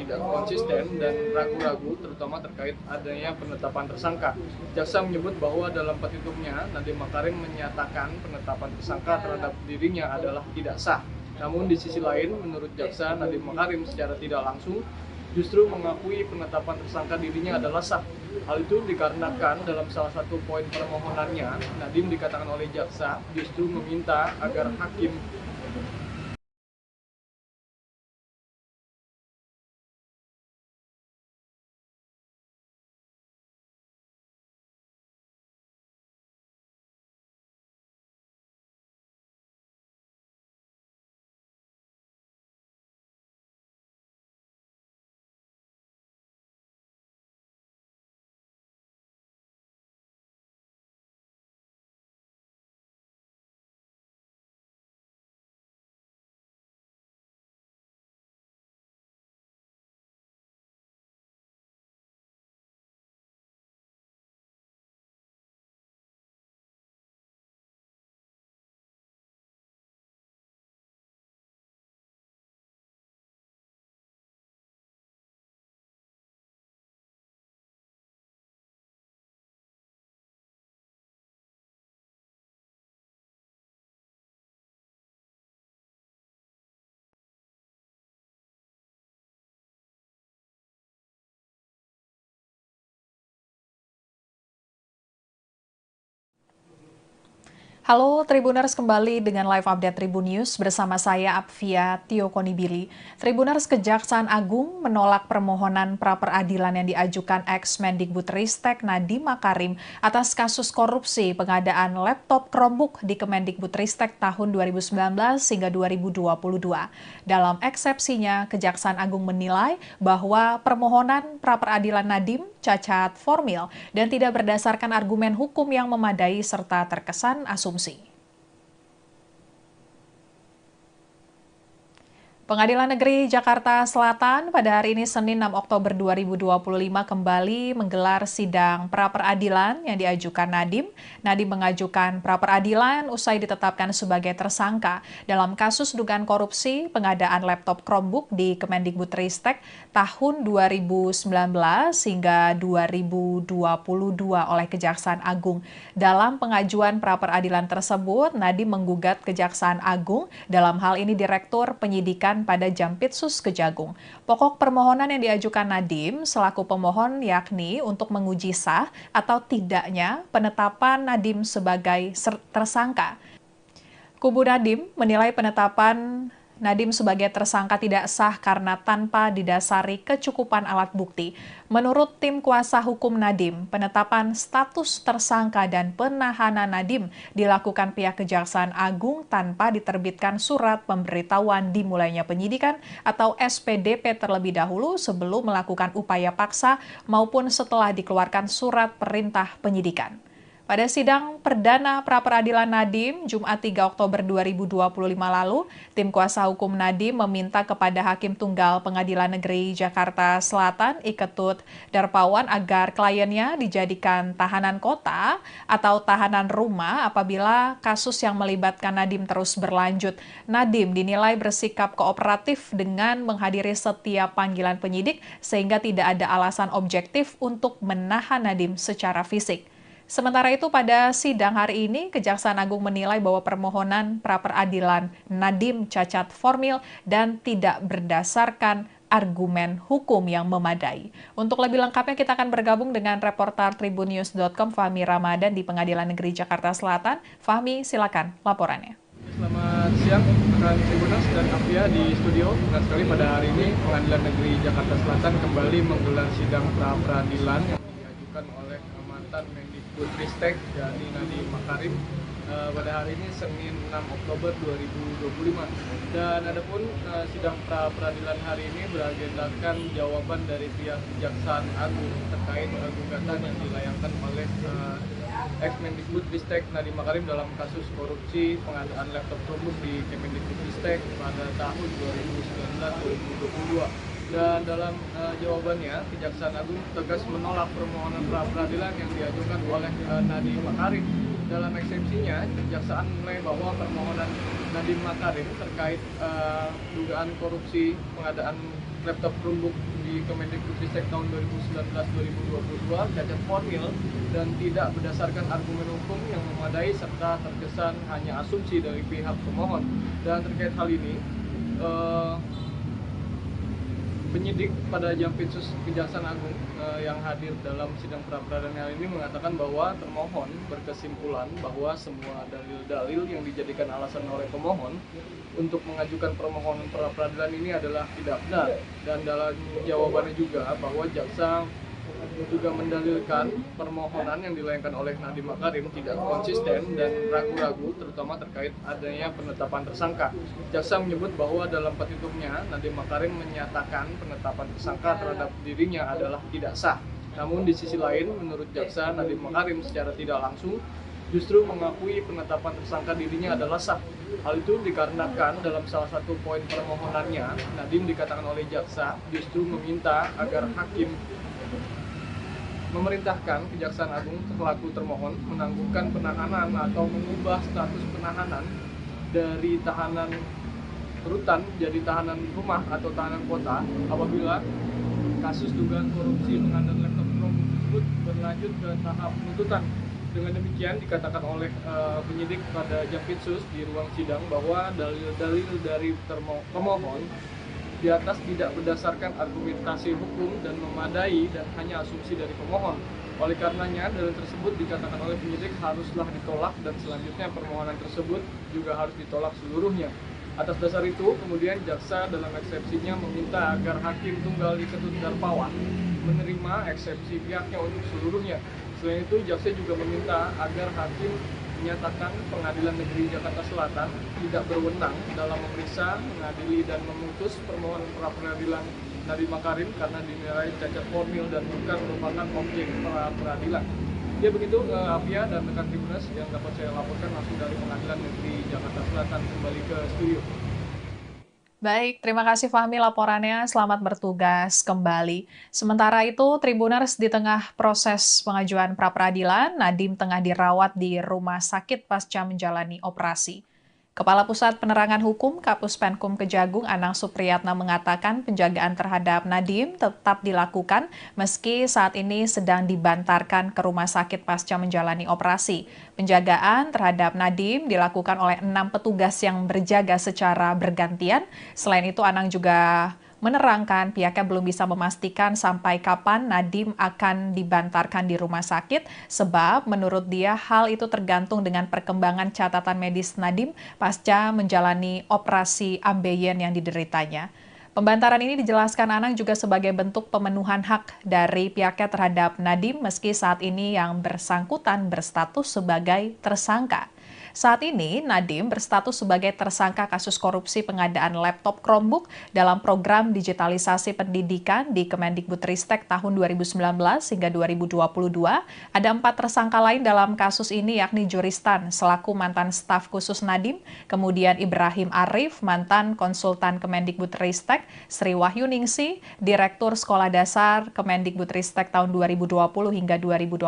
tidak konsisten dan ragu-ragu, terutama terkait adanya penetapan tersangka. Jaksa menyebut bahwa dalam petitumnya, Nadiem Makarim menyatakan penetapan tersangka terhadap dirinya adalah tidak sah. Namun di sisi lain, menurut jaksa, Nadiem Makarim secara tidak langsung justru mengakui penetapan tersangka dirinya adalah sah. Hal itu dikarenakan dalam salah satu poin permohonannya, Nadiem dikatakan oleh jaksa justru meminta agar hakim Halo Tribuners, kembali dengan live update Tribun News bersama saya Apvia Tio Konibili. Tribuners, Kejaksaan Agung menolak permohonan pra-peradilan yang diajukan ex-Mendikbudristek Nadiem Makarim atas kasus korupsi pengadaan laptop Chromebook di Kemendikbudristek tahun 2019 hingga 2022. Dalam eksepsinya, Kejaksaan Agung menilai bahwa permohonan pra-peradilan Nadiem cacat formil dan tidak berdasarkan argumen hukum yang memadai serta terkesan asumsi. Pengadilan Negeri Jakarta Selatan pada hari ini Senin 6 Oktober 2025 kembali menggelar sidang pra-peradilan yang diajukan Nadiem. Nadiem mengajukan pra-peradilan usai ditetapkan sebagai tersangka dalam kasus dugaan korupsi pengadaan laptop Chromebook di Kemendikbudristek tahun 2019 hingga 2022 oleh Kejaksaan Agung. Dalam pengajuan pra-peradilan tersebut, Nadiem menggugat Kejaksaan Agung, dalam hal ini Direktur Penyidikan pada Jampitsus Kejagung. Pokok permohonan yang diajukan Nadiem selaku pemohon yakni untuk menguji sah atau tidaknya penetapan Nadiem sebagai tersangka. Kubu Nadiem menilai penetapan Nadiem sebagai tersangka tidak sah karena tanpa didasari kecukupan alat bukti. Menurut tim kuasa hukum Nadiem, penetapan status tersangka dan penahanan Nadiem dilakukan pihak Kejaksaan Agung tanpa diterbitkan surat pemberitahuan dimulainya penyidikan atau SPDP terlebih dahulu sebelum melakukan upaya paksa maupun setelah dikeluarkan surat perintah penyidikan. Pada sidang perdana pra-peradilan Nadiem, Jumat 3 Oktober 2025 lalu, tim kuasa hukum Nadiem meminta kepada Hakim Tunggal Pengadilan Negeri Jakarta Selatan, Iketut Darpawan, agar kliennya dijadikan tahanan kota atau tahanan rumah apabila kasus yang melibatkan Nadiem terus berlanjut. Nadiem dinilai bersikap kooperatif dengan menghadiri setiap panggilan penyidik sehingga tidak ada alasan objektif untuk menahan Nadiem secara fisik. Sementara itu, pada sidang hari ini, Kejaksaan Agung menilai bahwa permohonan pra-peradilan Nadiem cacat formil dan tidak berdasarkan argumen hukum yang memadai. Untuk lebih lengkapnya, kita akan bergabung dengan reporter tribunnews.com Fahmi Ramadan di Pengadilan Negeri Jakarta Selatan. Fahmi, silakan laporannya. Selamat siang, rekan Tribuners dan Apvia di studio. Benar sekali, pada hari ini Pengadilan Negeri Jakarta Selatan kembali menggelar sidang pra-peradilan yang diajukan oleh mantan Mendikbudristek yakni Nadiem Makarim pada hari ini Senin 6 Oktober 2025. Dan adapun sidang pra-peradilan hari ini beragendakan jawaban dari pihak Kejaksaan Agung terkait gugatan yang dilayangkan oleh ex-Mendikbudristek Nadiem Makarim dalam kasus korupsi pengadaan laptop Chromebook di Kemendikbudristek pada tahun 2019-2022. Dan dalam jawabannya, Kejaksaan Agung tegas menolak permohonan pra-peradilan yang diajukan oleh Nadiem Makarim. Dalam eksepsinya, Kejaksaan menilai bahwa permohonan Nadiem Makarim terkait dugaan korupsi pengadaan laptop Chromebook di Kemendikbudristek tahun 2019-2022 cacat formil dan tidak berdasarkan argumen hukum yang memadai serta terkesan hanya asumsi dari pihak pemohon. Dan terkait hal ini, penyidik pada Jampitsus Kejaksaan Agung yang hadir dalam sidang pra-peradilan ini mengatakan bahwa termohon berkesimpulan bahwa semua dalil-dalil yang dijadikan alasan oleh pemohon untuk mengajukan permohonan pra-peradilan ini adalah tidak benar, dan dalam jawabannya juga bahwa jaksa juga mendalilkan permohonan yang dilayangkan oleh Nadiem Makarim tidak konsisten dan ragu-ragu, terutama terkait adanya penetapan tersangka. Jaksa menyebut bahwa dalam petitumnya Nadiem Makarim menyatakan penetapan tersangka terhadap dirinya adalah tidak sah. Namun di sisi lain, menurut jaksa, Nadiem Makarim secara tidak langsung justru mengakui penetapan tersangka dirinya adalah sah. Hal itu dikarenakan dalam salah satu poin permohonannya, Nadiem dikatakan oleh jaksa justru meminta agar hakim memerintahkan Kejaksaan Agung selaku termohon menangguhkan penahanan atau mengubah status penahanan dari tahanan rutan jadi tahanan rumah atau tahanan kota apabila kasus dugaan korupsi pengadaan laptop Chromebook tersebut berlanjut ke tahap penuntutan. Dengan demikian dikatakan oleh penyidik pada Jampitsus di ruang sidang bahwa dalil-dalil dari pemohon di atas tidak berdasarkan argumentasi hukum dan memadai dan hanya asumsi dari pemohon. Oleh karenanya, dalil tersebut dikatakan oleh penyidik haruslah ditolak dan selanjutnya permohonan tersebut juga harus ditolak seluruhnya. Atas dasar itu, kemudian jaksa dalam eksepsinya meminta agar Hakim Tunggal Iketut Darpawan menerima eksepsi pihaknya untuk seluruhnya. Selain itu, jaksa juga meminta agar hakim menyatakan Pengadilan Negeri Jakarta Selatan tidak berwenang dalam memeriksa, mengadili, dan memutus permohonan pra-peradilan Nadiem Makarim karena dinilai cacat formil dan bukan merupakan objek pra-peradilan. Ya begitu, Afia dan rekan Tribuners yang dapat saya laporkan langsung dari Pengadilan Negeri Jakarta Selatan kembali ke studio. Baik, terima kasih Fahmi laporannya. Selamat bertugas kembali. Sementara itu, Tribuners di tengah proses pengajuan pra-peradilan, Nadiem tengah dirawat di rumah sakit pasca menjalani operasi. Kepala Pusat Penerangan Hukum Kapus Penkum Kejagung Anang Supriyatna mengatakan penjagaan terhadap Nadiem tetap dilakukan meski saat ini sedang dibantarkan ke rumah sakit pasca menjalani operasi. Penjagaan terhadap Nadiem dilakukan oleh 6 petugas yang berjaga secara bergantian. Selain itu, Anang juga menerangkan pihaknya belum bisa memastikan sampai kapan Nadiem akan dibantarkan di rumah sakit, sebab menurut dia hal itu tergantung dengan perkembangan catatan medis Nadiem pasca menjalani operasi ambeien yang dideritanya. Pembantaran ini dijelaskan Anang juga sebagai bentuk pemenuhan hak dari pihaknya terhadap Nadiem meski saat ini yang bersangkutan berstatus sebagai tersangka. Saat ini, Nadiem berstatus sebagai tersangka kasus korupsi pengadaan laptop Chromebook dalam program digitalisasi pendidikan di Kemendikbudristek tahun 2019 hingga 2022. Ada 4 tersangka lain dalam kasus ini, yakni Juristan selaku mantan staf khusus Nadiem, kemudian Ibrahim Arif, mantan konsultan Kemendikbudristek, Sri Wahyuningsi, Direktur Sekolah Dasar Kemendikbudristek tahun 2020 hingga 2021,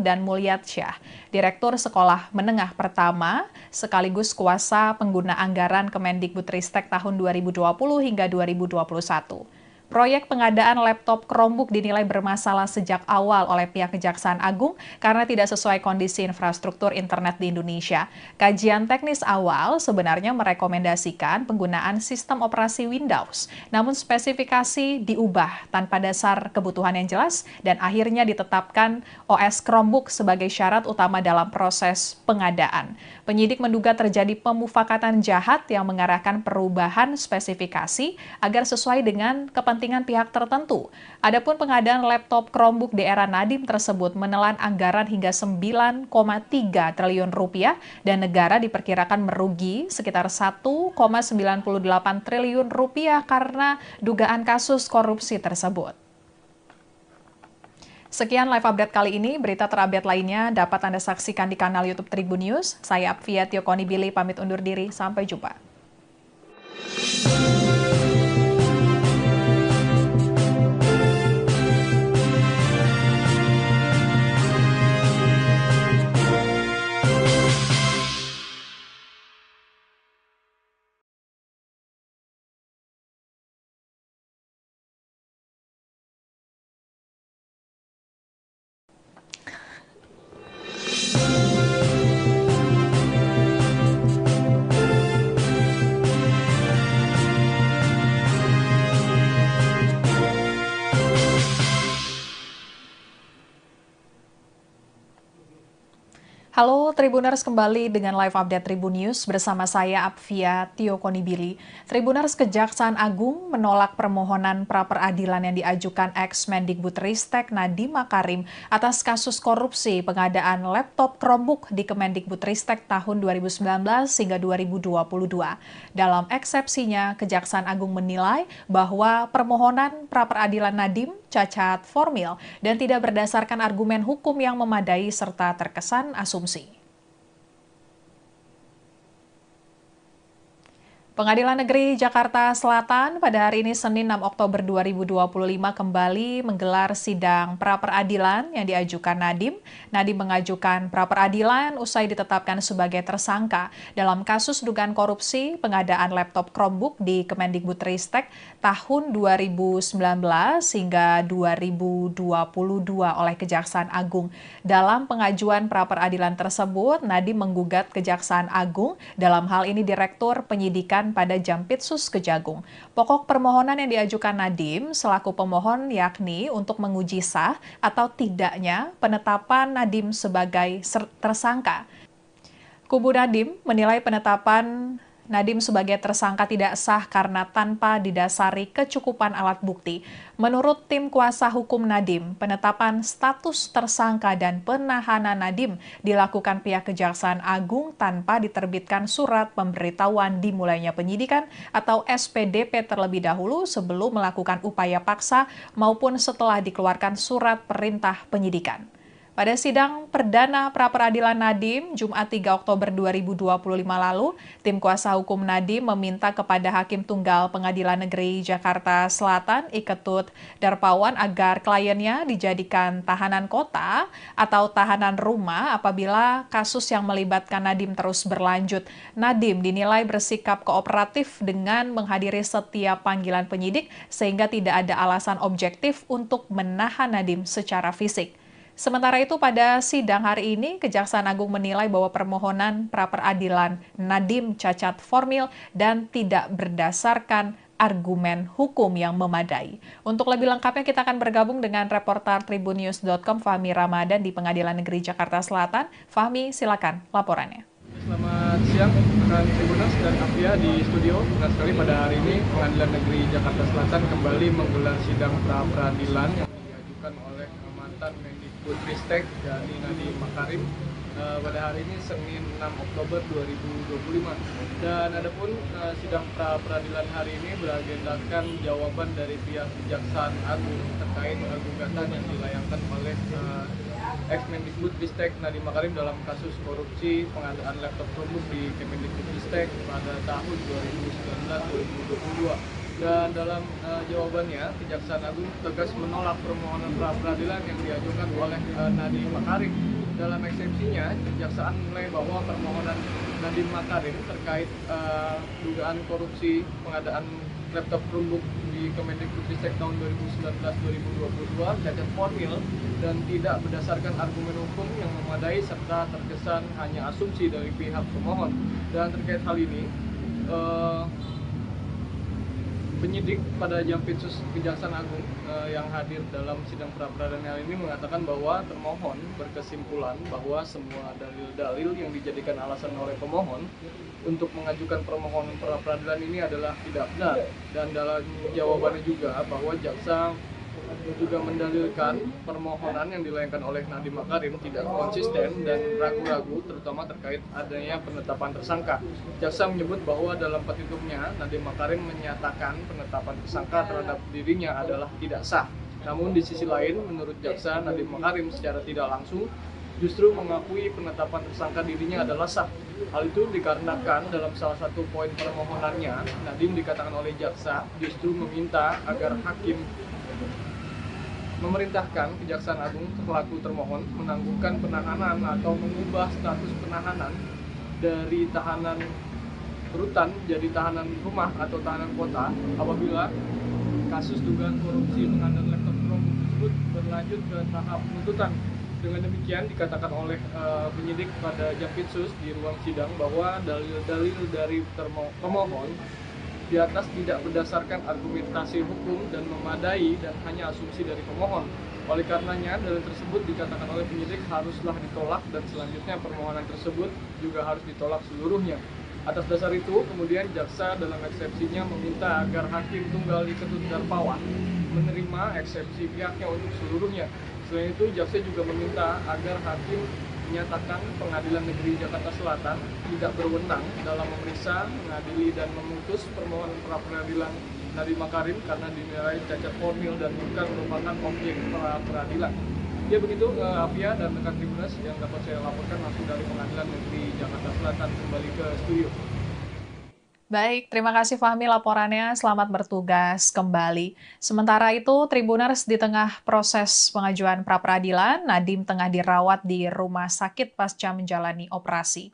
dan Mulyatsyah, Direktur Sekolah Menengah Pertama sekaligus kuasa pengguna anggaran Kemendikbudristek tahun 2020 hingga 2021. Proyek pengadaan laptop Chromebook dinilai bermasalah sejak awal oleh pihak Kejaksaan Agung karena tidak sesuai kondisi infrastruktur internet di Indonesia. Kajian teknis awal sebenarnya merekomendasikan penggunaan sistem operasi Windows, namun spesifikasi diubah tanpa dasar kebutuhan yang jelas dan akhirnya ditetapkan OS Chromebook sebagai syarat utama dalam proses pengadaan. Penyidik menduga terjadi pemufakatan jahat yang mengarahkan perubahan spesifikasi agar sesuai dengan kepentingan pihak tertentu. Adapun pengadaan laptop Chromebook di era Nadiem tersebut menelan anggaran hingga 9,3 triliun rupiah dan negara diperkirakan merugi sekitar 1,98 triliun rupiah karena dugaan kasus korupsi tersebut. Sekian live update kali ini. Berita terupdate lainnya dapat Anda saksikan di kanal YouTube Tribun News. Saya Apvia Tiokoni Billy pamit undur diri. Sampai jumpa. Halo Tribuners, kembali dengan live update Tribun News bersama saya Apvia Tio Konibili. Tribuners, Kejaksaan Agung menolak permohonan pra-peradilan yang diajukan ex-Mendikbudristek Nadiem Makarim atas kasus korupsi pengadaan laptop Chromebook di Kemendikbudristek tahun 2019 hingga 2022. Dalam eksepsinya, Kejaksaan Agung menilai bahwa permohonan pra-peradilan Nadiem cacat formil dan tidak berdasarkan argumen hukum yang memadai serta terkesan asumsi. Pengadilan Negeri Jakarta Selatan pada hari ini Senin 6 Oktober 2025 kembali menggelar sidang pra-peradilan yang diajukan Nadiem. Nadiem mengajukan pra-peradilan usai ditetapkan sebagai tersangka dalam kasus dugaan korupsi pengadaan laptop Chromebook di Kemendikbudristek tahun 2019 hingga 2022 oleh Kejaksaan Agung. Dalam pengajuan pra-peradilan tersebut, Nadiem menggugat Kejaksaan Agung, dalam hal ini Direktur Penyidikan pada Jampitsus Kejagung. Pokok permohonan yang diajukan Nadiem selaku pemohon yakni untuk menguji sah atau tidaknya penetapan Nadiem sebagai tersangka. Kubu Nadiem menilai penetapan Nadiem sebagai tersangka tidak sah karena tanpa didasari kecukupan alat bukti. Menurut tim kuasa hukum Nadiem, penetapan status tersangka dan penahanan Nadiem dilakukan pihak Kejaksaan Agung tanpa diterbitkan surat pemberitahuan dimulainya penyidikan atau SPDP terlebih dahulu sebelum melakukan upaya paksa maupun setelah dikeluarkan surat perintah penyidikan. Pada sidang perdana pra-peradilan Nadiem, Jumat 3 Oktober 2025 lalu, tim kuasa hukum Nadiem meminta kepada Hakim Tunggal Pengadilan Negeri Jakarta Selatan, Iketut Darpawan, agar kliennya dijadikan tahanan kota atau tahanan rumah apabila kasus yang melibatkan Nadiem terus berlanjut. Nadiem dinilai bersikap kooperatif dengan menghadiri setiap panggilan penyidik sehingga tidak ada alasan objektif untuk menahan Nadiem secara fisik. Sementara itu, pada sidang hari ini, Kejaksaan Agung menilai bahwa permohonan pra-peradilan Nadiem cacat formil dan tidak berdasarkan argumen hukum yang memadai. Untuk lebih lengkapnya, kita akan bergabung dengan reporter tribunnews.com Fahmi Ramadan di Pengadilan Negeri Jakarta Selatan. Fahmi, silakan laporannya. Selamat siang, rekan Tribuners dan Apvia di studio. Benar sekali pada hari ini Pengadilan Negeri Jakarta Selatan kembali menggelar sidang pra-peradilan yang diajukan oleh mantan Mendikbudristek yakni Nadiem Makarim pada hari ini Senin 6 Oktober 2025. Dan adapun sidang pra-peradilan hari ini beragendakan jawaban dari pihak Kejaksaan Agung terkait gugatan yang dilayangkan oleh ex-Mendikbudristek Nadiem Makarim dalam kasus korupsi pengadaan laptop Chromebook di Kemendikbudristek pada tahun 2019-2022. Dan dalam jawabannya, Kejaksaan Agung tegas menolak permohonan pra-peradilan yang diajukan oleh Nadiem Makarim. Dalam eksepsinya, Kejaksaan menilai bahwa permohonan Nadiem Makarim terkait dugaan korupsi pengadaan laptop Chromebook di Kemendikbudristek tahun 2019-2022 cacat formil dan tidak berdasarkan argumen hukum yang memadai serta terkesan hanya asumsi dari pihak pemohon. Dan terkait hal ini, penyidik pada Jampitsus Kejaksaan Agung yang hadir dalam sidang pra-peradilan kali ini mengatakan bahwa termohon berkesimpulan bahwa semua dalil-dalil yang dijadikan alasan oleh pemohon untuk mengajukan permohonan pra-peradilan ini adalah tidak benar. Dan dalam jawabannya juga bahwa jaksa juga mendalilkan permohonan yang dilayangkan oleh Nadiem Makarim tidak konsisten dan ragu-ragu terutama terkait adanya penetapan tersangka. Jaksa menyebut bahwa dalam petitumnya Nadiem Makarim menyatakan penetapan tersangka terhadap dirinya adalah tidak sah. Namun di sisi lain menurut jaksa Nadiem Makarim secara tidak langsung justru mengakui penetapan tersangka dirinya adalah sah. Hal itu dikarenakan dalam salah satu poin permohonannya Nadiem dikatakan oleh jaksa justru meminta agar hakim memerintahkan Kejaksaan Agung selaku termohon menangguhkan penahanan atau mengubah status penahanan dari tahanan rutan jadi tahanan rumah atau tahanan kota apabila kasus dugaan korupsi pengadaan laptop Chromebook tersebut berlanjut ke tahap penuntutan. Dengan demikian dikatakan oleh penyidik pada Jampitsus di ruang sidang bahwa dalil-dalil dari pemohon di atas tidak berdasarkan argumentasi hukum dan memadai dan hanya asumsi dari pemohon. Oleh karenanya, dalil tersebut dikatakan oleh penyidik haruslah ditolak dan selanjutnya permohonan tersebut juga harus ditolak seluruhnya. Atas dasar itu, kemudian jaksa dalam eksepsinya meminta agar Hakim Tunggal Iketut Darmawan menerima eksepsi pihaknya untuk seluruhnya. Selain itu, jaksa juga meminta agar hakim menyatakan Pengadilan Negeri Jakarta Selatan tidak berwenang dalam memeriksa, mengadili, dan memutus permohonan pra-peradilan Nadiem Makarim karena dinilai cacat formil dan bukan merupakan objek pra-peradilan. Ya begitu, Afia dan rekan Tribuners yang dapat saya laporkan langsung dari Pengadilan Negeri Jakarta Selatan kembali ke studio. Baik, terima kasih Fahmi laporannya. Selamat bertugas kembali. Sementara itu, Tribuners di tengah proses pengajuan pra-peradilan, Nadiem tengah dirawat di rumah sakit pasca menjalani operasi.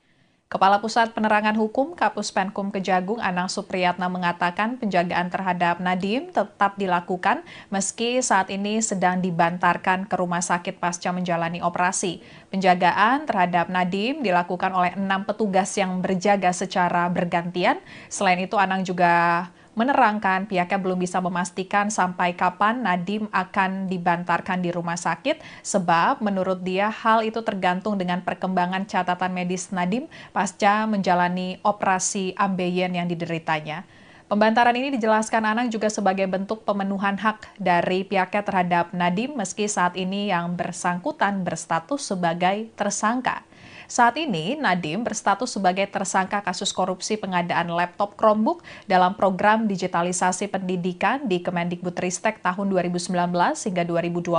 Kepala Pusat Penerangan Hukum Kapus Penkum Kejagung Anang Supriyatna mengatakan penjagaan terhadap Nadiem tetap dilakukan meski saat ini sedang dibantarkan ke rumah sakit pasca menjalani operasi. Penjagaan terhadap Nadiem dilakukan oleh 6 petugas yang berjaga secara bergantian. Selain itu, Anang juga menerangkan pihaknya belum bisa memastikan sampai kapan Nadiem akan dibantarkan di rumah sakit, sebab menurut dia hal itu tergantung dengan perkembangan catatan medis Nadiem pasca menjalani operasi ambeien yang dideritanya. Pembantaran ini dijelaskan Anang juga sebagai bentuk pemenuhan hak dari pihaknya terhadap Nadiem meski saat ini yang bersangkutan berstatus sebagai tersangka. Saat ini, Nadiem berstatus sebagai tersangka kasus korupsi pengadaan laptop Chromebook dalam program digitalisasi pendidikan di Kemendikbudristek tahun 2019 hingga 2022.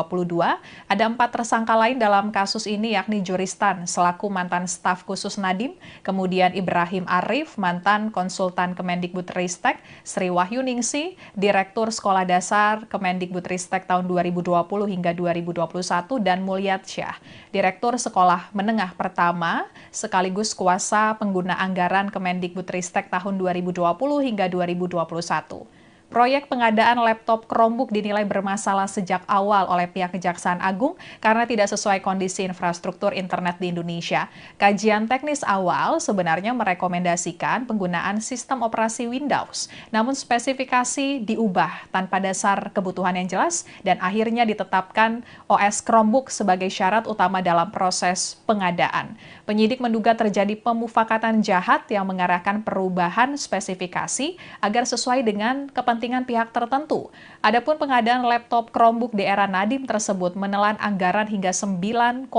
Ada 4 tersangka lain dalam kasus ini, yakni Juristan selaku mantan staf khusus Nadiem, kemudian Ibrahim Arif, mantan konsultan Kemendikbudristek, Sri Wahyuningsi, Direktur Sekolah Dasar Kemendikbudristek tahun 2020 hingga 2021, dan Mulyatsyah, Direktur Sekolah Menengah Pertama sekaligus kuasa pengguna anggaran Kemendikbudristek tahun 2020 hingga 2021. Proyek pengadaan laptop Chromebook dinilai bermasalah sejak awal oleh pihak Kejaksaan Agung karena tidak sesuai kondisi infrastruktur internet di Indonesia. Kajian teknis awal sebenarnya merekomendasikan penggunaan sistem operasi Windows, namun spesifikasi diubah tanpa dasar kebutuhan yang jelas dan akhirnya ditetapkan OS Chromebook sebagai syarat utama dalam proses pengadaan. Penyidik menduga terjadi pemufakatan jahat yang mengarahkan perubahan spesifikasi agar sesuai dengan kepentingan pihak tertentu. Adapun pengadaan laptop Chromebook di era Nadiem tersebut menelan anggaran hingga 9,3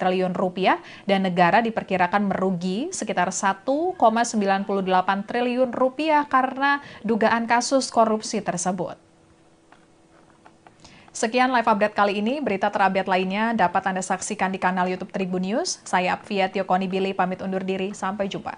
triliun rupiah dan negara diperkirakan merugi sekitar 1,98 triliun rupiah karena dugaan kasus korupsi tersebut. Sekian live update kali ini. Berita terupdate lainnya dapat Anda saksikan di kanal YouTube Tribun News. Saya Apvia Tiokonibili pamit undur diri. Sampai jumpa.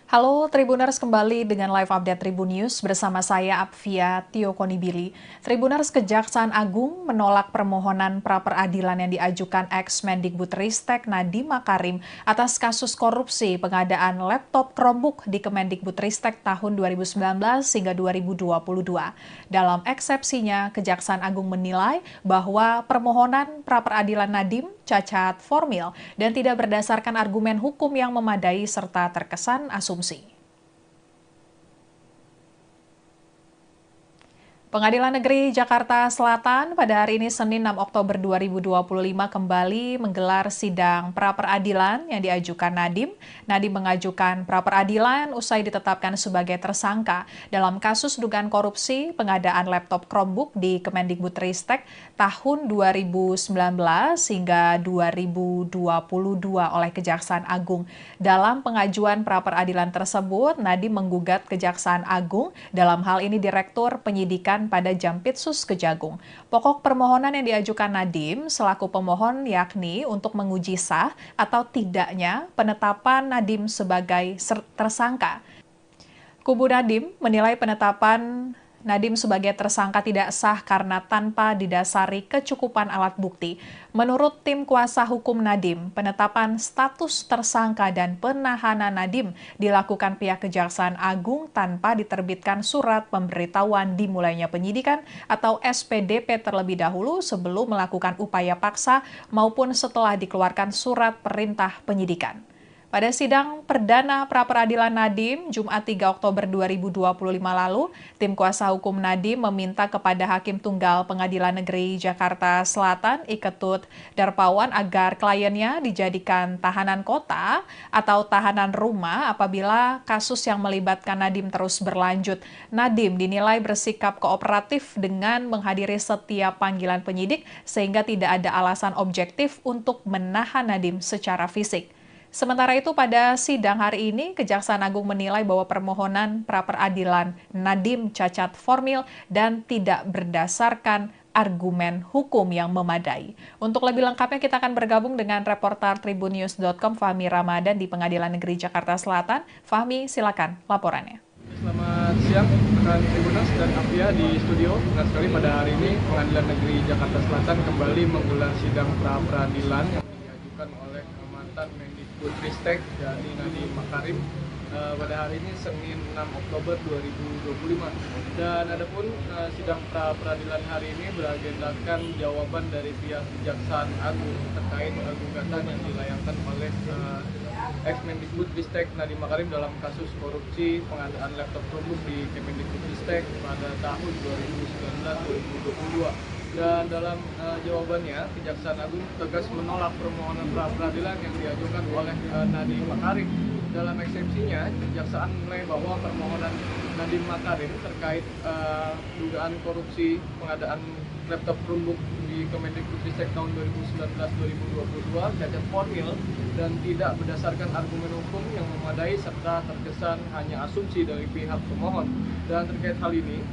Halo Tribuners, kembali dengan live update Tribun News bersama saya Apvia Tiokonibili. Tribuners, Kejaksaan Agung menolak permohonan pra-peradilan yang diajukan ex-Mendikbudristek Nadiem Makarim atas kasus korupsi pengadaan laptop Chromebook di Kemendikbudristek tahun 2019 hingga 2022. Dalam eksepsinya, Kejaksaan Agung menilai bahwa permohonan pra-peradilan Nadiem cacat formil dan tidak berdasarkan argumen hukum yang memadai serta terkesan asumsi. Pengadilan Negeri Jakarta Selatan pada hari ini Senin 6 Oktober 2025 kembali menggelar sidang pra-peradilan yang diajukan Nadiem. Nadiem mengajukan pra-peradilan usai ditetapkan sebagai tersangka dalam kasus dugaan korupsi pengadaan laptop Chromebook di Kemendikbudristek tahun 2019 hingga 2022 oleh Kejaksaan Agung. Dalam pengajuan pra-peradilan tersebut, Nadiem menggugat Kejaksaan Agung, dalam hal ini Direktur Penyidikan diajukan pada Jampitsus Kejagung. Pokok permohonan yang diajukan Nadiem selaku pemohon yakni untuk menguji sah atau tidaknya penetapan Nadiem sebagai tersangka. Kubu Nadiem menilai penetapan Nadiem sebagai tersangka tidak sah karena tanpa didasari kecukupan alat bukti. Menurut tim kuasa hukum Nadiem, penetapan status tersangka dan penahanan Nadiem dilakukan pihak Kejaksaan Agung tanpa diterbitkan surat pemberitahuan dimulainya penyidikan atau SPDP terlebih dahulu sebelum melakukan upaya paksa maupun setelah dikeluarkan surat perintah penyidikan. Pada sidang perdana pra-peradilan Nadiem, Jumat 3 Oktober 2025 lalu, tim kuasa hukum Nadiem meminta kepada Hakim Tunggal Pengadilan Negeri Jakarta Selatan, Iketut Darpawan, agar kliennya dijadikan tahanan kota atau tahanan rumah apabila kasus yang melibatkan Nadiem terus berlanjut. Nadiem dinilai bersikap kooperatif dengan menghadiri setiap panggilan penyidik sehingga tidak ada alasan objektif untuk menahan Nadiem secara fisik. Sementara itu pada sidang hari ini, Kejaksaan Agung menilai bahwa permohonan pra-peradilan Nadiem cacat formil dan tidak berdasarkan argumen hukum yang memadai. Untuk lebih lengkapnya kita akan bergabung dengan reporter tribunnews.com Fahmi Ramadan di Pengadilan Negeri Jakarta Selatan. Fahmi, silakan laporannya. Selamat siang rekan Tribuners dan Apia di studio. Benar sekali pada hari ini Pengadilan Negeri Jakarta Selatan kembali menggelar sidang pra-peradilan yang diajukan oleh mantan Mendikbudristek yakni Nadiem Makarim pada hari ini Senin 6 Oktober 2025. Dan adapun sidang pra-peradilan hari ini beragendakan jawaban dari pihak Kejaksaan Agung terkait gugatan yang dilayangkan oleh ex-Mendikbudristek Nadiem Makarim dalam kasus korupsi pengadaan laptop Chromebook di Kemendikbudristek pada tahun 2019-2022. Dan dalam jawabannya, Kejaksaan Agung tegas menolak permohonan pra-peradilan yang diajukan oleh Nadiem Makarim. Dalam eksepsinya, Kejaksaan menilai bahwa permohonan Nadiem Makarim terkait dugaan korupsi pengadaan laptop Chromebook di Kemendikbudristek tahun 2019-2022 cacat formil dan tidak berdasarkan argumen hukum yang memadai serta terkesan hanya asumsi dari pihak pemohon. Dan terkait hal ini,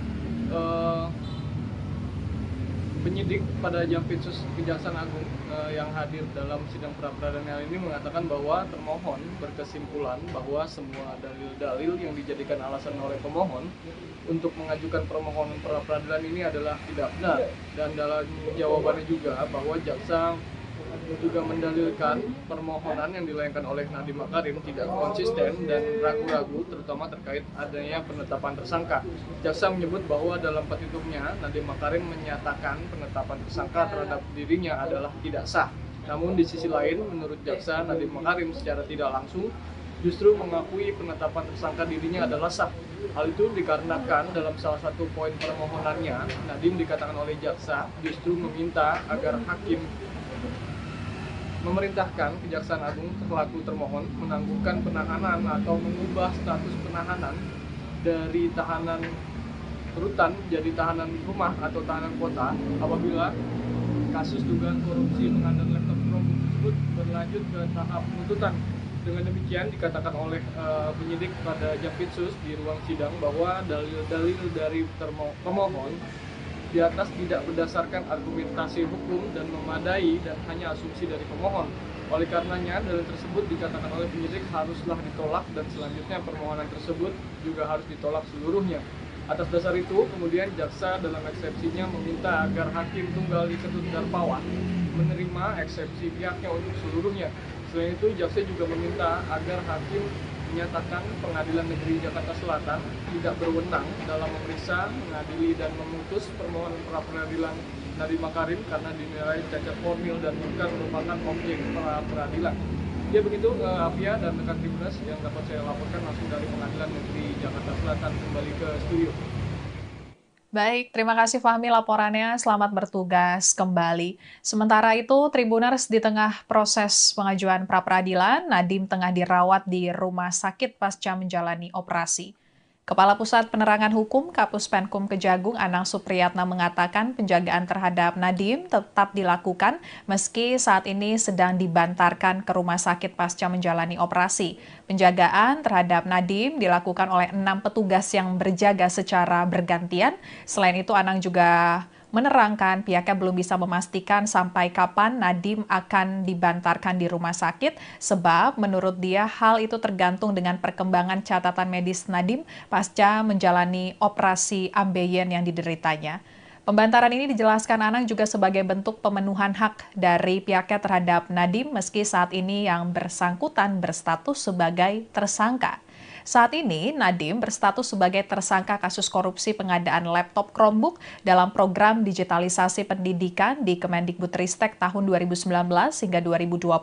penyidik pada Jampitsus Kejaksaan Agung yang hadir dalam sidang pra-peradilan ini mengatakan bahwa termohon berkesimpulan bahwa semua dalil-dalil yang dijadikan alasan oleh pemohon untuk mengajukan permohonan pra-peradilan ini adalah tidak benar. Dan dalam jawabannya juga bahwa jaksa juga mendalilkan permohonan yang dilayangkan oleh Nadiem Makarim tidak konsisten dan ragu-ragu terutama terkait adanya penetapan tersangka. Jaksa menyebut bahwa dalam petitumnya Nadiem Makarim menyatakan penetapan tersangka terhadap dirinya adalah tidak sah. Namun di sisi lain menurut jaksa Nadiem Makarim secara tidak langsung justru mengakui penetapan tersangka dirinya adalah sah. Hal itu dikarenakan dalam salah satu poin permohonannya Nadiem dikatakan oleh jaksa justru meminta agar hakim memerintahkan Kejaksaan Agung selaku termohon menangguhkan penahanan atau mengubah status penahanan dari tahanan rutan jadi tahanan rumah atau tahanan kota apabila kasus dugaan korupsi pengadaan laptop Chromebook tersebut berlanjut ke tahap penuntutan. Dengan demikian dikatakan oleh penyidik pada Jampitsus di ruang sidang bahwa dalil-dalil dari pemohon di atas tidak berdasarkan argumentasi hukum dan memadai dan hanya asumsi dari pemohon. Oleh karenanya, dalil tersebut dikatakan oleh penyidik haruslah ditolak dan selanjutnya permohonan tersebut juga harus ditolak seluruhnya. Atas dasar itu, kemudian jaksa dalam eksepsinya meminta agar Hakim Tunggal Iketut Darpawan menerima eksepsi pihaknya untuk seluruhnya. Selain itu, jaksa juga meminta agar hakim menyatakan Pengadilan Negeri Jakarta Selatan tidak berwenang dalam memeriksa, mengadili, dan memutus permohonan pra-peradilan Nadiem Makarim karena dinilai cacat formil dan bukan merupakan objek pra-peradilan. Ya begitu Apia dan rekan Tribuners yang dapat saya laporkan langsung dari Pengadilan Negeri Jakarta Selatan kembali ke studio. Baik, terima kasih Fahmi laporannya. Selamat bertugas kembali. Sementara itu, Tribuners di tengah proses pengajuan pra-peradilan, Nadiem tengah dirawat di rumah sakit pasca menjalani operasi. Kepala Pusat Penerangan Hukum Kapus Penkum Kejagung Anang Supriyatna mengatakan penjagaan terhadap Nadiem tetap dilakukan meski saat ini sedang dibantarkan ke rumah sakit pasca menjalani operasi. Penjagaan terhadap Nadiem dilakukan oleh 6 petugas yang berjaga secara bergantian. Selain itu, Anang juga menerangkan pihaknya belum bisa memastikan sampai kapan Nadiem akan dibantarkan di rumah sakit, sebab menurut dia hal itu tergantung dengan perkembangan catatan medis Nadiem pasca menjalani operasi ambeien yang dideritanya. Pembantaran ini dijelaskan Anang juga sebagai bentuk pemenuhan hak dari pihaknya terhadap Nadiem meski saat ini yang bersangkutan berstatus sebagai tersangka. Saat ini, Nadiem berstatus sebagai tersangka kasus korupsi pengadaan laptop Chromebook dalam program digitalisasi pendidikan di Kemendikbudristek tahun 2019 hingga 2022.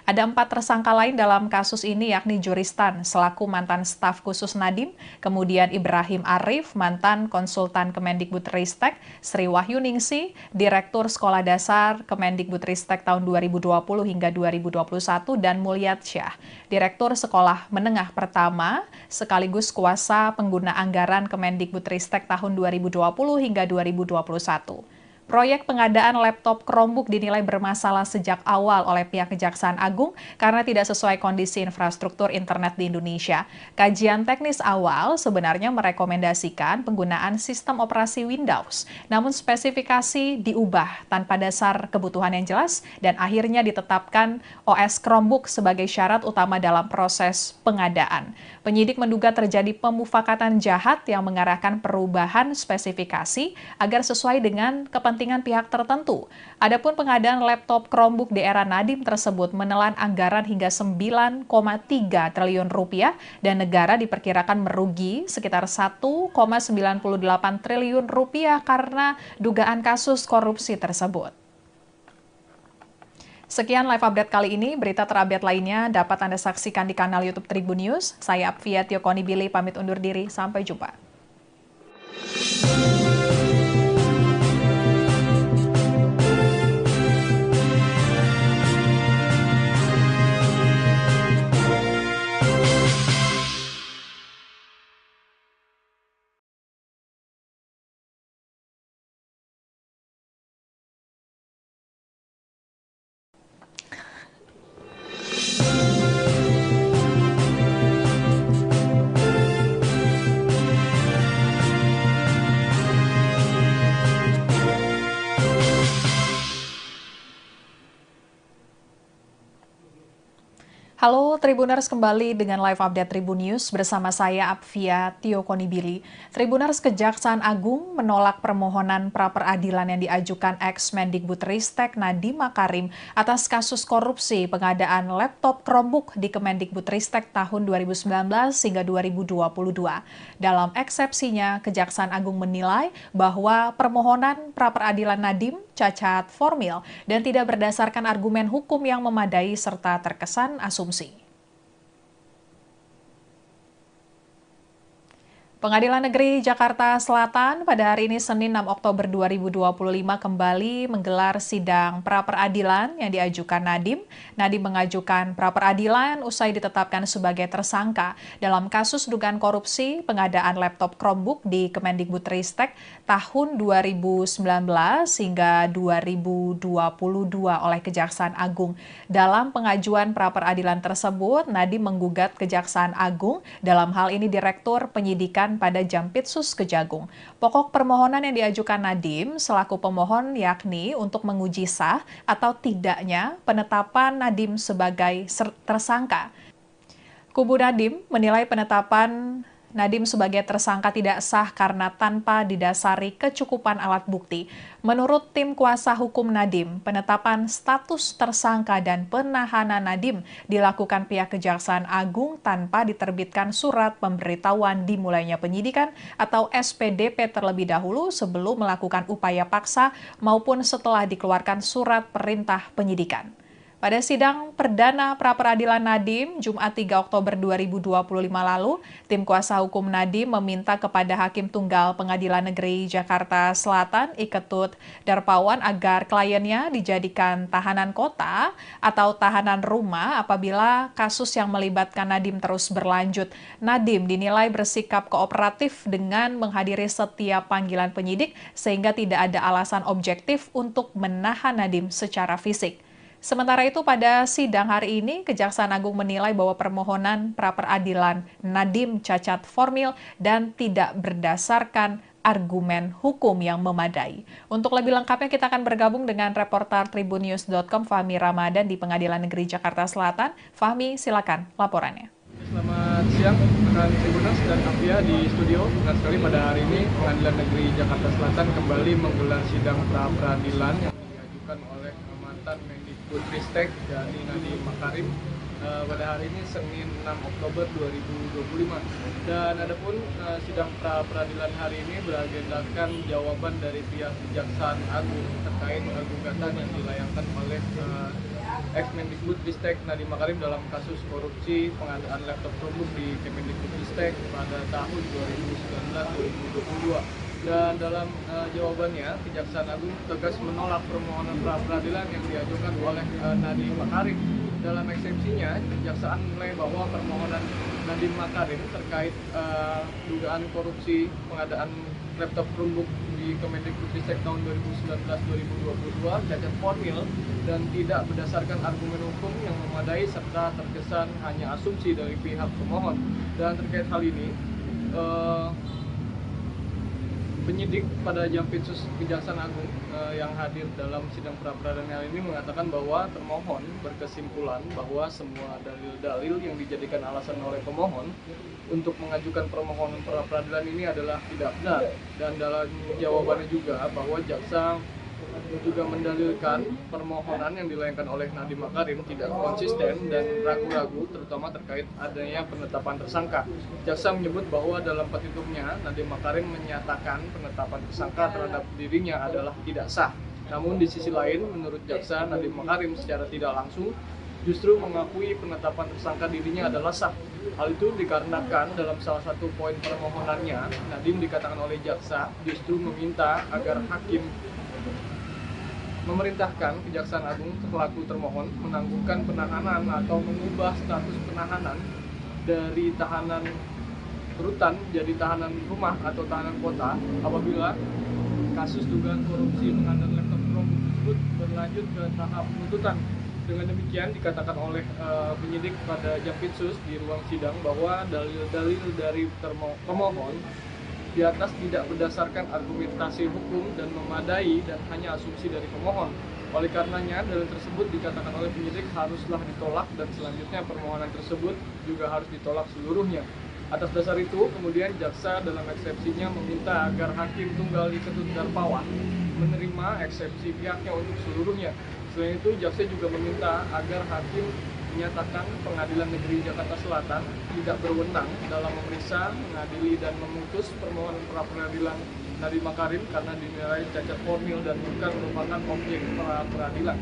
Ada 4 tersangka lain dalam kasus ini, yakni Juristan selaku mantan staf khusus Nadiem, kemudian Ibrahim Arif, mantan konsultan Kemendikbudristek, Sri Wahyuningsi, Direktur Sekolah Dasar Kemendikbudristek tahun 2020 hingga 2021, dan Mulyatsyah, Direktur Sekolah Menengah Pertama sekaligus kuasa pengguna anggaran Kemendikbudristek tahun 2020 hingga 2021. Proyek pengadaan laptop Chromebook dinilai bermasalah sejak awal oleh pihak Kejaksaan Agung karena tidak sesuai kondisi infrastruktur internet di Indonesia. Kajian teknis awal sebenarnya merekomendasikan penggunaan sistem operasi Windows, namun spesifikasi diubah tanpa dasar kebutuhan yang jelas dan akhirnya ditetapkan OS Chromebook sebagai syarat utama dalam proses pengadaan. Penyidik menduga terjadi pemufakatan jahat yang mengarahkan perubahan spesifikasi agar sesuai dengan kepentingan pihak tertentu. Adapun pengadaan laptop Chromebook di era Nadiem tersebut menelan anggaran hingga 9,3 triliun rupiah dan negara diperkirakan merugi sekitar 1,98 triliun rupiah karena dugaan kasus korupsi tersebut. Sekian live update kali ini. Berita terupdate lainnya dapat Anda saksikan di kanal YouTube Tribun News. Saya Apvia Tiokonibili pamit undur diri. Sampai jumpa. Halo Tribuners, kembali dengan live update Tribun News bersama saya Apvia Tiokonibili. Tribuners, Kejaksaan Agung menolak permohonan pra-peradilan yang diajukan ex-Mendikbudristek Nadiem Makarim atas kasus korupsi pengadaan laptop Chromebook di Kemendikbudristek tahun 2019 hingga 2022. Dalam eksepsinya, Kejaksaan Agung menilai bahwa permohonan pra-peradilan Nadiem cacat formil dan tidak berdasarkan argumen hukum yang memadai serta terkesan asumsi. Pengadilan Negeri Jakarta Selatan pada hari ini Senin 6 Oktober 2025 kembali menggelar sidang pra-peradilan yang diajukan Nadiem. Nadiem mengajukan pra-peradilan usai ditetapkan sebagai tersangka dalam kasus dugaan korupsi pengadaan laptop Chromebook di Kemendikbudristek tahun 2019 hingga 2022 oleh Kejaksaan Agung. Dalam pengajuan pra-peradilan tersebut, Nadiem menggugat Kejaksaan Agung, dalam hal ini Direktur Penyidikan pada Jampitsus Kejagung. Pokok permohonan yang diajukan Nadiem selaku pemohon yakni untuk menguji sah atau tidaknya penetapan Nadiem sebagai tersangka. Kubu Nadiem menilai penetapan Nadiem sebagai tersangka tidak sah karena tanpa didasari kecukupan alat bukti. Menurut tim kuasa hukum Nadiem, penetapan status tersangka dan penahanan Nadiem dilakukan pihak Kejaksaan Agung tanpa diterbitkan surat pemberitahuan dimulainya penyidikan atau SPDP terlebih dahulu sebelum melakukan upaya paksa maupun setelah dikeluarkan surat perintah penyidikan. Pada sidang perdana pra-peradilan Nadiem, Jumat 3 Oktober 2025 lalu, tim kuasa hukum Nadiem meminta kepada Hakim Tunggal Pengadilan Negeri Jakarta Selatan, Iketut Darpawan, agar kliennya dijadikan tahanan kota atau tahanan rumah apabila kasus yang melibatkan Nadiem terus berlanjut. Nadiem dinilai bersikap kooperatif dengan menghadiri setiap panggilan penyidik sehingga tidak ada alasan objektif untuk menahan Nadiem secara fisik. Sementara itu pada sidang hari ini, Kejaksaan Agung menilai bahwa permohonan pra-peradilan Nadiem cacat formil dan tidak berdasarkan argumen hukum yang memadai. Untuk lebih lengkapnya kita akan bergabung dengan reporter tribunnews.com Fahmi Ramadan di Pengadilan Negeri Jakarta Selatan. Fahmi, silakan laporannya. Selamat siang rekan Tribuners dan Apia di studio. Dan sekali pada hari ini Pengadilan Negeri Jakarta Selatan kembali menggelar sidang pra-peradilan yang diajukan oleh mantan Mendikbudristek yakni Nadiem Makarim pada hari ini Senin 6 Oktober 2025. Dan adapun sidang pra-peradilan hari ini beragendakan jawaban dari pihak Kejaksaan Agung terkait gugatan yang dilayangkan oleh ex-Mendikbudristek Nadiem Makarim dalam kasus korupsi pengadaan laptop Chromebook di Kemendikbudristek pada tahun 2019-2022. Dan dalam jawabannya, Kejaksaan Agung tegas menolak permohonan pra-peradilan yang diajukan oleh Nadiem Makarim. Dalam eksepsinya, Kejaksaan menilai bahwa permohonan Nadiem Makarim terkait dugaan korupsi pengadaan laptop Chromebook di Kemendikbudristek tahun 2019-2022 cacat formil dan tidak berdasarkan argumen hukum yang memadai serta terkesan hanya asumsi dari pihak pemohon. Dan terkait hal ini, penyidik pada Jampitsus Kejaksaan Agung yang hadir dalam sidang pra-peradilan ini mengatakan bahwa termohon berkesimpulan bahwa semua dalil-dalil yang dijadikan alasan oleh pemohon untuk mengajukan permohonan pra-peradilan ini adalah tidak benar. Dan dalam jawabannya juga bahwa jaksa juga mendalilkan permohonan yang dilayangkan oleh Nadiem Makarim tidak konsisten dan ragu-ragu terutama terkait adanya penetapan tersangka. Jaksa menyebut bahwa dalam petitumnya Nadiem Makarim menyatakan penetapan tersangka terhadap dirinya adalah tidak sah. Namun di sisi lain menurut jaksa Nadiem Makarim secara tidak langsung justru mengakui penetapan tersangka dirinya adalah sah. Hal itu dikarenakan dalam salah satu poin permohonannya Nadiem dikatakan oleh jaksa justru meminta agar hakim memerintahkan Kejaksaan Agung selaku termohon menangguhkan penahanan atau mengubah status penahanan dari tahanan rutan jadi tahanan rumah atau tahanan kota apabila kasus dugaan korupsi pengadaan laptop Chromebook tersebut berlanjut ke tahap penuntutan. Dengan demikian dikatakan oleh penyidik pada Jampitsus di ruang sidang bahwa dalil-dalil dari pemohon di atas tidak berdasarkan argumentasi hukum dan memadai dan hanya asumsi dari pemohon. Oleh karenanya, dalil tersebut dikatakan oleh penyidik haruslah ditolak dan selanjutnya permohonan tersebut juga harus ditolak seluruhnya. Atas dasar itu, kemudian jaksa dalam eksepsinya meminta agar Hakim Tunggal Iketut Darpawan menerima eksepsi pihaknya untuk seluruhnya. Selain itu, jaksa juga meminta agar hakim menyatakan Pengadilan Negeri Jakarta Selatan tidak berwenang dalam memeriksa, mengadili, dan memutus permohonan pra-peradilan Nadiem Makarim karena dinilai cacat formil dan bukan merupakan objek pra-peradilan.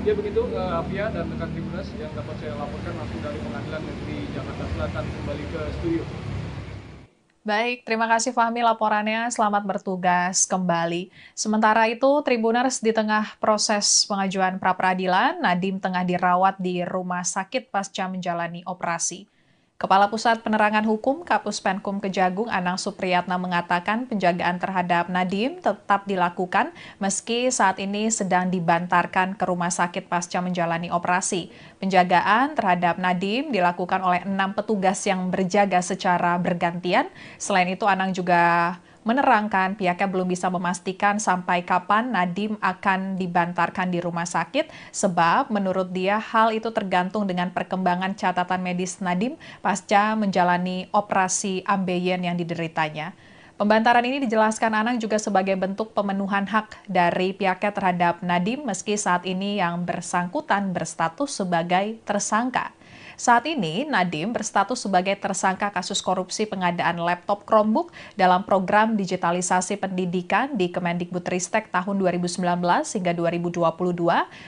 Ya begitu Apia dan rekan Tribuners yang dapat saya laporkan langsung dari Pengadilan Negeri Jakarta Selatan kembali ke studio. Baik, terima kasih Fahmi laporannya. Selamat bertugas kembali. Sementara itu, Tribuners di tengah proses pengajuan pra-peradilan, Nadiem tengah dirawat di rumah sakit pasca menjalani operasi. Kepala Pusat Penerangan Hukum Kapus Penkum Kejagung Anang Supriyatna mengatakan penjagaan terhadap Nadiem tetap dilakukan meski saat ini sedang dibantarkan ke rumah sakit pasca menjalani operasi. Penjagaan terhadap Nadiem dilakukan oleh 6 petugas yang berjaga secara bergantian. Selain itu, Anang juga menerangkan pihaknya belum bisa memastikan sampai kapan Nadiem akan dibantarkan di rumah sakit, sebab menurut dia hal itu tergantung dengan perkembangan catatan medis Nadiem pasca menjalani operasi ambeien yang dideritanya. Pembantaran ini dijelaskan Anang juga sebagai bentuk pemenuhan hak dari pihaknya terhadap Nadiem meski saat ini yang bersangkutan berstatus sebagai tersangka. Saat ini, Nadiem berstatus sebagai tersangka kasus korupsi pengadaan laptop Chromebook dalam program digitalisasi pendidikan di Kemendikbudristek tahun 2019 hingga 2022.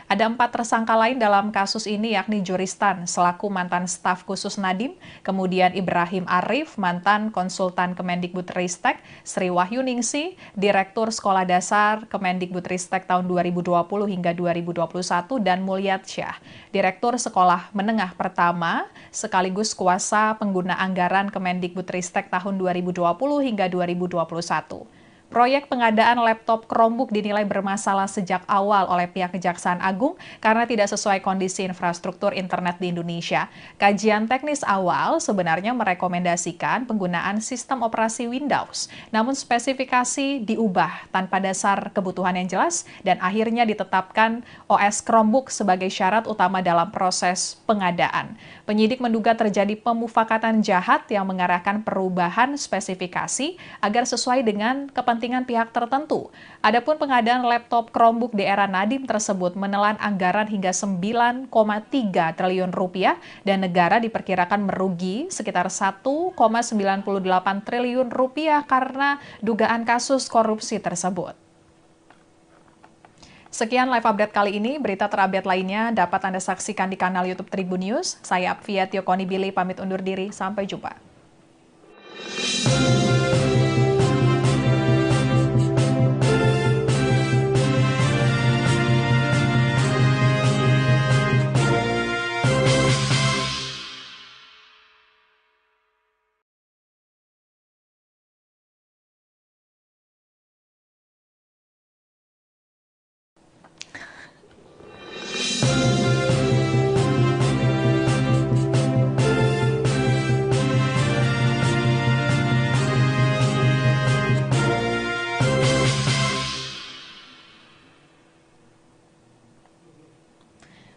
Ada 4 tersangka lain dalam kasus ini, yakni Juristan selaku mantan staf khusus Nadiem, kemudian Ibrahim Arif, mantan konsultan Kemendikbudristek, Sri Wahyuningsi, Direktur Sekolah Dasar Kemendikbudristek tahun 2020 hingga 2021, dan Mulyatsyah, Direktur Sekolah Menengah Pertama, sekaligus kuasa pengguna anggaran Kemendikbudristek tahun 2020 hingga 2021. Proyek pengadaan laptop Chromebook dinilai bermasalah sejak awal oleh pihak Kejaksaan Agung karena tidak sesuai kondisi infrastruktur internet di Indonesia. Kajian teknis awal sebenarnya merekomendasikan penggunaan sistem operasi Windows, namun spesifikasi diubah tanpa dasar kebutuhan yang jelas dan akhirnya ditetapkan OS Chromebook sebagai syarat utama dalam proses pengadaan. Penyidik menduga terjadi pemufakatan jahat yang mengarahkan perubahan spesifikasi agar sesuai dengan kepentingan pihak tertentu. Adapun pengadaan laptop Chromebook di era Nadiem tersebut menelan anggaran hingga 9,3 triliun rupiah dan negara diperkirakan merugi sekitar 1,98 triliun rupiah karena dugaan kasus korupsi tersebut. Sekian live update kali ini. Berita terupdate lainnya dapat Anda saksikan di kanal YouTube Tribun News. Saya Apvia Tiokonibili pamit undur diri. Sampai jumpa.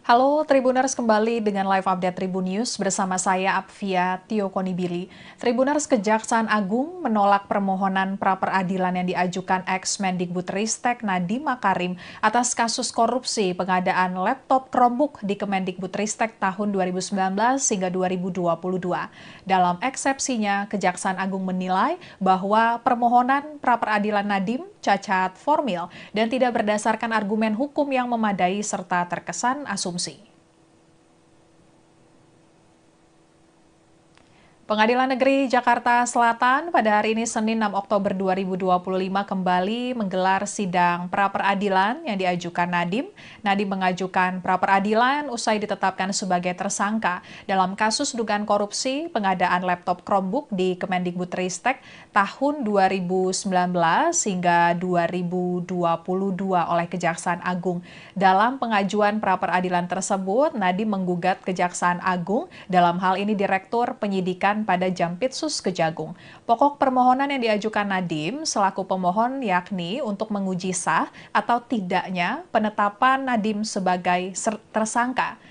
Halo Tribuners, kembali dengan live update Tribun News bersama saya Apvia Tiokonibili. Tribuners, Kejaksaan Agung menolak permohonan pra-peradilan yang diajukan ex-Mendikbudristek Nadiem Makarim atas kasus korupsi pengadaan laptop Chromebook di Kemendikbudristek tahun 2019 hingga 2022. Dalam eksepsinya, Kejaksaan Agung menilai bahwa permohonan pra-peradilan Nadiem cacat formil dan tidak berdasarkan argumen hukum yang memadai serta terkesan asumsi. Pengadilan Negeri Jakarta Selatan pada hari ini Senin 6 Oktober 2025 kembali menggelar sidang pra-peradilan yang diajukan Nadiem. Nadiem mengajukan pra-peradilan usai ditetapkan sebagai tersangka dalam kasus dugaan korupsi pengadaan laptop Chromebook di Kemendikbudristek tahun 2019 hingga 2022 oleh Kejaksaan Agung. Dalam pengajuan pra-peradilan tersebut, Nadiem menggugat Kejaksaan Agung, dalam hal ini Direktur Penyidikan pada Jampitsus Kejagung. Pokok permohonan yang diajukan Nadiem selaku pemohon yakni untuk menguji sah atau tidaknya penetapan Nadiem sebagai tersangka.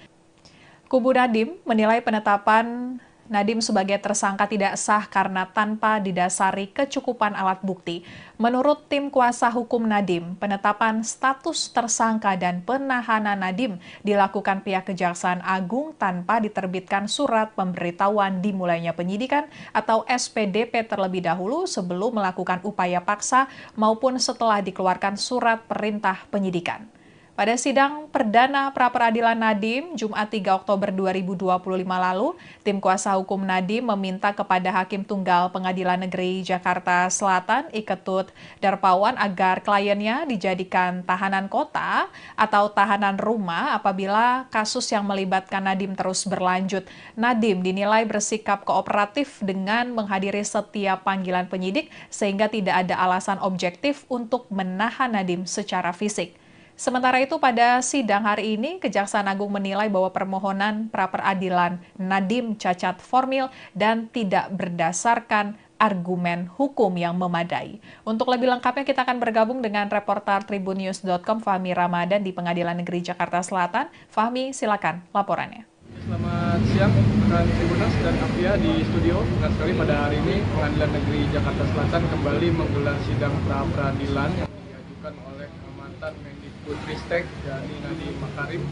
Kubu Nadiem menilai penetapan Nadiem sebagai tersangka tidak sah karena tanpa didasari kecukupan alat bukti. Menurut tim kuasa hukum Nadiem, penetapan status tersangka dan penahanan Nadiem dilakukan pihak Kejaksaan Agung tanpa diterbitkan surat pemberitahuan dimulainya penyidikan atau SPDP terlebih dahulu sebelum melakukan upaya paksa maupun setelah dikeluarkan surat perintah penyidikan. Pada sidang perdana pra-peradilan Nadiem, Jumat 3 Oktober 2025 lalu, tim kuasa hukum Nadiem meminta kepada Hakim Tunggal Pengadilan Negeri Jakarta Selatan, Iketut Darpawan, agar kliennya dijadikan tahanan kota atau tahanan rumah apabila kasus yang melibatkan Nadiem terus berlanjut. Nadiem dinilai bersikap kooperatif dengan menghadiri setiap panggilan penyidik sehingga tidak ada alasan objektif untuk menahan Nadiem secara fisik. Sementara itu, pada sidang hari ini, Kejaksaan Agung menilai bahwa permohonan pra-peradilan Nadiem cacat formil dan tidak berdasarkan argumen hukum yang memadai. Untuk lebih lengkapnya, kita akan bergabung dengan reporter tribunnews.com Fahmi Ramadan di Pengadilan Negeri Jakarta Selatan. Fahmi, silakan laporannya. Selamat siang, rekan Tribuners dan Apvia di studio. Benar sekali pada hari ini, Pengadilan Negeri Jakarta Selatan kembali menggelar sidang pra-peradilan yang diajukan oleh mantan Mendikbudristek yakni Nadiem Makarim.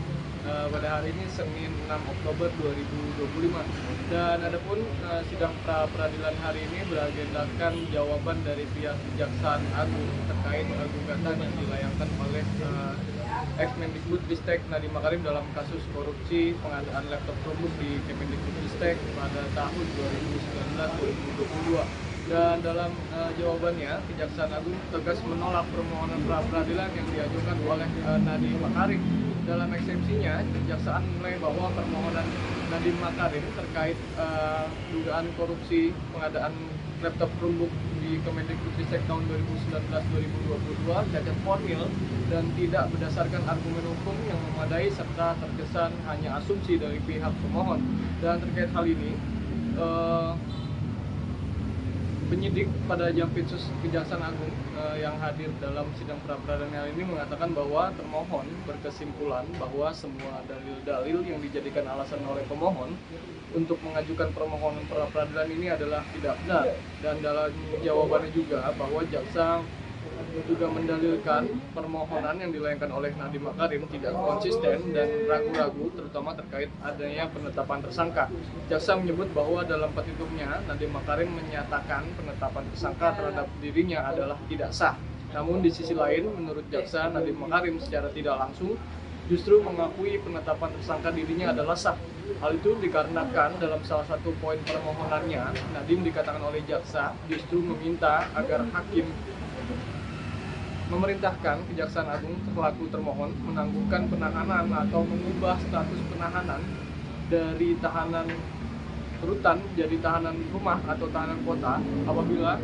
pada hari ini Senin 6 Oktober 2025. Dan adapun sidang pra peradilan hari ini beragendakan jawaban dari pihak Kejaksaan Agung terkait gugatan yang dilayangkan oleh ex-Mendikbudristek Nadiem Makarim dalam kasus korupsi pengadaan laptop Chromebook di Kemendikbudristek pada tahun 2019-2022. Dan dalam jawabannya, Kejaksaan Agung tegas menolak permohonan pra peradilan yang diajukan oleh Nadiem Makarim. Dalam eksepsinya, Kejaksaan menilai bahwa permohonan Nadiem Makarim terkait dugaan korupsi pengadaan laptop Chromebook di Kemendikbudristek tahun 2019-2022 cacat formil dan tidak berdasarkan argumen hukum yang memadai serta terkesan hanya asumsi dari pihak pemohon. Dan terkait hal ini, penyidik pada Jampitsus Kejaksaan Agung yang hadir dalam sidang pra peradilan ini mengatakan bahwa termohon berkesimpulan bahwa semua dalil-dalil yang dijadikan alasan oleh pemohon untuk mengajukan permohonan pra peradilan ini adalah tidak benar. Dan dalam jawabannya juga bahwa jaksa juga mendalilkan permohonan yang dilayangkan oleh Nadiem Makarim tidak konsisten dan ragu-ragu, terutama terkait adanya penetapan tersangka. Jaksa menyebut bahwa dalam petitumnya Nadiem Makarim menyatakan penetapan tersangka terhadap dirinya adalah tidak sah. Namun di sisi lain, menurut jaksa, Nadiem Makarim secara tidak langsung justru mengakui penetapan tersangka dirinya adalah sah. Hal itu dikarenakan dalam salah satu poin permohonannya, Nadiem dikatakan oleh jaksa justru meminta agar hakim memerintahkan Kejaksaan Agung selaku termohon menangguhkan penahanan atau mengubah status penahanan dari tahanan rutan jadi tahanan rumah atau tahanan kota apabila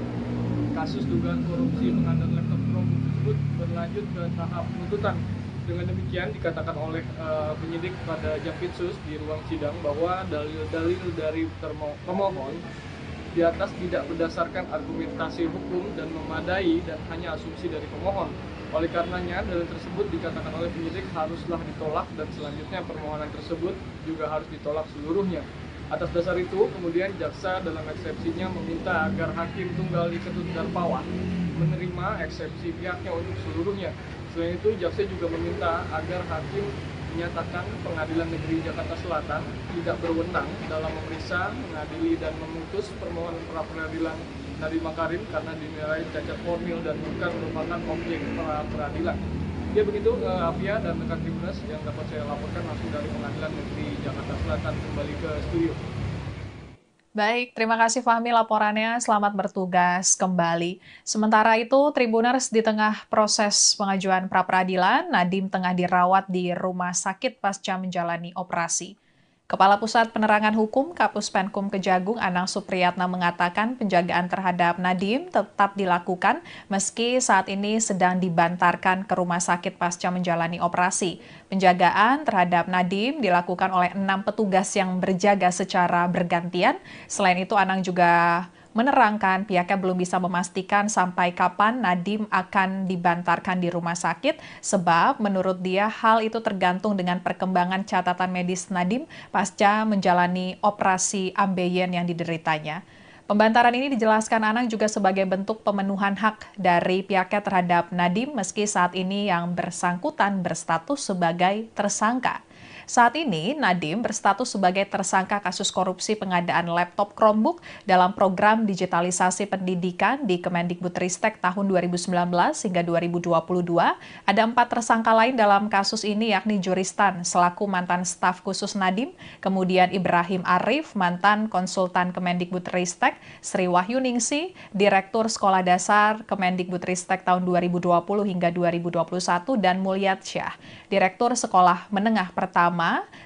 kasus dugaan korupsi pengadaan laptop Chromebook tersebut berlanjut ke tahap penuntutan. Dengan demikian dikatakan oleh penyidik pada Jampitsus di ruang sidang bahwa dalil-dalil dari pemohon di atas tidak berdasarkan argumentasi hukum dan memadai dan hanya asumsi dari pemohon. Oleh karenanya, dalil tersebut dikatakan oleh penyidik haruslah ditolak dan selanjutnya permohonan tersebut juga harus ditolak seluruhnya. Atas dasar itu, kemudian jaksa dalam eksepsinya meminta agar Hakim Tunggal di Ketut Darpawan menerima eksepsi pihaknya untuk seluruhnya. Selain itu, jaksa juga meminta agar hakim menyatakan Pengadilan Negeri Jakarta Selatan tidak berwenang dalam memeriksa, mengadili, dan memutus permohonan pra peradilan Nadiem Makarim karena dinilai cacat formil dan bukan merupakan objek pra peradilan. Ya begitu, Afia dan rekan Tribuners yang dapat saya laporkan langsung dari Pengadilan Negeri Jakarta Selatan kembali ke studio. Baik, terima kasih Fahmi laporannya. Selamat bertugas kembali. Sementara itu, Tribuners di tengah proses pengajuan pra-peradilan, Nadiem tengah dirawat di rumah sakit pasca menjalani operasi. Kepala Pusat Penerangan Hukum Kapus Penkum Kejagung Anang Supriyatna mengatakan penjagaan terhadap Nadiem tetap dilakukan meski saat ini sedang dibantarkan ke rumah sakit pasca menjalani operasi. Penjagaan terhadap Nadiem dilakukan oleh 6 petugas yang berjaga secara bergantian. Selain itu, Anang juga menerangkan pihaknya belum bisa memastikan sampai kapan Nadiem akan dibantarkan di rumah sakit, sebab menurut dia hal itu tergantung dengan perkembangan catatan medis Nadiem pasca menjalani operasi ambeien yang dideritanya. Pembantaran ini dijelaskan Anang juga sebagai bentuk pemenuhan hak dari pihaknya terhadap Nadiem meski saat ini yang bersangkutan berstatus sebagai tersangka. Saat ini, Nadiem berstatus sebagai tersangka kasus korupsi pengadaan laptop Chromebook dalam program digitalisasi pendidikan di Kemendikbudristek tahun 2019 hingga 2022. Ada 4 tersangka lain dalam kasus ini, yakni Juristan selaku mantan staf khusus Nadiem, kemudian Ibrahim Arif, mantan konsultan Kemendikbudristek, Sri Wahyuningsi, Direktur Sekolah Dasar Kemendikbudristek tahun 2020 hingga 2021, dan Mulyatsyah, Direktur Sekolah Menengah Pertama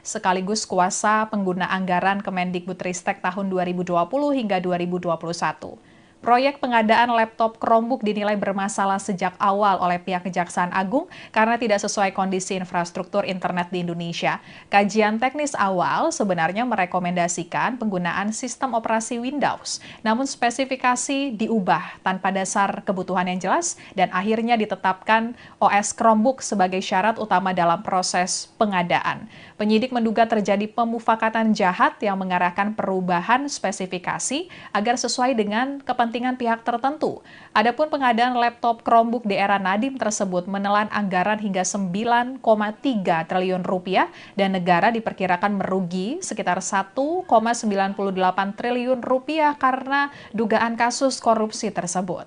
sekaligus kuasa pengguna anggaran Kemendikbudristek tahun 2020 hingga 2021. Proyek pengadaan laptop Chromebook dinilai bermasalah sejak awal oleh pihak Kejaksaan Agung karena tidak sesuai kondisi infrastruktur internet di Indonesia. Kajian teknis awal sebenarnya merekomendasikan penggunaan sistem operasi Windows, namun spesifikasi diubah tanpa dasar kebutuhan yang jelas dan akhirnya ditetapkan OS Chromebook sebagai syarat utama dalam proses pengadaan. Penyidik menduga terjadi pemufakatan jahat yang mengarahkan perubahan spesifikasi agar sesuai dengan kepentingan kepentingan pihak tertentu. Adapun pengadaan laptop Chromebook di era Nadiem tersebut menelan anggaran hingga 9,3 triliun rupiah dan negara diperkirakan merugi sekitar 1,98 triliun rupiah karena dugaan kasus korupsi tersebut.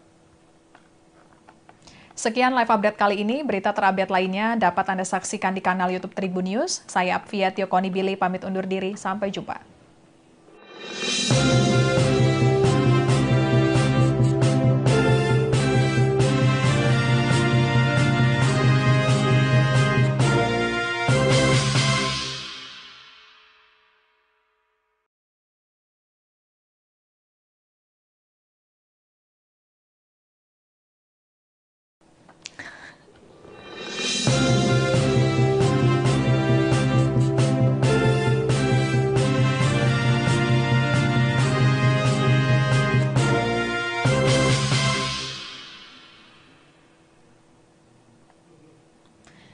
Sekian live update kali ini. Berita terupdate lainnya dapat Anda saksikan di kanal YouTube Tribun News. Saya Apvia Tiokonibili pamit undur diri. Sampai jumpa.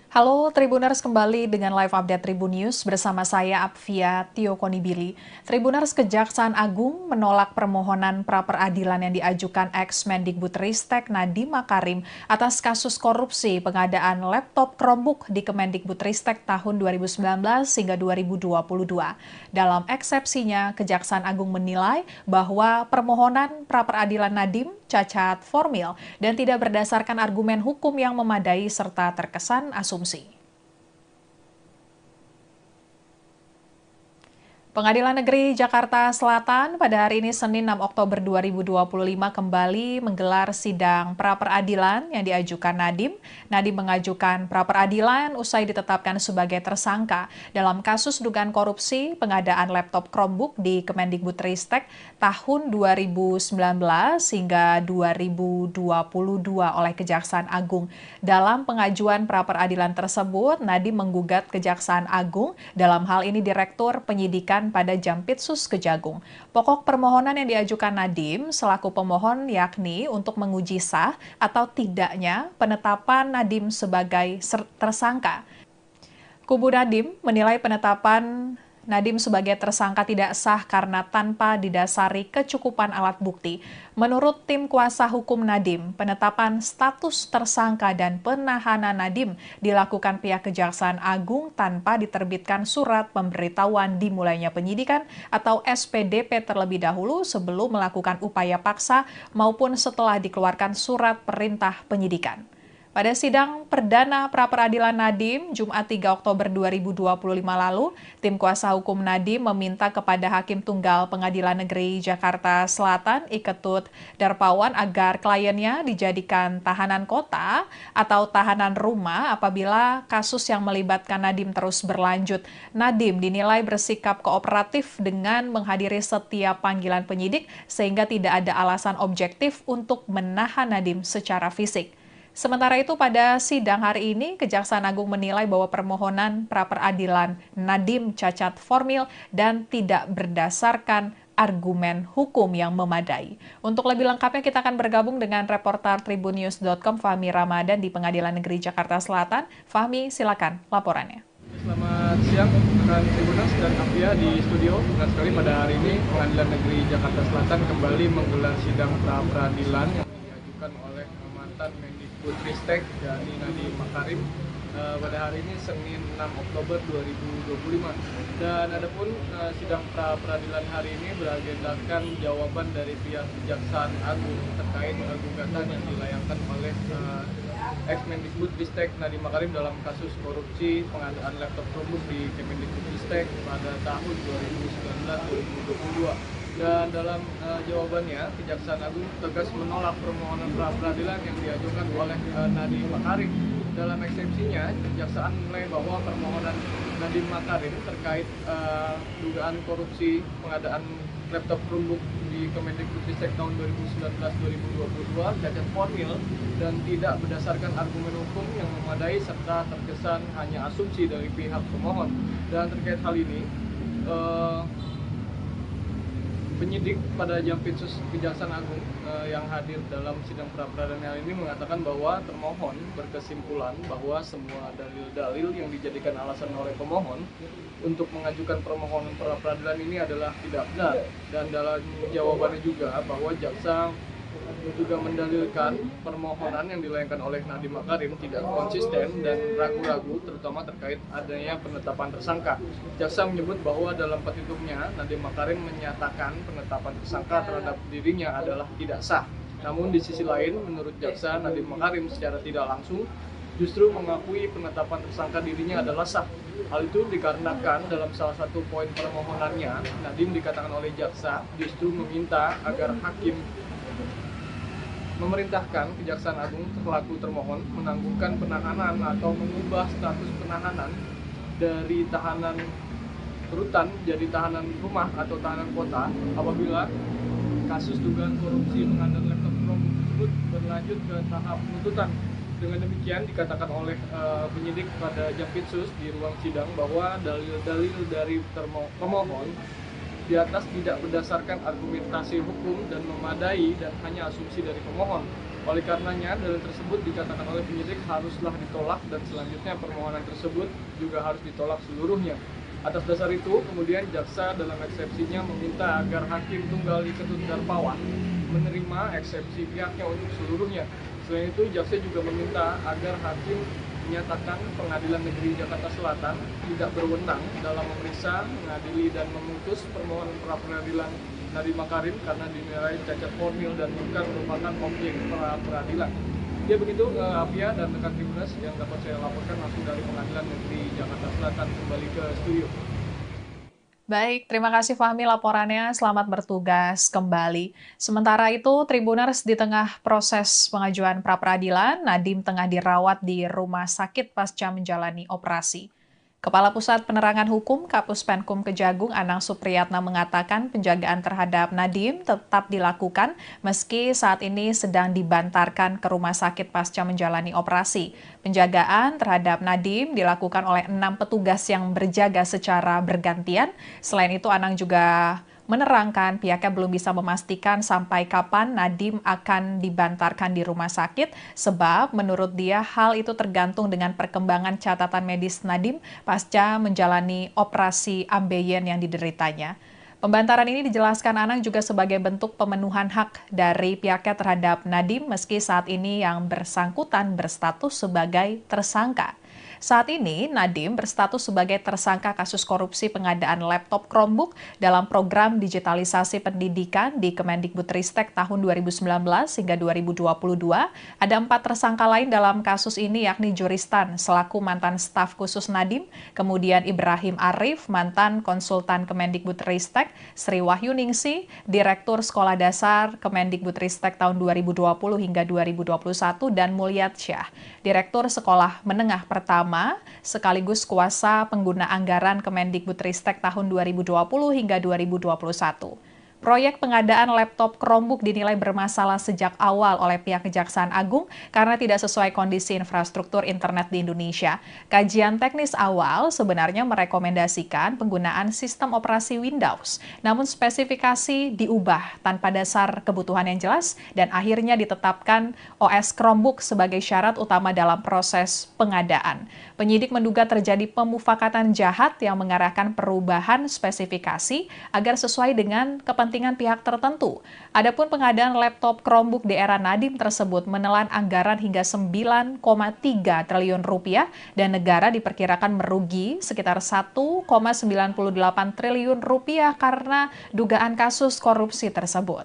Halo Tribuners, kembali dengan live update Tribun News bersama saya Apvia Tiokonibili. Tribuners, Kejaksaan Agung menolak permohonan pra-peradilan yang diajukan ex-Mendikbudristek Nadiem Makarim atas kasus korupsi pengadaan laptop Chromebook di Kemendikbudristek tahun 2019 hingga 2022. Dalam eksepsinya, Kejaksaan Agung menilai bahwa permohonan pra-peradilan Nadiem cacat formil dan tidak berdasarkan argumen hukum yang memadai serta terkesan asumsi. Pengadilan Negeri Jakarta Selatan pada hari ini Senin 6 Oktober 2025 kembali menggelar sidang pra-peradilan yang diajukan Nadiem. Nadiem mengajukan pra-peradilan usai ditetapkan sebagai tersangka dalam kasus dugaan korupsi pengadaan laptop Chromebook di Kemendikbudristek tahun 2019 hingga 2022 oleh Kejaksaan Agung. Dalam pengajuan pra-peradilan tersebut, Nadiem menggugat Kejaksaan Agung, dalam hal ini Direktur Penyidikan pada Jampitsus Kejagung. Pokok permohonan yang diajukan Nadiem selaku pemohon yakni untuk menguji sah atau tidaknya penetapan Nadiem sebagai tersangka. Kubu Nadiem menilai penetapan Nadiem sebagai tersangka tidak sah karena tanpa didasari kecukupan alat bukti. Menurut tim kuasa hukum Nadiem, penetapan status tersangka dan penahanan Nadiem dilakukan pihak Kejaksaan Agung tanpa diterbitkan surat pemberitahuan dimulainya penyidikan atau SPDP terlebih dahulu sebelum melakukan upaya paksa maupun setelah dikeluarkan surat perintah penyidikan. Pada sidang perdana pra-peradilan Nadiem, Jumat 3 Oktober 2025 lalu, tim kuasa hukum Nadiem meminta kepada Hakim Tunggal Pengadilan Negeri Jakarta Selatan, Iketut Darpawan, agar kliennya dijadikan tahanan kota atau tahanan rumah apabila kasus yang melibatkan Nadiem terus berlanjut. Nadiem dinilai bersikap kooperatif dengan menghadiri setiap panggilan penyidik sehingga tidak ada alasan objektif untuk menahan Nadiem secara fisik. Sementara itu pada sidang hari ini, Kejaksaan Agung menilai bahwa permohonan pra-peradilan Nadiem cacat formil dan tidak berdasarkan argumen hukum yang memadai. Untuk lebih lengkapnya kita akan bergabung dengan reporter tribunnews.com Fahmi Ramadan di Pengadilan Negeri Jakarta Selatan. Fahmi, silakan laporannya. Selamat siang, rekan Tribuners dan Apvia di studio. Benar sekali pada hari ini Pengadilan Negeri Jakarta Selatan kembali menggelar sidang pra-peradilan yang diajukan oleh mantan Mendikbudristek yakni Nadiem Makarim pada hari ini Senin 6 Oktober 2025. Dan adapun sidang pra-peradilan hari ini beragendakan jawaban dari pihak Kejaksaan Agung terkait gugatan yang dilayangkan oleh ex-Mendikbudristek Nadiem Makarim dalam kasus korupsi pengadaan laptop Chromebook di Kemendikbudristek pada tahun 2019-2022. Dan dalam jawabannya, Kejaksaan Agung tegas menolak permohonan pra-peradilan yang diajukan oleh Nadiem Makarim. Dalam eksepsinya, Kejaksaan menilai bahwa permohonan Nadiem Makarim terkait dugaan korupsi pengadaan laptop Chromebook di Kemendikbudristek tahun 2019-2022 cacat formil dan tidak berdasarkan argumen hukum yang memadai serta terkesan hanya asumsi dari pihak pemohon. Dan terkait hal ini, penyidik pada Jampitsus Kejaksaan Agung yang hadir dalam sidang pra-peradilan ini mengatakan bahwa termohon berkesimpulan bahwa semua dalil-dalil yang dijadikan alasan oleh pemohon untuk mengajukan permohonan pra-peradilan ini adalah tidak benar. Dan dalam jawabannya juga bahwa jaksa juga mendalilkan permohonan yang dilayangkan oleh Nadiem Makarim tidak konsisten dan ragu-ragu, terutama terkait adanya penetapan tersangka. Jaksa menyebut bahwa dalam petitumnya Nadiem Makarim menyatakan penetapan tersangka terhadap dirinya adalah tidak sah. Namun di sisi lain, menurut jaksa, Nadiem Makarim secara tidak langsung justru mengakui penetapan tersangka dirinya adalah sah. Hal itu dikarenakan dalam salah satu poin permohonannya, Nadiem dikatakan oleh jaksa justru meminta agar hakim memerintahkan Kejaksaan Agung selaku termohon menangguhkan penahanan atau mengubah status penahanan dari tahanan rutan jadi tahanan rumah atau tahanan kota apabila kasus dugaan korupsi pengadaan laptop Chromebook tersebut berlanjut ke tahap penuntutan. Dengan demikian dikatakan oleh penyidik pada Jampitsus di ruang sidang bahwa dalil-dalil dari pemohon di atas tidak berdasarkan argumentasi hukum dan memadai dan hanya asumsi dari pemohon. Oleh karenanya, dalil tersebut dikatakan oleh penyidik haruslah ditolak dan selanjutnya permohonan tersebut juga harus ditolak seluruhnya. Atas dasar itu, kemudian jaksa dalam eksepsinya meminta agar Hakim Tunggal Ketut Darpawan menerima eksepsi pihaknya untuk seluruhnya. Selain itu, jaksa juga meminta agar hakim menyatakan Pengadilan Negeri Jakarta Selatan tidak berwenang dalam memeriksa, mengadili, dan memutus permohonan pra-peradilan Nadiem Makarim karena dinilai cacat formil dan bukan merupakan objek pra-peradilan. Ya begitu, Afia dan rekan Tribuners yang dapat saya laporkan langsung dari Pengadilan Negeri Jakarta Selatan kembali ke studio. Baik, terima kasih Fahmi laporannya. Selamat bertugas kembali. Sementara itu, Tribuners di tengah proses pengajuan pra-peradilan, Nadiem tengah dirawat di rumah sakit pasca menjalani operasi. Kepala Pusat Penerangan Hukum Kapus Penkum Kejagung Anang Supriyatna mengatakan penjagaan terhadap Nadiem tetap dilakukan meski saat ini sedang dibantarkan ke rumah sakit pasca menjalani operasi. Penjagaan terhadap Nadiem dilakukan oleh 6 petugas yang berjaga secara bergantian. Selain itu, Anang juga menerangkan pihaknya belum bisa memastikan sampai kapan Nadiem akan dibantarkan di rumah sakit, sebab menurut dia hal itu tergantung dengan perkembangan catatan medis Nadiem pasca menjalani operasi ambeien yang dideritanya. Pembantaran ini dijelaskan Anang juga sebagai bentuk pemenuhan hak dari pihaknya terhadap Nadiem meski saat ini yang bersangkutan berstatus sebagai tersangka. Saat ini, Nadiem berstatus sebagai tersangka kasus korupsi pengadaan laptop Chromebook dalam program digitalisasi pendidikan di Kemendikbudristek tahun 2019 hingga 2022. Ada 4 tersangka lain dalam kasus ini, yakni Juristan selaku mantan staf khusus Nadiem, kemudian Ibrahim Arif, mantan konsultan Kemendikbudristek, Sri Wahyuningsi, Direktur Sekolah Dasar Kemendikbudristek tahun 2020 hingga 2021, dan Mulyatsyah, Direktur Sekolah Menengah Pertama sekaligus kuasa pengguna anggaran Kemendikbudristek tahun 2020 hingga 2021. Proyek pengadaan laptop Chromebook dinilai bermasalah sejak awal oleh pihak Kejaksaan Agung karena tidak sesuai kondisi infrastruktur internet di Indonesia. Kajian teknis awal sebenarnya merekomendasikan penggunaan sistem operasi Windows, namun spesifikasi diubah tanpa dasar kebutuhan yang jelas dan akhirnya ditetapkan OS Chromebook sebagai syarat utama dalam proses pengadaan. Penyidik menduga terjadi pemufakatan jahat yang mengarahkan perubahan spesifikasi agar sesuai dengan kepentingan pihak tertentu. Adapun pengadaan laptop Chromebook di era Nadiem tersebut menelan anggaran hingga 9,3 triliun rupiah dan negara diperkirakan merugi sekitar 1,98 triliun rupiah karena dugaan kasus korupsi tersebut.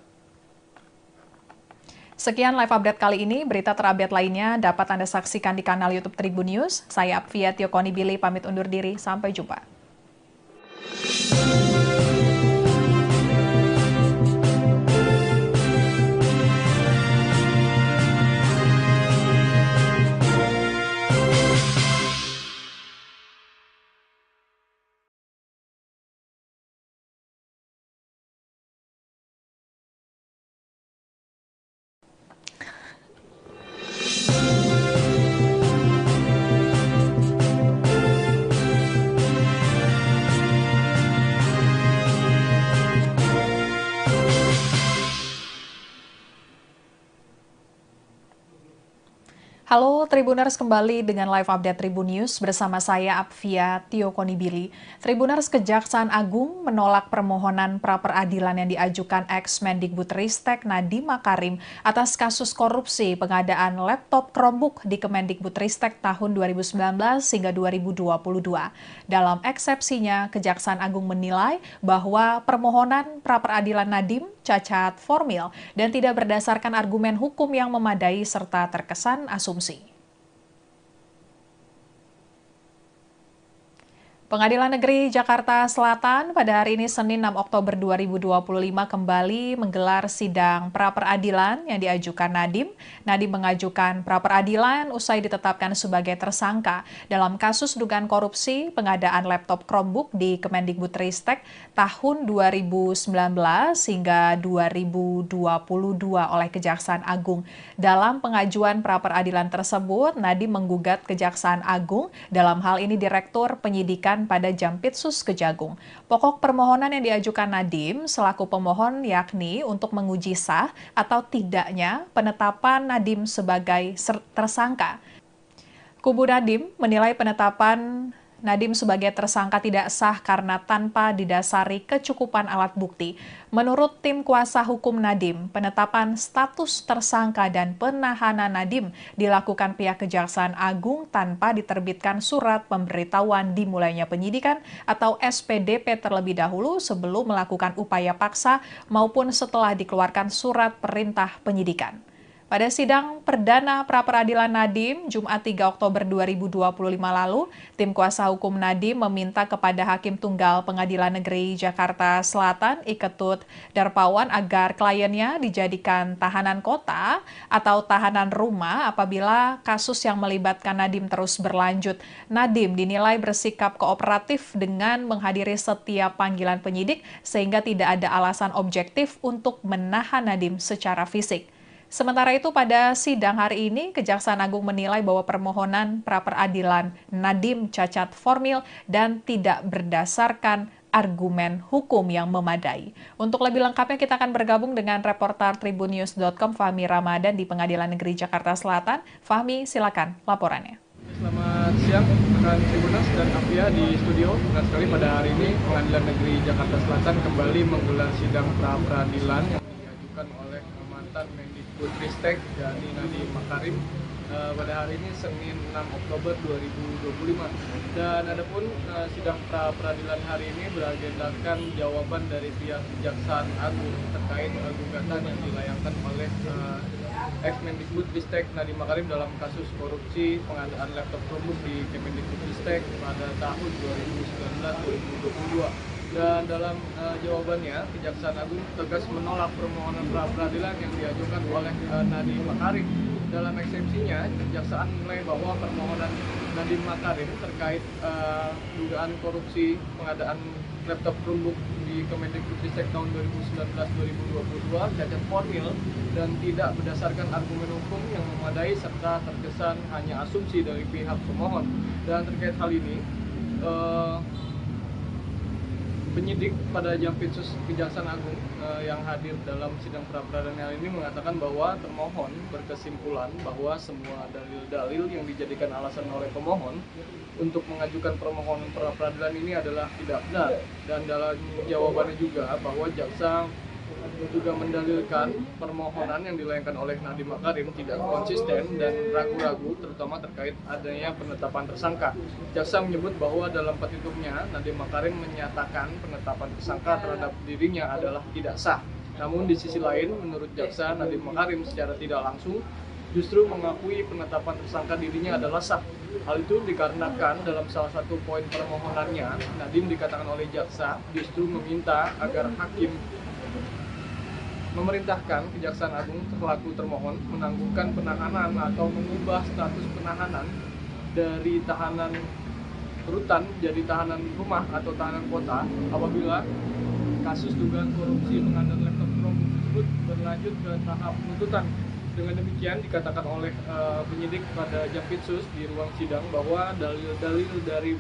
Sekian live update kali ini. Berita terupdate lainnya dapat Anda saksikan di kanal YouTube Tribun News. Saya Apvia Tiokoni Billy pamit undur diri. Sampai jumpa. Halo Tribuners, kembali dengan live update Tribun News bersama saya Apvia Tio Konibili. Tribuners, Kejaksaan Agung menolak permohonan pra-peradilan yang diajukan ex-Mendikbudristek Nadiem Makarim atas kasus korupsi pengadaan laptop Chromebook di Kemendikbudristek tahun 2019 hingga 2022. Dalam eksepsinya, Kejaksaan Agung menilai bahwa permohonan pra-peradilan Nadiem cacat formil dan tidak berdasarkan argumen hukum yang memadai serta terkesan asumsi. Pengadilan Negeri Jakarta Selatan pada hari ini Senin 6 Oktober 2025 kembali menggelar sidang pra-peradilan yang diajukan Nadiem. Nadiem mengajukan pra-peradilan usai ditetapkan sebagai tersangka dalam kasus dugaan korupsi pengadaan laptop Chromebook di Kemendikbudristek tahun 2019 hingga 2022 oleh Kejaksaan Agung. Dalam pengajuan pra-peradilan tersebut, Nadiem menggugat Kejaksaan Agung, dalam hal ini Direktur Penyidikan pada Jampitsus Kejagung. Pokok permohonan yang diajukan Nadiem selaku pemohon yakni untuk menguji sah atau tidaknya penetapan Nadiem sebagai tersangka. Kubu Nadiem menilai penetapan Nadiem sebagai tersangka tidak sah karena tanpa didasari kecukupan alat bukti. Menurut tim kuasa hukum Nadiem, penetapan status tersangka dan penahanan Nadiem dilakukan pihak Kejaksaan Agung tanpa diterbitkan surat pemberitahuan dimulainya penyidikan atau SPDP terlebih dahulu sebelum melakukan upaya paksa maupun setelah dikeluarkan surat perintah penyidikan. Pada sidang perdana pra-peradilan Nadiem, Jumat 3 Oktober 2025 lalu, tim kuasa hukum Nadiem meminta kepada Hakim Tunggal Pengadilan Negeri Jakarta Selatan, Iketut Darpawan, agar kliennya dijadikan tahanan kota atau tahanan rumah apabila kasus yang melibatkan Nadiem terus berlanjut. Nadiem dinilai bersikap kooperatif dengan menghadiri setiap panggilan penyidik sehingga tidak ada alasan objektif untuk menahan Nadiem secara fisik. Sementara itu, pada sidang hari ini, Kejaksaan Agung menilai bahwa permohonan pra-peradilan Nadiem cacat formil dan tidak berdasarkan argumen hukum yang memadai. Untuk lebih lengkapnya, kita akan bergabung dengan reporter tribunnews.com Fahmi Ramadan di Pengadilan Negeri Jakarta Selatan. Fahmi, silakan laporannya. Selamat siang, rekan Tribuners dan Apvia di studio. Benar sekali pada hari ini Pengadilan Negeri Jakarta Selatan kembali menggelar sidang pra-peradilan yang diajukan oleh mantan Mendikbudristek yakni Nadiem Makarim pada hari ini Senin 6 Oktober 2025. Dan adapun sidang pra-peradilan hari ini beragendakan jawaban dari pihak Kejaksaan Agung terkait gugatan yang dilayangkan oleh ex-Mendikbudristek Nadiem Makarim dalam kasus korupsi pengadaan laptop Chromebook di Kemendikbudristek pada tahun 2019-2022. Dan dalam jawabannya, Kejaksaan Agung tegas menolak permohonan pra-peradilan yang diajukan oleh Nadiem Makarim. Dalam eksepsinya, Kejaksaan menilai bahwa permohonan Nadiem Makarim terkait dugaan korupsi pengadaan laptop Chromebook di Kemendikbudristek tahun 2019-2022 cacat formil dan tidak berdasarkan argumen hukum yang memadai serta terkesan hanya asumsi dari pihak pemohon. Dan terkait hal ini, penyidik pada Jampitsus Kejaksaan Agung yang hadir dalam sidang pra-peradilan hari ini mengatakan bahwa termohon berkesimpulan bahwa semua dalil-dalil yang dijadikan alasan oleh pemohon untuk mengajukan permohonan pra-peradilan ini adalah tidak benar. Dan dalam jawabannya juga bahwa jaksa juga mendalilkan permohonan yang dilayangkan oleh Nadiem Makarim tidak konsisten dan ragu-ragu terutama terkait adanya penetapan tersangka. Jaksa menyebut bahwa dalam petitumnya Nadiem Makarim menyatakan penetapan tersangka terhadap dirinya adalah tidak sah. Namun di sisi lain menurut jaksa Nadiem Makarim secara tidak langsung justru mengakui penetapan tersangka dirinya adalah sah. Hal itu dikarenakan dalam salah satu poin permohonannya Nadiem dikatakan oleh jaksa justru meminta agar hakim memerintahkan Kejaksaan Agung selaku termohon menangguhkan penahanan atau mengubah status penahanan dari tahanan rutan jadi tahanan rumah atau tahanan kota apabila kasus dugaan korupsi pengadaan laptop Chromebook tersebut berlanjut ke tahap penuntutan. Dengan demikian dikatakan oleh penyidik pada Jampitsus di ruang sidang bahwa dalil-dalil dari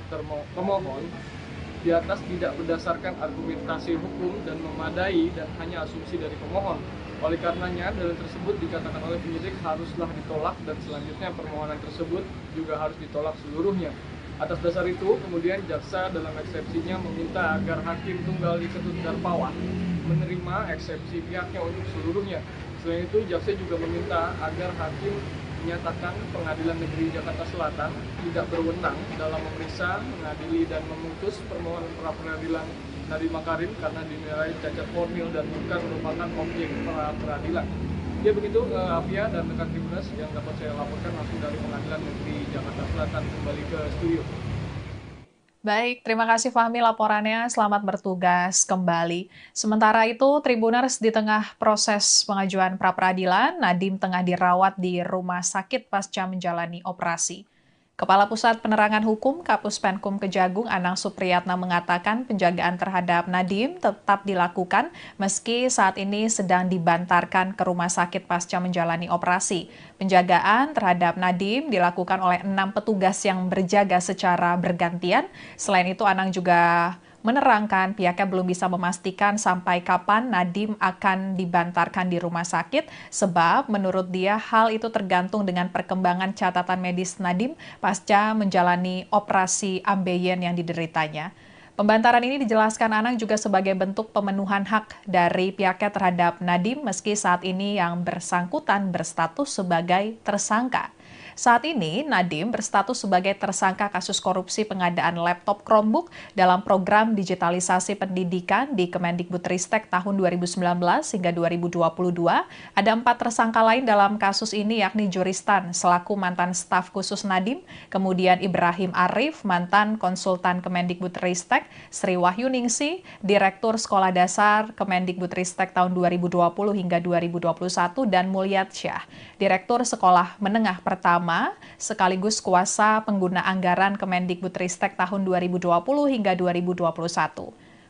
pemohon di atas tidak berdasarkan argumentasi hukum dan memadai dan hanya asumsi dari pemohon. Oleh karenanya, dalil tersebut dikatakan oleh penyidik haruslah ditolak dan selanjutnya permohonan tersebut juga harus ditolak seluruhnya. Atas dasar itu, kemudian jaksa dalam eksepsinya meminta agar Hakim Tunggal Ketut Darpawan menerima eksepsi pihaknya untuk seluruhnya. Selain itu, jaksa juga meminta agar hakim menyatakan Pengadilan Negeri Jakarta Selatan tidak berwenang dalam memeriksa, mengadili, dan memutus permohonan pra-peradilan Nadiem Makarim karena dinilai cacat formil dan bukan merupakan objek pra-peradilan. Ya begitu, Afia dan rekan Tribuners yang dapat saya laporkan langsung dari Pengadilan Negeri Jakarta Selatan kembali ke studio. Baik, terima kasih Fahmi laporannya. Selamat bertugas kembali. Sementara itu, Tribuners di tengah proses pengajuan pra-peradilan, Nadiem tengah dirawat di rumah sakit pasca menjalani operasi. Kepala Pusat Penerangan Hukum Kapus Penkum Kejagung Anang Supriyatna mengatakan penjagaan terhadap Nadiem tetap dilakukan meski saat ini sedang dibantarkan ke rumah sakit pasca menjalani operasi. Penjagaan terhadap Nadiem dilakukan oleh 6 petugas yang berjaga secara bergantian. Selain itu, Anang juga menerangkan pihaknya belum bisa memastikan sampai kapan Nadiem akan dibantarkan di rumah sakit, sebab menurut dia hal itu tergantung dengan perkembangan catatan medis Nadiem pasca menjalani operasi ambeien yang dideritanya. Pembantaran ini dijelaskan Anang juga sebagai bentuk pemenuhan hak dari pihaknya terhadap Nadiem meski saat ini yang bersangkutan berstatus sebagai tersangka. Saat ini, Nadiem berstatus sebagai tersangka kasus korupsi pengadaan laptop Chromebook dalam program digitalisasi pendidikan di Kemendikbudristek tahun 2019 hingga 2022. Ada 4 tersangka lain dalam kasus ini, yakni Juristan selaku mantan staf khusus Nadiem, kemudian Ibrahim Arif, mantan konsultan Kemendikbudristek, Sri Wahyuningsi, Direktur Sekolah Dasar Kemendikbudristek tahun 2020 hingga 2021, dan Mulyatsyah, Direktur Sekolah Menengah Pertama sekaligus kuasa pengguna anggaran Kemendikbudristek tahun 2020 hingga 2021.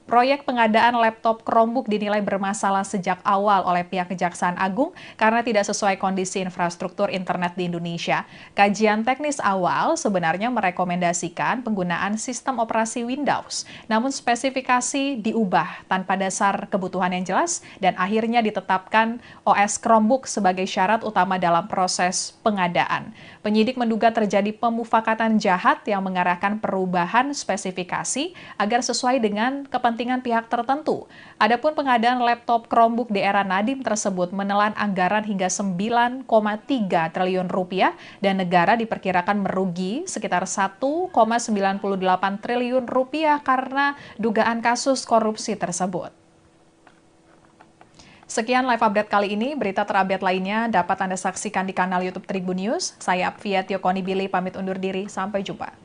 Proyek pengadaan laptop Chromebook dinilai bermasalah sejak awal oleh pihak Kejaksaan Agung karena tidak sesuai kondisi infrastruktur internet di Indonesia. Kajian teknis awal sebenarnya merekomendasikan penggunaan sistem operasi Windows, namun spesifikasi diubah tanpa dasar kebutuhan yang jelas dan akhirnya ditetapkan OS Chromebook sebagai syarat utama dalam proses pengadaan. Penyidik menduga terjadi pemufakatan jahat yang mengarahkan perubahan spesifikasi agar sesuai dengan kepentingan pihak tertentu. Adapun pengadaan laptop Chromebook di era Nadiem tersebut menelan anggaran hingga 9,3 triliun rupiah dan negara diperkirakan merugi sekitar 1,98 triliun rupiah karena dugaan kasus korupsi tersebut. Sekian live update kali ini. Berita terupdate lainnya dapat Anda saksikan di kanal YouTube Tribun News. Saya Apvia Tiokonibili pamit undur diri. Sampai jumpa.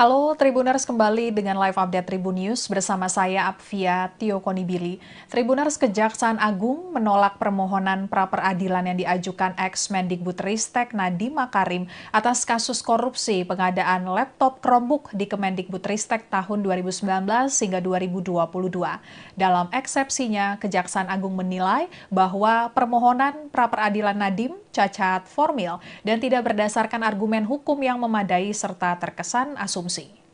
Halo Tribuners, kembali dengan live update Tribun News bersama saya Apvia Tiokonibili. Tribuners, Kejaksaan Agung menolak permohonan pra-peradilan yang diajukan ex-Mendikbudristek Nadiem Makarim atas kasus korupsi pengadaan laptop Chromebook di Kemendikbudristek tahun 2019 hingga 2022. Dalam eksepsinya, Kejaksaan Agung menilai bahwa permohonan pra-peradilan Nadiem cacat formil dan tidak berdasarkan argumen hukum yang memadai serta terkesan asumsi.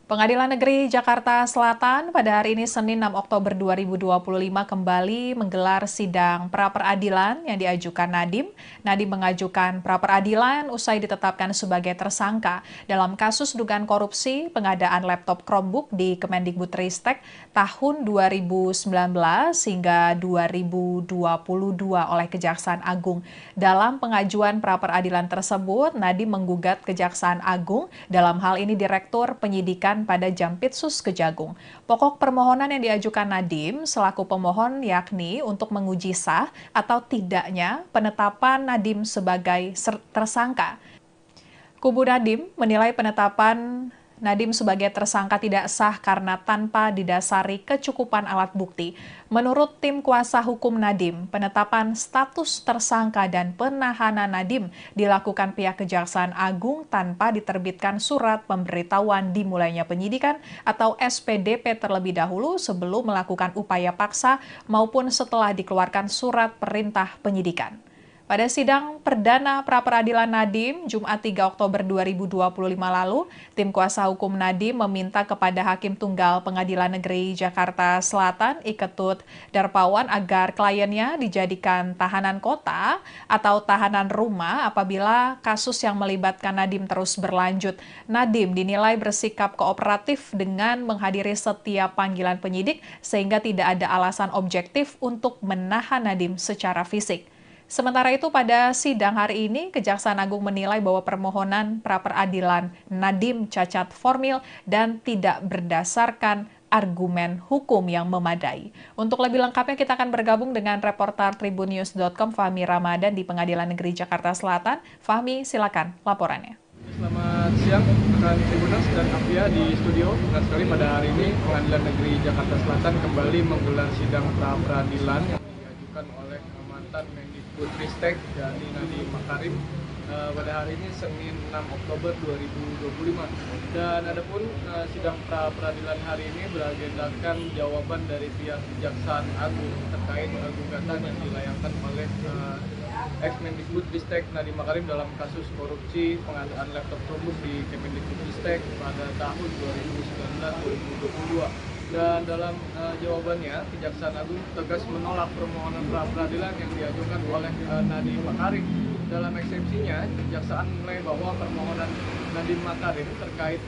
Pengadilan Negeri Jakarta Selatan pada hari ini Senin 6 Oktober 2025 kembali menggelar sidang pra-peradilan yang diajukan Nadiem. Nadiem mengajukan pra-peradilan usai ditetapkan sebagai tersangka dalam kasus dugaan korupsi pengadaan laptop Chromebook di Kemendikbudristek tahun 2019 hingga 2022 oleh Kejaksaan Agung. Dalam pengajuan pra-peradilan tersebut, Nadiem menggugat Kejaksaan Agung, dalam hal ini Direktur Penyidikan Selatan pada Jampitsus Kejagung. Pokok permohonan yang diajukan Nadiem selaku pemohon yakni untuk menguji sah atau tidaknya penetapan Nadiem sebagai tersangka. Kubu Nadiem menilai penetapan Nadiem sebagai tersangka tidak sah karena tanpa didasari kecukupan alat bukti. Menurut tim kuasa hukum Nadiem, penetapan status tersangka dan penahanan Nadiem dilakukan pihak Kejaksaan Agung tanpa diterbitkan surat pemberitahuan dimulainya penyidikan atau SPDP terlebih dahulu sebelum melakukan upaya paksa maupun setelah dikeluarkan surat perintah penyidikan. Pada sidang perdana pra-peradilan Nadiem, Jumat 3 Oktober 2025 lalu, tim kuasa hukum Nadiem meminta kepada Hakim Tunggal Pengadilan Negeri Jakarta Selatan, Iketut Darpawan, agar kliennya dijadikan tahanan kota atau tahanan rumah apabila kasus yang melibatkan Nadiem terus berlanjut. Nadiem dinilai bersikap kooperatif dengan menghadiri setiap panggilan penyidik sehingga tidak ada alasan objektif untuk menahan Nadiem secara fisik. Sementara itu pada sidang hari ini, Kejaksaan Agung menilai bahwa permohonan pra-peradilan Nadiem cacat formil dan tidak berdasarkan argumen hukum yang memadai. Untuk lebih lengkapnya kita akan bergabung dengan reporter tribunnews.com Fahmi Ramadan di Pengadilan Negeri Jakarta Selatan. Fahmi, silakan laporannya. Selamat siang, rekan Tribuners dan Apia di studio. Benar sekali pada hari ini Pengadilan Negeri Jakarta Selatan kembali menggelar sidang pra-peradilan yang diajukan oleh mantan Mendikbudristek dari Nadiem Makarim pada hari ini Senin 6 Oktober 2025. Dan adapun sidang pra-peradilan hari ini beragendakan jawaban dari pihak Kejaksaan Agung terkait gugatan yang dilayangkan oleh ex-Mendikbudristek Nadiem Makarim dalam kasus korupsi pengadaan laptop Chromebook di Kemendikbudristek pada tahun 2019-2022. Dan dalam jawabannya, Kejaksaan Agung tegas menolak permohonan pra-peradilan yang diajukan oleh Nadiem Makarim. Dalam eksepsinya, Kejaksaan menilai bahwa permohonan Nadiem Makarim terkait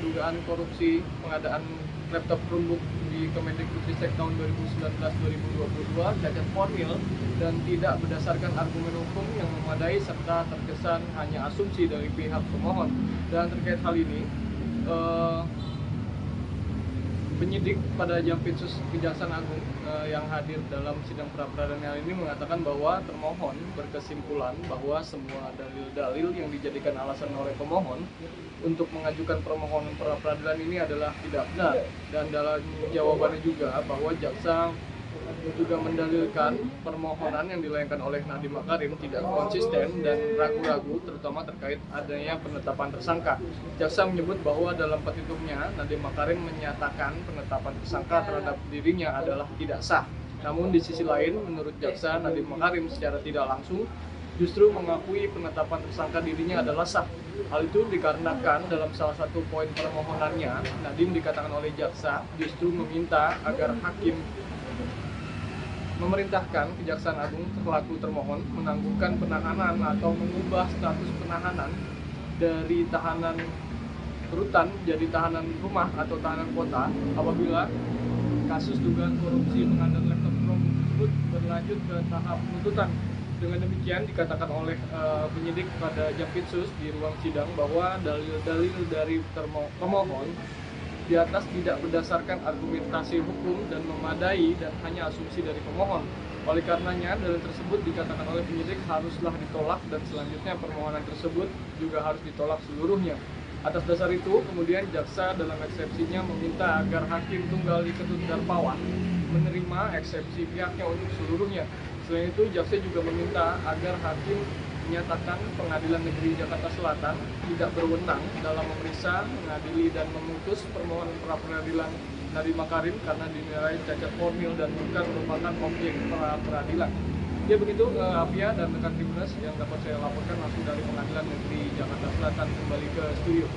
dugaan korupsi pengadaan laptop Chromebook di Kemendikbudristek tahun 2019-2022 cacat formil dan tidak berdasarkan argumen hukum yang memadai serta terkesan hanya asumsi dari pihak pemohon. Dan terkait hal ini, penyidik pada Jampitsus Kejaksaan Agung yang hadir dalam sidang pra-peradilan ini mengatakan bahwa termohon berkesimpulan bahwa semua dalil-dalil yang dijadikan alasan oleh pemohon untuk mengajukan permohonan pra-peradilan ini adalah tidak benar. Dan dalam jawabannya juga bahwa jaksa juga mendalilkan permohonan yang dilayangkan oleh Nadiem Makarim tidak konsisten dan ragu-ragu terutama terkait adanya penetapan tersangka. Jaksa menyebut bahwa dalam petitumnya Nadiem Makarim menyatakan penetapan tersangka terhadap dirinya adalah tidak sah. Namun di sisi lain menurut jaksa Nadiem Makarim secara tidak langsung justru mengakui penetapan tersangka dirinya adalah sah. Hal itu dikarenakan dalam salah satu poin permohonannya Nadiem dikatakan oleh jaksa justru meminta agar hakim memerintahkan Kejaksaan Agung selaku termohon menangguhkan penahanan atau mengubah status penahanan dari tahanan rutan jadi tahanan rumah atau tahanan kota apabila kasus dugaan korupsi pengadaan laptop tersebut berlanjut ke tahap penuntutan. Dengan demikian dikatakan oleh penyidik pada Jampitsus di ruang sidang bahwa dalil-dalil dari pemohon di atas tidak berdasarkan argumentasi hukum dan memadai dan hanya asumsi dari pemohon. Oleh karenanya, dalil tersebut dikatakan oleh penyidik haruslah ditolak dan selanjutnya permohonan tersebut juga harus ditolak seluruhnya. Atas dasar itu, kemudian jaksa dalam eksepsinya meminta agar Hakim Tunggal Iketut Darpawan menerima eksepsi pihaknya untuk seluruhnya. Selain itu, jaksa juga meminta agar hakim menyatakan Pengadilan Negeri Jakarta Selatan tidak berwenang dalam memeriksa, mengadili, dan memutus permohonan pra-peradilan Nadiem Makarim karena dinilai cacat formil dan bukan merupakan objek pra-peradilan. Ya begitu, Apia dan rekan Tribuners yang dapat saya laporkan langsung dari Pengadilan Negeri Jakarta Selatan kembali ke studio.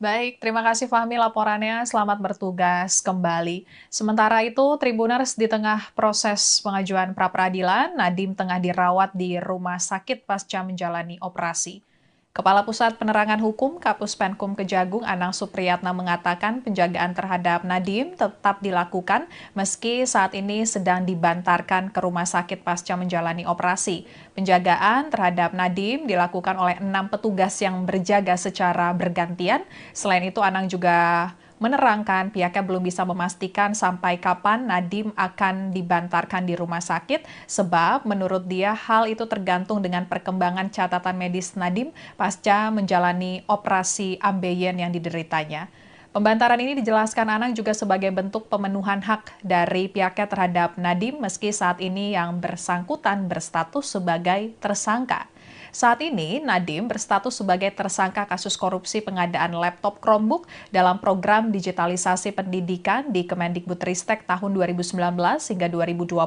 Baik, terima kasih Fahmi laporannya. Selamat bertugas kembali. Sementara itu, Tribuners di tengah proses pengajuan pra-peradilan, Nadiem tengah dirawat di rumah sakit pasca menjalani operasi. Kepala Pusat Penerangan Hukum Kapus Penkum Kejagung Anang Supriyatna mengatakan penjagaan terhadap Nadiem tetap dilakukan meski saat ini sedang dibantarkan ke rumah sakit pasca menjalani operasi. Penjagaan terhadap Nadiem dilakukan oleh 6 petugas yang berjaga secara bergantian. Selain itu, Anang juga menerangkan pihaknya belum bisa memastikan sampai kapan Nadiem akan dibantarkan di rumah sakit, sebab menurut dia hal itu tergantung dengan perkembangan catatan medis Nadiem pasca menjalani operasi ambeien yang dideritanya. Pembantaran ini dijelaskan Anang juga sebagai bentuk pemenuhan hak dari pihaknya terhadap Nadiem meski saat ini yang bersangkutan berstatus sebagai tersangka. Saat ini, Nadiem berstatus sebagai tersangka kasus korupsi pengadaan laptop Chromebook dalam program digitalisasi pendidikan di Kemendikbudristek tahun 2019 hingga 2022.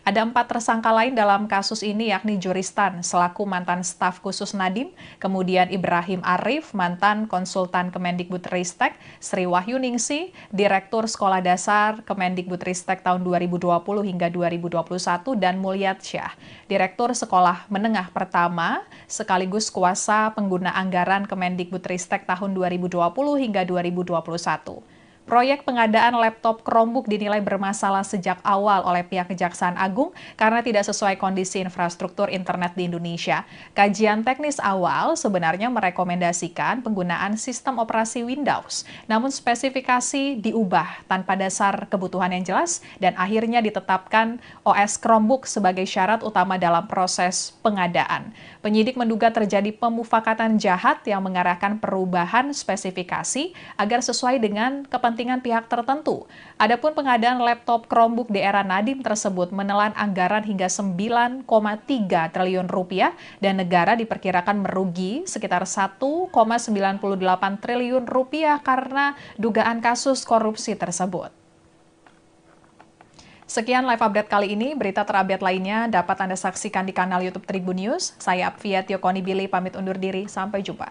Ada 4 tersangka lain dalam kasus ini yakni Juristan selaku mantan staf khusus Nadiem, kemudian Ibrahim Arif, mantan konsultan Kemendikbudristek, Sri Wahyuningsi, Direktur Sekolah Dasar Kemendikbudristek tahun 2020 hingga 2021, dan Mulyatsyah, Direktur Sekolah Menengah Pertama sekaligus kuasa pengguna anggaran Kemendikbudristek tahun 2020 hingga 2021. Proyek pengadaan laptop Chromebook dinilai bermasalah sejak awal oleh pihak Kejaksaan Agung karena tidak sesuai kondisi infrastruktur internet di Indonesia. Kajian teknis awal sebenarnya merekomendasikan penggunaan sistem operasi Windows, namun spesifikasi diubah tanpa dasar kebutuhan yang jelas dan akhirnya ditetapkan OS Chromebook sebagai syarat utama dalam proses pengadaan. Penyidik menduga terjadi pemufakatan jahat yang mengarahkan perubahan spesifikasi agar sesuai dengan kepentingan pihak tertentu. Adapun pengadaan laptop Chromebook di era Nadiem tersebut menelan anggaran hingga 9,3 triliun rupiah dan negara diperkirakan merugi sekitar 1,98 triliun rupiah karena dugaan kasus korupsi tersebut. Sekian live update kali ini. Berita terupdate lainnya dapat Anda saksikan di kanal YouTube Tribun News. Saya Apvia Tiokonibili pamit undur diri. Sampai jumpa.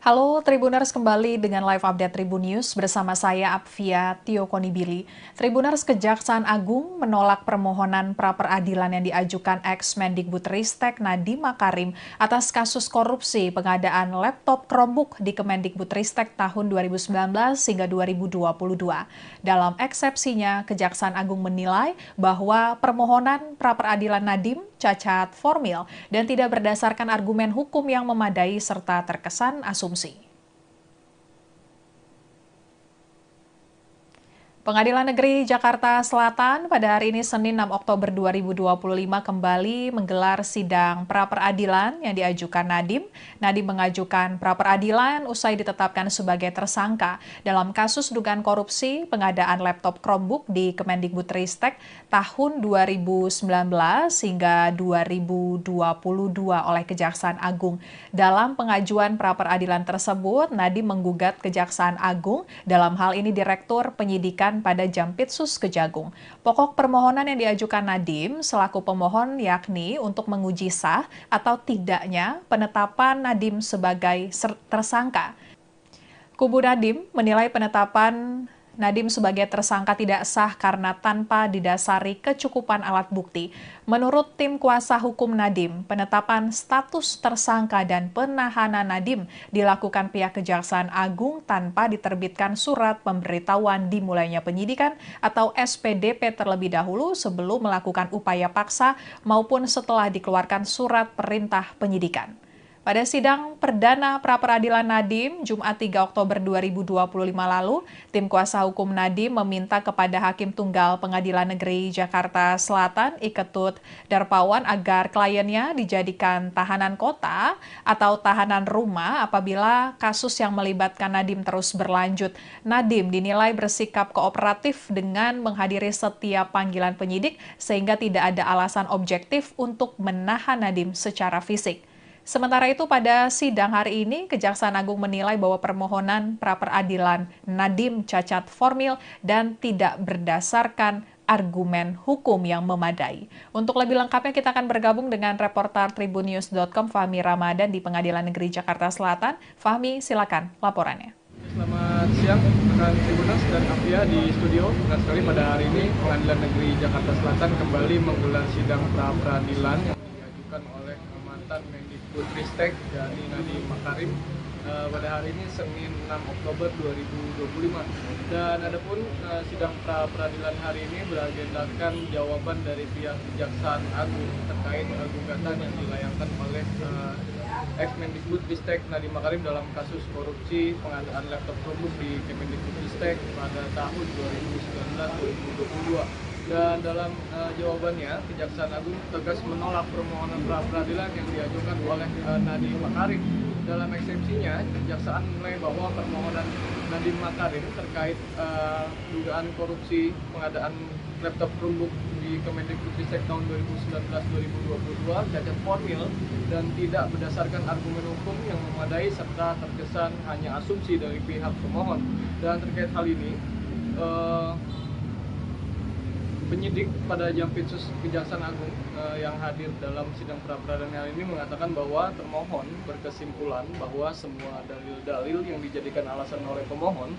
Halo Tribuners, kembali dengan live update Tribun News bersama saya Apvia Tiokonibili. Tribuners, Kejaksaan Agung menolak permohonan pra-peradilan yang diajukan ex-Mendikbudristek Nadiem Makarim atas kasus korupsi pengadaan laptop Chromebook di Kemendikbudristek tahun 2019 hingga 2022. Dalam eksepsinya, Kejaksaan Agung menilai bahwa permohonan pra-peradilan Nadiem cacat formil dan tidak berdasarkan argumen hukum yang memadai serta terkesan asumsi. Pengadilan Negeri Jakarta Selatan pada hari ini Senin 6 Oktober 2025 kembali menggelar sidang pra-peradilan yang diajukan Nadiem. Nadiem mengajukan pra-peradilan usai ditetapkan sebagai tersangka dalam kasus dugaan korupsi pengadaan laptop Chromebook di Kemendikbudristek tahun 2019 hingga 2022 oleh Kejaksaan Agung. Dalam pengajuan pra-peradilan tersebut, Nadiem menggugat Kejaksaan Agung, dalam hal ini Direktur Penyidikan pada Jampitsus Kejagung. Pokok permohonan yang diajukan Nadiem selaku pemohon yakni untuk menguji sah atau tidaknya penetapan Nadiem sebagai tersangka. Kubu Nadiem menilai penetapan Nadiem sebagai tersangka tidak sah karena tanpa didasari kecukupan alat bukti. Menurut tim kuasa hukum Nadiem, penetapan status tersangka dan penahanan Nadiem dilakukan pihak Kejaksaan Agung tanpa diterbitkan surat pemberitahuan dimulainya penyidikan atau SPDP terlebih dahulu sebelum melakukan upaya paksa maupun setelah dikeluarkan surat perintah penyidikan. Pada sidang perdana pra-peradilan Nadiem, Jumat 3 Oktober 2025 lalu, tim kuasa hukum Nadiem meminta kepada Hakim Tunggal Pengadilan Negeri Jakarta Selatan, Iketut Darpawan, agar kliennya dijadikan tahanan kota atau tahanan rumah apabila kasus yang melibatkan Nadiem terus berlanjut. Nadiem dinilai bersikap kooperatif dengan menghadiri setiap panggilan penyidik sehingga tidak ada alasan objektif untuk menahan Nadiem secara fisik. Sementara itu pada sidang hari ini, Kejaksaan Agung menilai bahwa permohonan pra-peradilan Nadiem cacat formil dan tidak berdasarkan argumen hukum yang memadai. Untuk lebih lengkapnya kita akan bergabung dengan reporter tribunnews.com Fahmi Ramadan di Pengadilan Negeri Jakarta Selatan. Fahmi, silakan laporannya. Selamat siang rekan Tribuners dan Apia di studio. Benar sekali pada hari ini Pengadilan Negeri Jakarta Selatan kembali menggelar sidang pra-peradilan yang diajukan oleh mantan Mendikbudristek dari Nadiem Makarim pada hari ini Senin 6 Oktober 2025. Dan adapun sidang pra-peradilan hari ini beragendakan jawaban dari pihak Kejaksaan Agung terkait gugatan yang dilayangkan oleh ex-Mendikbudristek Nadiem Makarim dalam kasus korupsi pengadaan laptop Chromebook di Kemendikbudristek pada tahun 2019-2022. Dan dalam jawabannya, Kejaksaan Agung tegas menolak permohonan pra-peradilan yang diajukan oleh Nadiem Makarim. Dalam eksepsinya, Kejaksaan menilai bahwa permohonan Nadiem Makarim terkait dugaan korupsi pengadaan laptop Chromebook di Kemendikbudristek tahun 2019-2022 cacat formil dan tidak berdasarkan argumen hukum yang memadai serta terkesan hanya asumsi dari pihak pemohon. Dan terkait hal ini, penyidik pada Jampitsus Kejaksaan Agung yang hadir dalam sidang pra-peradilan hari ini mengatakan bahwa termohon berkesimpulan bahwa semua dalil-dalil yang dijadikan alasan oleh pemohon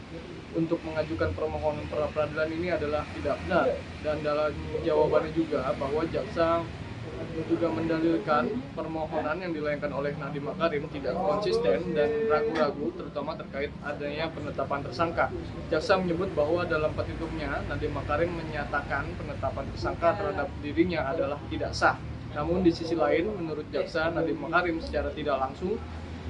untuk mengajukan permohonan pra-peradilan ini adalah tidak benar. Dan dalam jawabannya juga bahwa jaksa juga mendalilkan permohonan yang dilayangkan oleh Nadiem Makarim tidak konsisten dan ragu-ragu terutama terkait adanya penetapan tersangka. Jaksa menyebut bahwa dalam petitumnya Nadiem Makarim menyatakan penetapan tersangka terhadap dirinya adalah tidak sah. Namun di sisi lain menurut jaksa Nadiem Makarim secara tidak langsung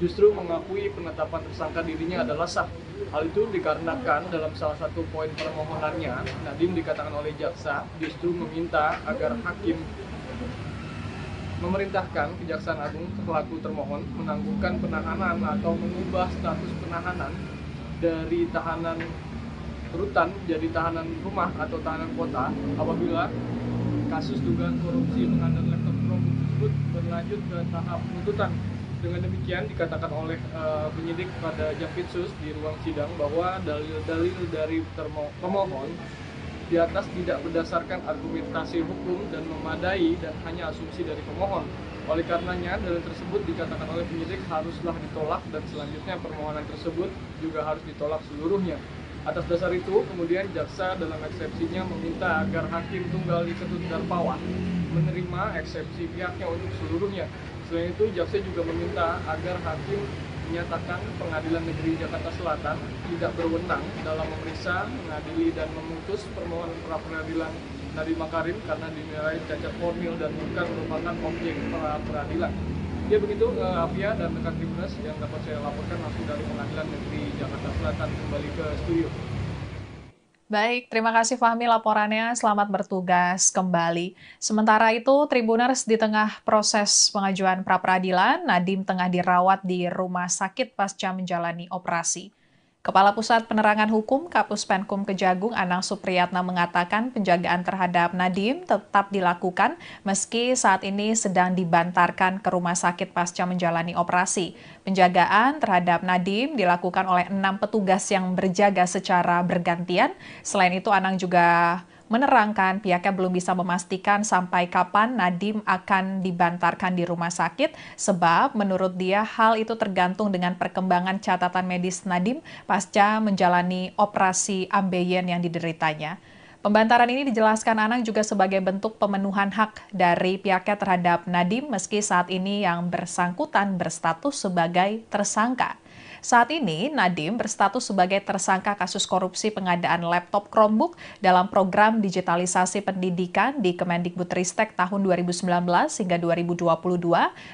justru mengakui penetapan tersangka dirinya adalah sah. Hal itu dikarenakan dalam salah satu poin permohonannya Nadiem dikatakan oleh jaksa justru meminta agar hakim memerintahkan Kejaksaan Agung selaku termohon menangguhkan penahanan atau mengubah status penahanan dari tahanan rutan jadi tahanan rumah atau tahanan kota apabila kasus dugaan korupsi pengadaan laptop Chromebook tersebut berlanjut ke tahap penuntutan. Dengan demikian dikatakan oleh penyidik pada Jampitsus di ruang sidang bahwa dalil-dalil dari pemohon di atas tidak berdasarkan argumentasi hukum dan memadai dan hanya asumsi dari pemohon. Oleh karenanya, dalil tersebut dikatakan oleh penyidik haruslah ditolak dan selanjutnya permohonan tersebut juga harus ditolak seluruhnya. Atas dasar itu, kemudian jaksa dalam eksepsinya meminta agar Hakim Tunggal Iketut Darpawan menerima eksepsi pihaknya untuk seluruhnya. Selain itu, jaksa juga meminta agar hakim menyatakan Pengadilan Negeri Jakarta Selatan tidak berwenang dalam memeriksa, mengadili, dan memutus permohonan pra-peradilan Nadiem Makarim karena dinilai cacat formil dan bukan merupakan objek pra-peradilan. Ya begitu, Apia dan rekan Tribuners yang dapat saya laporkan langsung dari Pengadilan Negeri Jakarta Selatan kembali ke studio. Baik, terima kasih Fahmi laporannya. Selamat bertugas kembali. Sementara itu, Tribuners di tengah proses pengajuan pra-peradilan, Nadiem tengah dirawat di rumah sakit pasca menjalani operasi. Kepala Pusat Penerangan Hukum Kapus Penkum Kejagung Anang Supriyatna mengatakan penjagaan terhadap Nadiem tetap dilakukan meski saat ini sedang dibantarkan ke rumah sakit pasca menjalani operasi. Penjagaan terhadap Nadiem dilakukan oleh 6 petugas yang berjaga secara bergantian. Selain itu, Anang juga menerangkan pihaknya belum bisa memastikan sampai kapan Nadiem akan dibantarkan di rumah sakit, sebab menurut dia hal itu tergantung dengan perkembangan catatan medis Nadiem pasca menjalani operasi ambeien yang dideritanya. Pembantaran ini dijelaskan Anang juga sebagai bentuk pemenuhan hak dari pihaknya terhadap Nadiem meski saat ini yang bersangkutan berstatus sebagai tersangka. Saat ini, Nadiem berstatus sebagai tersangka kasus korupsi pengadaan laptop Chromebook dalam program digitalisasi pendidikan di Kemendikbudristek tahun 2019 hingga 2022.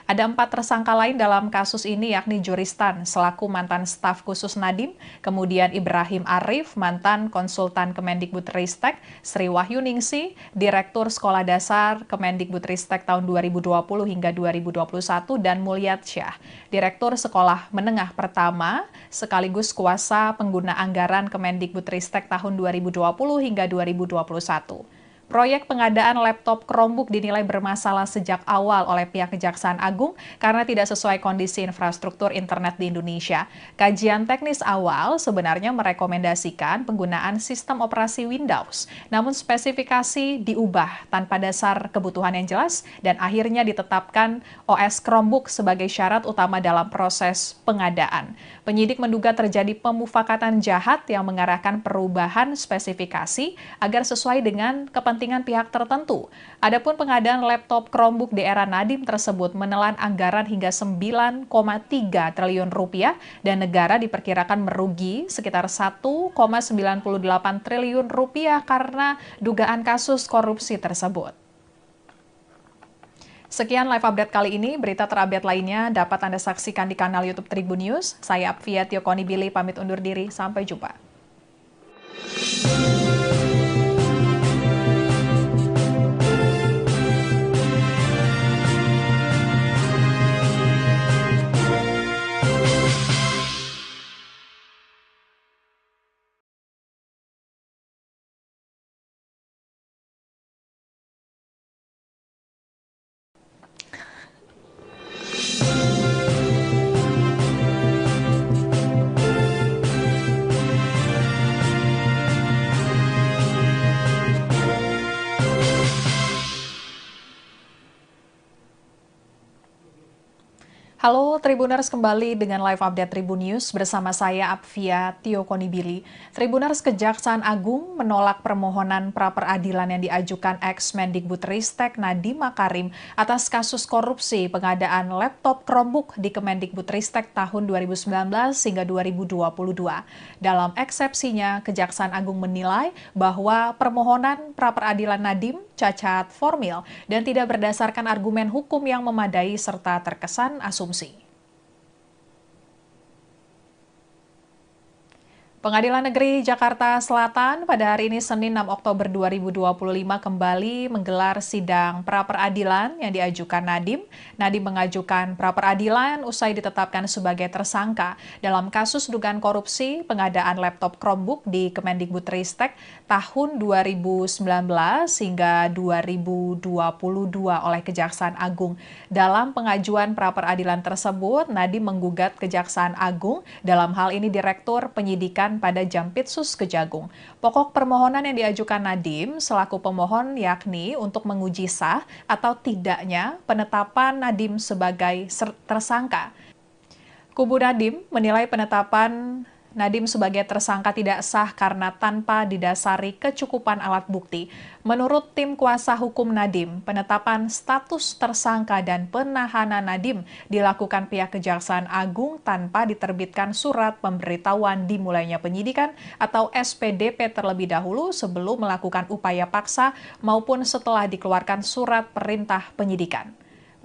Ada 4 tersangka lain dalam kasus ini, yakni Juristan selaku mantan staf khusus Nadiem, kemudian Ibrahim Arif, mantan konsultan Kemendikbudristek, Sri Wahyuningsi, Direktur Sekolah Dasar Kemendikbudristek tahun 2020 hingga 2021, dan Mulyatsyah, Direktur Sekolah Menengah Pertama, sekaligus kuasa pengguna anggaran Kemendikbudristek tahun 2020 hingga 2021. Proyek pengadaan laptop Chromebook dinilai bermasalah sejak awal oleh pihak Kejaksaan Agung karena tidak sesuai kondisi infrastruktur internet di Indonesia. Kajian teknis awal sebenarnya merekomendasikan penggunaan sistem operasi Windows, namun spesifikasi diubah tanpa dasar kebutuhan yang jelas dan akhirnya ditetapkan OS Chromebook sebagai syarat utama dalam proses pengadaan. Penyidik menduga terjadi pemufakatan jahat yang mengarahkan perubahan spesifikasi agar sesuai dengan kepentingan pihak tertentu. Adapun pengadaan laptop Chromebook di era Nadiem tersebut menelan anggaran hingga 9,3 triliun rupiah dan negara diperkirakan merugi sekitar 1,98 triliun rupiah karena dugaan kasus korupsi tersebut. Sekian live update kali ini. Berita terupdate lainnya dapat Anda saksikan di kanal YouTube Tribun News. Saya Apvia Tiokonibili pamit undur diri. Sampai jumpa. Halo Tribuners, kembali dengan live update Tribun News bersama saya Apvia Tiokonibili. Tribuners, Kejaksaan Agung menolak permohonan pra-peradilan yang diajukan ex-Mendikbudristek Nadiem Makarim atas kasus korupsi pengadaan laptop Chromebook di Kemendikbudristek tahun 2019 hingga 2022. Dalam eksepsinya, Kejaksaan Agung menilai bahwa permohonan pra-peradilan Nadiem cacat formil dan tidak berdasarkan argumen hukum yang memadai serta terkesan asumsi. Pengadilan Negeri Jakarta Selatan pada hari ini Senin 6 Oktober 2025 kembali menggelar sidang pra-peradilan yang diajukan Nadiem. Nadiem mengajukan pra-peradilan usai ditetapkan sebagai tersangka dalam kasus dugaan korupsi pengadaan laptop Chromebook di Kemendikbudristek tahun 2019 hingga 2022 oleh Kejaksaan Agung. Dalam pengajuan pra-peradilan tersebut, Nadiem menggugat Kejaksaan Agung, dalam hal ini Direktur Penyidikan pada Jampitsus Kejagung. Pokok permohonan yang diajukan Nadiem selaku pemohon yakni untuk menguji sah atau tidaknya penetapan Nadiem sebagai tersangka. Kubu Nadiem menilai penetapan Nadiem sebagai tersangka tidak sah karena tanpa didasari kecukupan alat bukti. Menurut tim kuasa hukum Nadiem, penetapan status tersangka dan penahanan Nadiem dilakukan pihak Kejaksaan Agung tanpa diterbitkan surat pemberitahuan dimulainya penyidikan atau SPDP terlebih dahulu sebelum melakukan upaya paksa maupun setelah dikeluarkan surat perintah penyidikan.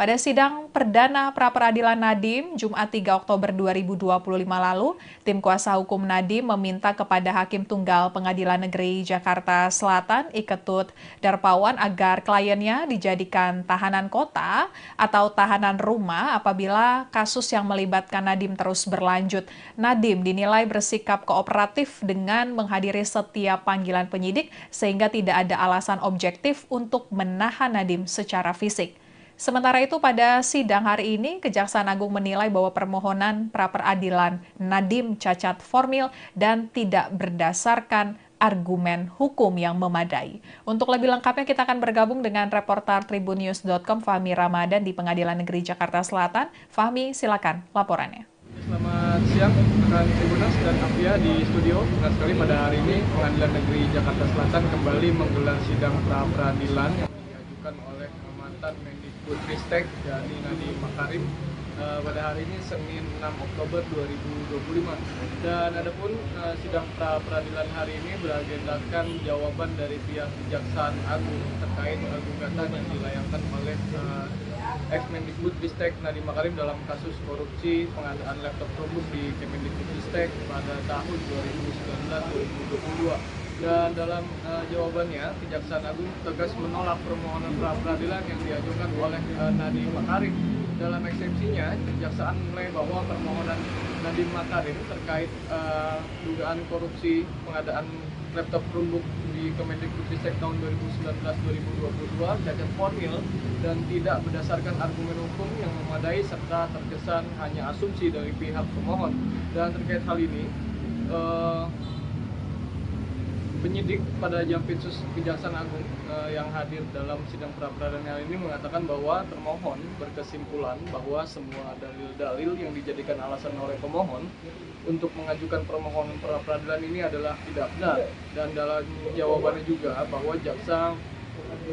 Pada sidang perdana pra-peradilan Nadiem, Jumat 3 Oktober 2025 lalu, tim kuasa hukum Nadiem meminta kepada Hakim Tunggal Pengadilan Negeri Jakarta Selatan, Iketut Darpawan, agar kliennya dijadikan tahanan kota atau tahanan rumah apabila kasus yang melibatkan Nadiem terus berlanjut. Nadiem dinilai bersikap kooperatif dengan menghadiri setiap panggilan penyidik sehingga tidak ada alasan objektif untuk menahan Nadiem secara fisik. Sementara itu, pada sidang hari ini, Kejaksaan Agung menilai bahwa permohonan pra-peradilan Nadiem cacat formil dan tidak berdasarkan argumen hukum yang memadai. Untuk lebih lengkapnya, kita akan bergabung dengan reporter tribunnews.com Fahmi Ramadan di Pengadilan Negeri Jakarta Selatan. Fahmi, silakan laporannya. Selamat siang, rekan Tribuners dan Apvia di studio. Benar sekali pada hari ini, Pengadilan Negeri Jakarta Selatan kembali menggelar sidang pra-peradilan yang diajukan oleh mantan Mendikbudristek yakni Nadiem Makarim pada hari ini Senin 6 Oktober 2025. Dan adapun sidang pra peradilan hari ini beragendakan jawaban dari pihak Kejaksaan Agung terkait gugatan yang dilayangkan oleh ex-Mendikbudristek Nadiem Makarim dalam kasus korupsi pengadaan laptop Chromebook di Kemendikbudristek pada tahun 2019-2022. Dan dalam jawabannya, Kejaksaan Agung tegas menolak permohonan pra peradilan yang diajukan oleh Nadiem Makarim. Dalam eksepsinya, Kejaksaan menilai bahwa permohonan Nadiem Makarim terkait dugaan korupsi pengadaan laptop Chromebook di Kemendikbudristek tahun 2019-2022 cacat formil dan tidak berdasarkan argumen hukum yang memadai serta terkesan hanya asumsi dari pihak pemohon. Dan terkait hal ini, penyidik pada Jampitsus Kejaksaan Agung yang hadir dalam sidang pra peradilan ini mengatakan bahwa termohon berkesimpulan bahwa semua dalil-dalil yang dijadikan alasan oleh pemohon untuk mengajukan permohonan pra peradilan ini adalah tidak benar. Dan dalam jawabannya juga bahwa jaksa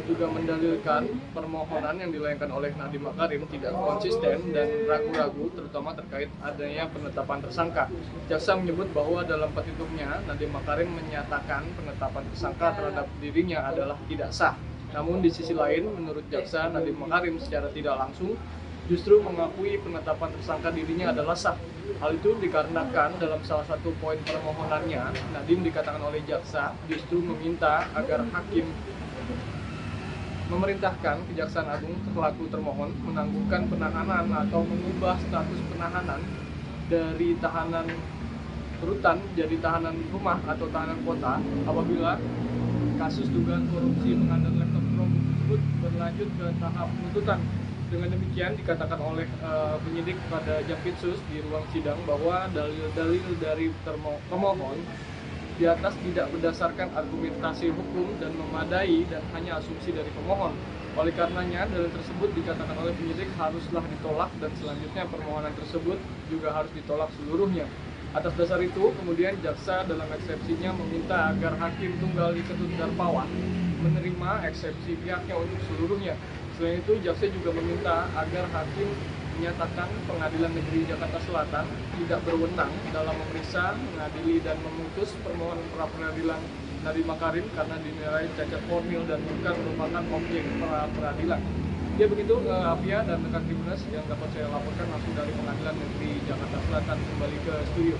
juga mendalilkan permohonan yang dilayangkan oleh Nadiem Makarim tidak konsisten dan ragu-ragu, terutama terkait adanya penetapan tersangka. Jaksa menyebut bahwa dalam petitumnya Nadiem Makarim menyatakan penetapan tersangka terhadap dirinya adalah tidak sah. Namun di sisi lain, menurut jaksa, Nadiem Makarim secara tidak langsung justru mengakui penetapan tersangka dirinya adalah sah. Hal itu dikarenakan dalam salah satu poin permohonannya, Nadiem dikatakan oleh jaksa justru meminta agar hakim memerintahkan Kejaksaan Agung selaku termohon menangguhkan penahanan atau mengubah status penahanan dari tahanan rutan jadi tahanan rumah atau tahanan kota apabila kasus dugaan korupsi pengadaan laptop Chromebook tersebut berlanjut ke tahap penuntutan. Dengan demikian dikatakan oleh penyidik pada Jampitsus di ruang sidang bahwa dalil-dalil dari pemohon di atas tidak berdasarkan argumentasi hukum dan memadai dan hanya asumsi dari pemohon. Oleh karenanya, dalil tersebut dikatakan oleh penyidik haruslah ditolak dan selanjutnya permohonan tersebut juga harus ditolak seluruhnya. Atas dasar itu, kemudian jaksa dalam eksepsinya meminta agar Hakim Tunggal Iketut Darpawan menerima eksepsi pihaknya untuk seluruhnya. Selain itu, jaksa juga meminta agar hakim menyatakan Pengadilan Negeri Jakarta Selatan tidak berwenang dalam memeriksa, mengadili, dan memutus permohonan pra peradilan Nadiem Makarim karena dinilai cacat formil dan bukan merupakan objek pra peradilan. Ya begitu, Afia dan rekan Tribuners yang dapat saya laporkan langsung dari Pengadilan Negeri Jakarta Selatan kembali ke studio.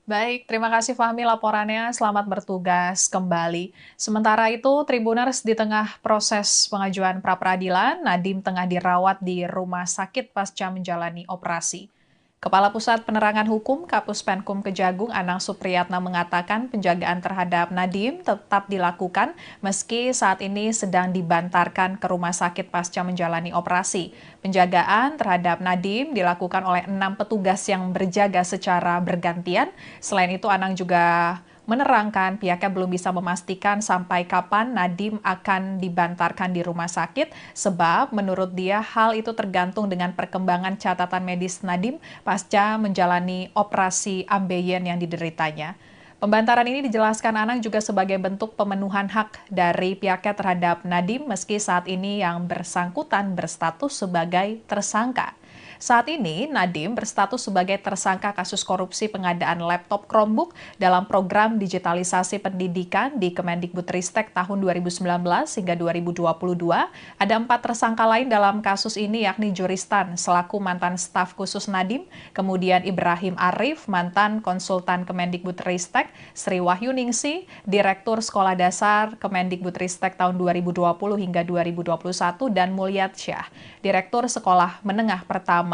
Baik, terima kasih Fahmi laporannya. Selamat bertugas kembali. Sementara itu, Tribuners di tengah proses pengajuan pra-peradilan, Nadiem tengah dirawat di rumah sakit pasca menjalani operasi. Kepala Pusat Penerangan Hukum Kapus Penkum Kejagung Anang Supriyatna mengatakan penjagaan terhadap Nadiem tetap dilakukan meski saat ini sedang dibantarkan ke rumah sakit pasca menjalani operasi. Penjagaan terhadap Nadiem dilakukan oleh 6 petugas yang berjaga secara bergantian. Selain itu, Anang juga menerangkan pihaknya belum bisa memastikan sampai kapan Nadiem akan dibantarkan di rumah sakit, sebab menurut dia hal itu tergantung dengan perkembangan catatan medis Nadiem pasca menjalani operasi ambeien yang dideritanya. Pembantaran ini dijelaskan Anang juga sebagai bentuk pemenuhan hak dari pihaknya terhadap Nadiem meski saat ini yang bersangkutan berstatus sebagai tersangka. Saat ini, Nadiem berstatus sebagai tersangka kasus korupsi pengadaan laptop Chromebook dalam program digitalisasi pendidikan di Kemendikbudristek tahun 2019 hingga 2022. Ada 4 tersangka lain dalam kasus ini, yakni Juristan selaku mantan staf khusus Nadiem, kemudian Ibrahim Arif, mantan konsultan Kemendikbudristek, Sri Wahyuningsi, Direktur Sekolah Dasar Kemendikbudristek tahun 2020 hingga 2021, dan Mulyatsyah, Direktur Sekolah Menengah Pertama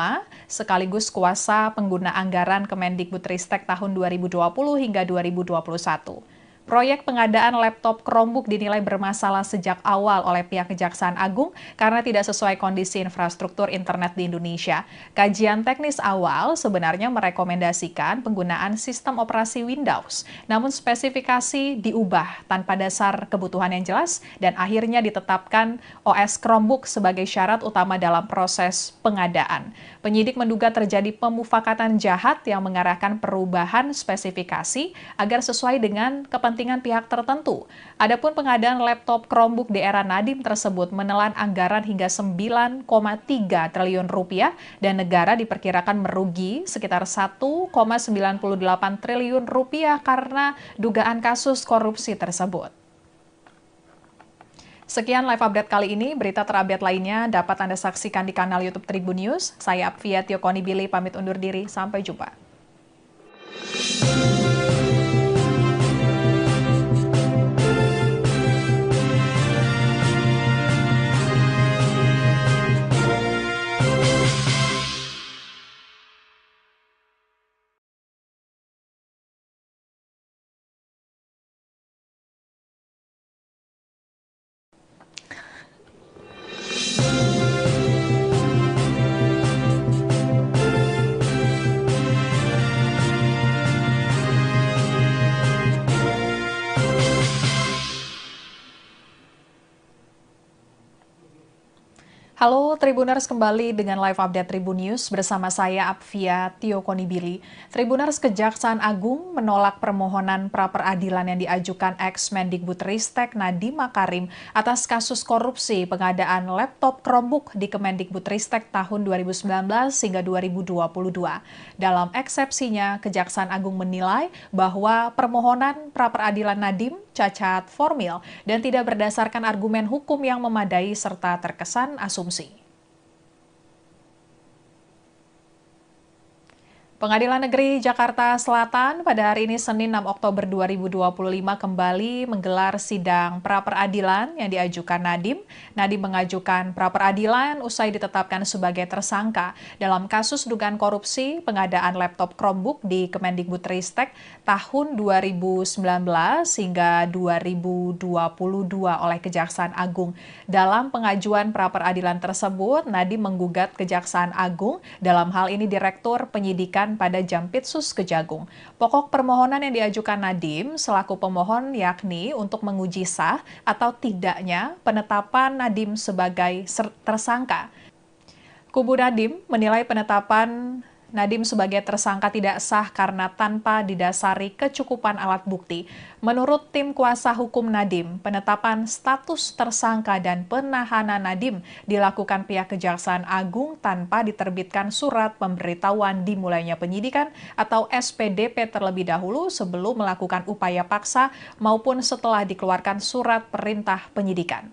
sekaligus kuasa pengguna anggaran Kemendikbudristek tahun 2020 hingga 2021. Proyek pengadaan laptop Chromebook dinilai bermasalah sejak awal oleh pihak Kejaksaan Agung karena tidak sesuai kondisi infrastruktur internet di Indonesia. Kajian teknis awal sebenarnya merekomendasikan penggunaan sistem operasi Windows, namun spesifikasi diubah tanpa dasar kebutuhan yang jelas dan akhirnya ditetapkan OS Chromebook sebagai syarat utama dalam proses pengadaan. Penyidik menduga terjadi pemufakatan jahat yang mengarahkan perubahan spesifikasi agar sesuai dengan kepentingan kepentingan pihak tertentu. Adapun pengadaan laptop Chromebook di era Nadiem tersebut menelan anggaran hingga 9,3 triliun rupiah dan negara diperkirakan merugi sekitar 1,98 triliun rupiah karena dugaan kasus korupsi tersebut. Sekian live update kali ini, berita terupdate lainnya dapat Anda saksikan di kanal YouTube Tribun News. Saya Apvia Tiokonibili pamit undur diri, sampai jumpa. Halo Tribuners, kembali dengan live update Tribun News bersama saya Apvia Tiokonibili. Tribuners, Kejaksaan Agung menolak permohonan pra-peradilan yang diajukan ex-Mendikbudristek Nadiem Makarim atas kasus korupsi pengadaan laptop Chromebook di Kemendikbudristek tahun 2019 hingga 2022. Dalam eksepsinya, Kejaksaan Agung menilai bahwa permohonan pra-peradilan Nadiem cacat formil dan tidak berdasarkan argumen hukum yang memadai serta terkesan asumsi. Pengadilan Negeri Jakarta Selatan pada hari ini Senin 6 Oktober 2025 kembali menggelar sidang pra-peradilan yang diajukan Nadiem. Nadiem mengajukan pra-peradilan usai ditetapkan sebagai tersangka dalam kasus dugaan korupsi pengadaan laptop Chromebook di Kemendikbudristek tahun 2019 hingga 2022 oleh Kejaksaan Agung. Dalam pengajuan pra-peradilan tersebut, Nadiem menggugat Kejaksaan Agung, dalam hal ini Direktur Penyidikan pada Jampitsus Kejagung. Pokok permohonan yang diajukan Nadiem selaku pemohon yakni untuk menguji sah atau tidaknya penetapan Nadiem sebagai tersangka. Kubu Nadiem menilai penetapan Nadiem sebagai tersangka tidak sah karena tanpa didasari kecukupan alat bukti. Menurut tim kuasa hukum Nadiem, penetapan status tersangka dan penahanan Nadiem dilakukan pihak Kejaksaan Agung tanpa diterbitkan surat pemberitahuan dimulainya penyidikan atau SPDP terlebih dahulu sebelum melakukan upaya paksa maupun setelah dikeluarkan surat perintah penyidikan.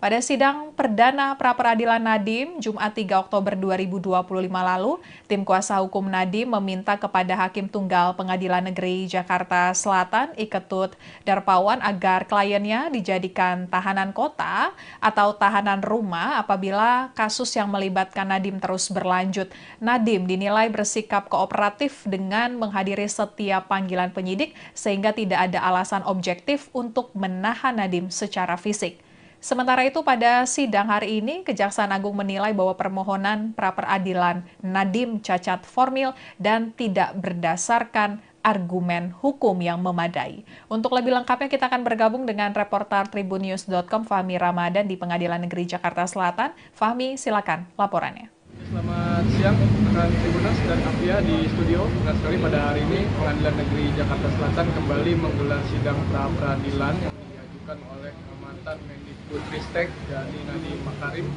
Pada sidang perdana pra-peradilan Nadiem, Jumat 3 Oktober 2025 lalu, tim kuasa hukum Nadiem meminta kepada Hakim Tunggal Pengadilan Negeri Jakarta Selatan, Iketut Darpawan, agar kliennya dijadikan tahanan kota atau tahanan rumah apabila kasus yang melibatkan Nadiem terus berlanjut. Nadiem dinilai bersikap kooperatif dengan menghadiri setiap panggilan penyidik sehingga tidak ada alasan objektif untuk menahan Nadiem secara fisik. Sementara itu pada sidang hari ini, Kejaksaan Agung menilai bahwa permohonan pra-peradilan Nadiem cacat formil dan tidak berdasarkan argumen hukum yang memadai. Untuk lebih lengkapnya kita akan bergabung dengan reporter tribunnews.com Fahmi Ramadan di Pengadilan Negeri Jakarta Selatan. Fahmi, silakan laporannya. Selamat siang, rekan Tribuners dan Apvia di studio. Benar sekali pada hari ini Pengadilan Negeri Jakarta Selatan kembali menggelar sidang pra-peradilan yang diajukan oleh mantan Mendikbudristek Nadiem Makarim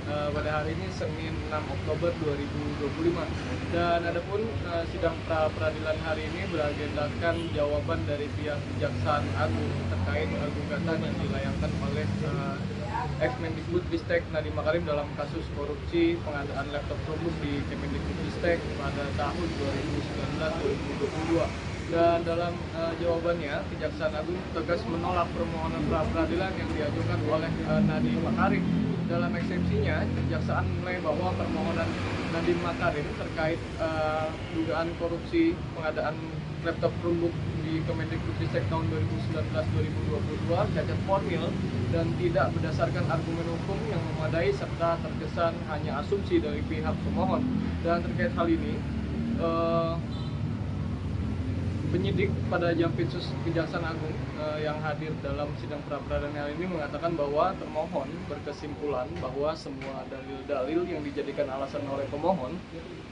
pada hari ini Senin 6 Oktober 2025. Dan adapun sidang pra-peradilan hari ini beragendakan jawaban dari pihak Kejaksaan Agung terkait gugatan yang dilayangkan oleh ex-Mendikbudristek Nadiem Makarim dalam kasus korupsi pengadaan laptop Chromebook di Kemendikbudristek pada tahun 2019-2022. Dan dalam jawabannya, Kejaksaan Agung tegas menolak permohonan pra-peradilan yang diajukan oleh Nadiem Makarim. Dalam eksepsinya, Kejaksaan menilai bahwa permohonan Nadiem Makarim terkait dugaan korupsi pengadaan laptop Chromebook di Kemendikbudristek tahun 2019-2022 cacat formil dan tidak berdasarkan argumen hukum yang memadai serta terkesan hanya asumsi dari pihak pemohon. Dan terkait hal ini, penyidik pada Jampitsus Kejaksaan Agung yang hadir dalam sidang pra-peradilan hari ini mengatakan bahwa termohon berkesimpulan bahwa semua dalil-dalil yang dijadikan alasan oleh pemohon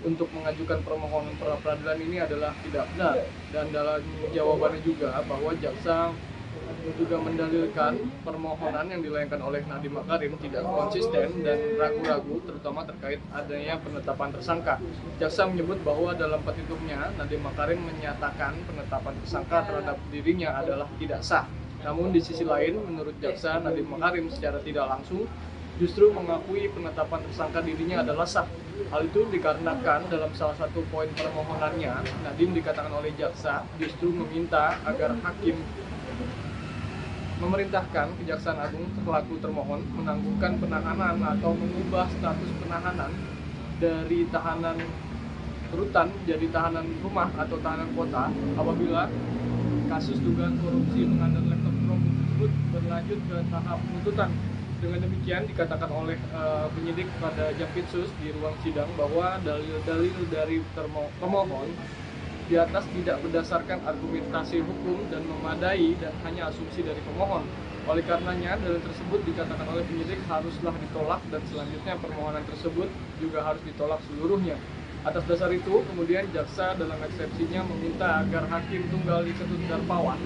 untuk mengajukan permohonan pra-peradilan ini adalah tidak benar. Dan dalam jawabannya juga bahwa jaksa juga mendalilkan permohonan yang dilayangkan oleh Nadiem Makarim tidak konsisten dan ragu-ragu, terutama terkait adanya penetapan tersangka. Jaksa menyebut bahwa dalam petitumnya Nadiem Makarim menyatakan penetapan tersangka terhadap dirinya adalah tidak sah. Namun di sisi lain, menurut jaksa, Nadiem Makarim secara tidak langsung justru mengakui penetapan tersangka dirinya adalah sah. Hal itu dikarenakan dalam salah satu poin permohonannya, Nadiem dikatakan oleh jaksa justru meminta agar hakim memerintahkan Kejaksaan Agung selaku termohon menangguhkan penahanan atau mengubah status penahanan dari tahanan rutan jadi tahanan rumah atau tahanan kota apabila kasus dugaan korupsi pengadaan laptop Chromebook tersebut berlanjut ke tahap penuntutan. Dengan demikian dikatakan oleh penyidik pada Jampitsus di ruang sidang bahwa dalil-dalil dari pemohon di atas tidak berdasarkan argumentasi hukum dan memadai dan hanya asumsi dari pemohon. Oleh karenanya, dalil tersebut dikatakan oleh penyidik haruslah ditolak dan selanjutnya permohonan tersebut juga harus ditolak seluruhnya. Atas dasar itu, kemudian jaksa dalam eksepsinya meminta agar Hakim Tunggal Ketut Darpawan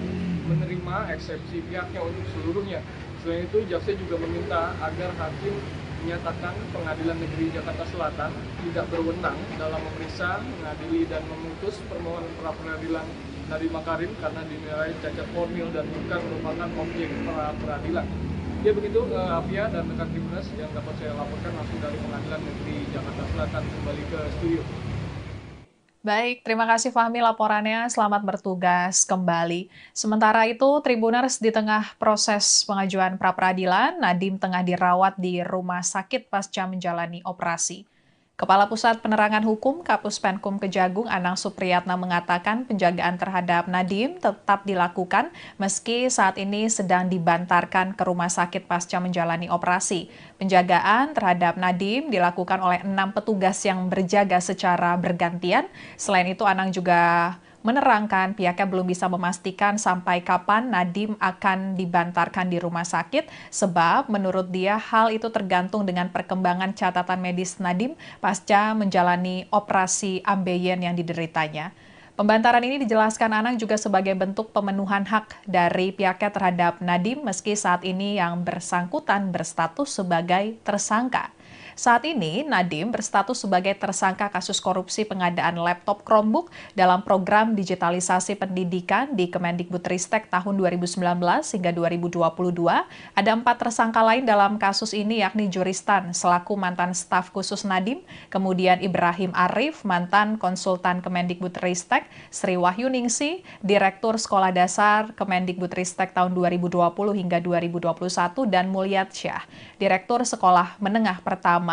menerima eksepsi pihaknya untuk seluruhnya. Selain itu, jaksa juga meminta agar hakim menyatakan Pengadilan Negeri Jakarta Selatan tidak berwenang dalam memeriksa, mengadili, dan memutus permohonan pra-peradilan Nadiem Makarim karena dinilai cacat formil dan bukan merupakan objek pra-peradilan. Ya begitu, Afia dan rekan Tribuners yang dapat saya laporkan langsung dari Pengadilan Negeri Jakarta Selatan kembali ke studio. Baik, terima kasih Fahmi laporannya. Selamat bertugas kembali. Sementara itu, Tribuners di tengah proses pengajuan pra-peradilan, Nadiem tengah dirawat di rumah sakit pasca menjalani operasi. Kepala Pusat Penerangan Hukum Kapus Penkum Kejagung Anang Supriyatna mengatakan penjagaan terhadap Nadiem tetap dilakukan meski saat ini sedang dibantarkan ke rumah sakit pasca menjalani operasi. Penjagaan terhadap Nadiem dilakukan oleh 6 petugas yang berjaga secara bergantian. Selain itu, Anang juga menerangkan pihaknya belum bisa memastikan sampai kapan Nadiem akan dibantarkan di rumah sakit, sebab menurut dia hal itu tergantung dengan perkembangan catatan medis Nadiem pasca menjalani operasi ambeien yang dideritanya. Pembantaran ini dijelaskan Anang juga sebagai bentuk pemenuhan hak dari pihaknya terhadap Nadiem meski saat ini yang bersangkutan berstatus sebagai tersangka. Saat ini, Nadiem berstatus sebagai tersangka kasus korupsi pengadaan laptop Chromebook dalam program digitalisasi pendidikan di Kemendikbudristek tahun 2019 hingga 2022. Ada 4 tersangka lain dalam kasus ini yakni Juristan selaku mantan staf khusus Nadiem, kemudian Ibrahim Arif, mantan konsultan Kemendikbudristek, Sri Wahyuningsi, Direktur Sekolah Dasar Kemendikbudristek tahun 2020 hingga 2021, dan Mulyatsyah, Direktur Sekolah Menengah Pertama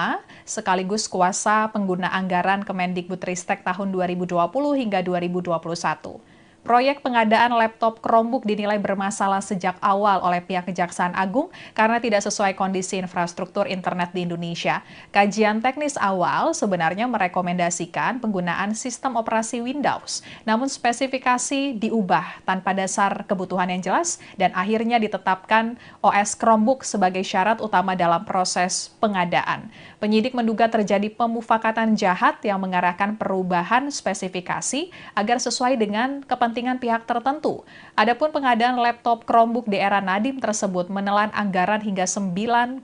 sekaligus kuasa pengguna anggaran Kemendikbudristek tahun 2020 hingga 2021. Proyek pengadaan laptop Chromebook dinilai bermasalah sejak awal oleh pihak Kejaksaan Agung karena tidak sesuai kondisi infrastruktur internet di Indonesia. Kajian teknis awal sebenarnya merekomendasikan penggunaan sistem operasi Windows, namun spesifikasi diubah tanpa dasar kebutuhan yang jelas dan akhirnya ditetapkan OS Chromebook sebagai syarat utama dalam proses pengadaan. Penyidik menduga terjadi pemufakatan jahat yang mengarahkan perubahan spesifikasi agar sesuai dengan kepentingan pihak tertentu. Adapun pengadaan laptop Chromebook di era Nadiem tersebut menelan anggaran hingga 9,3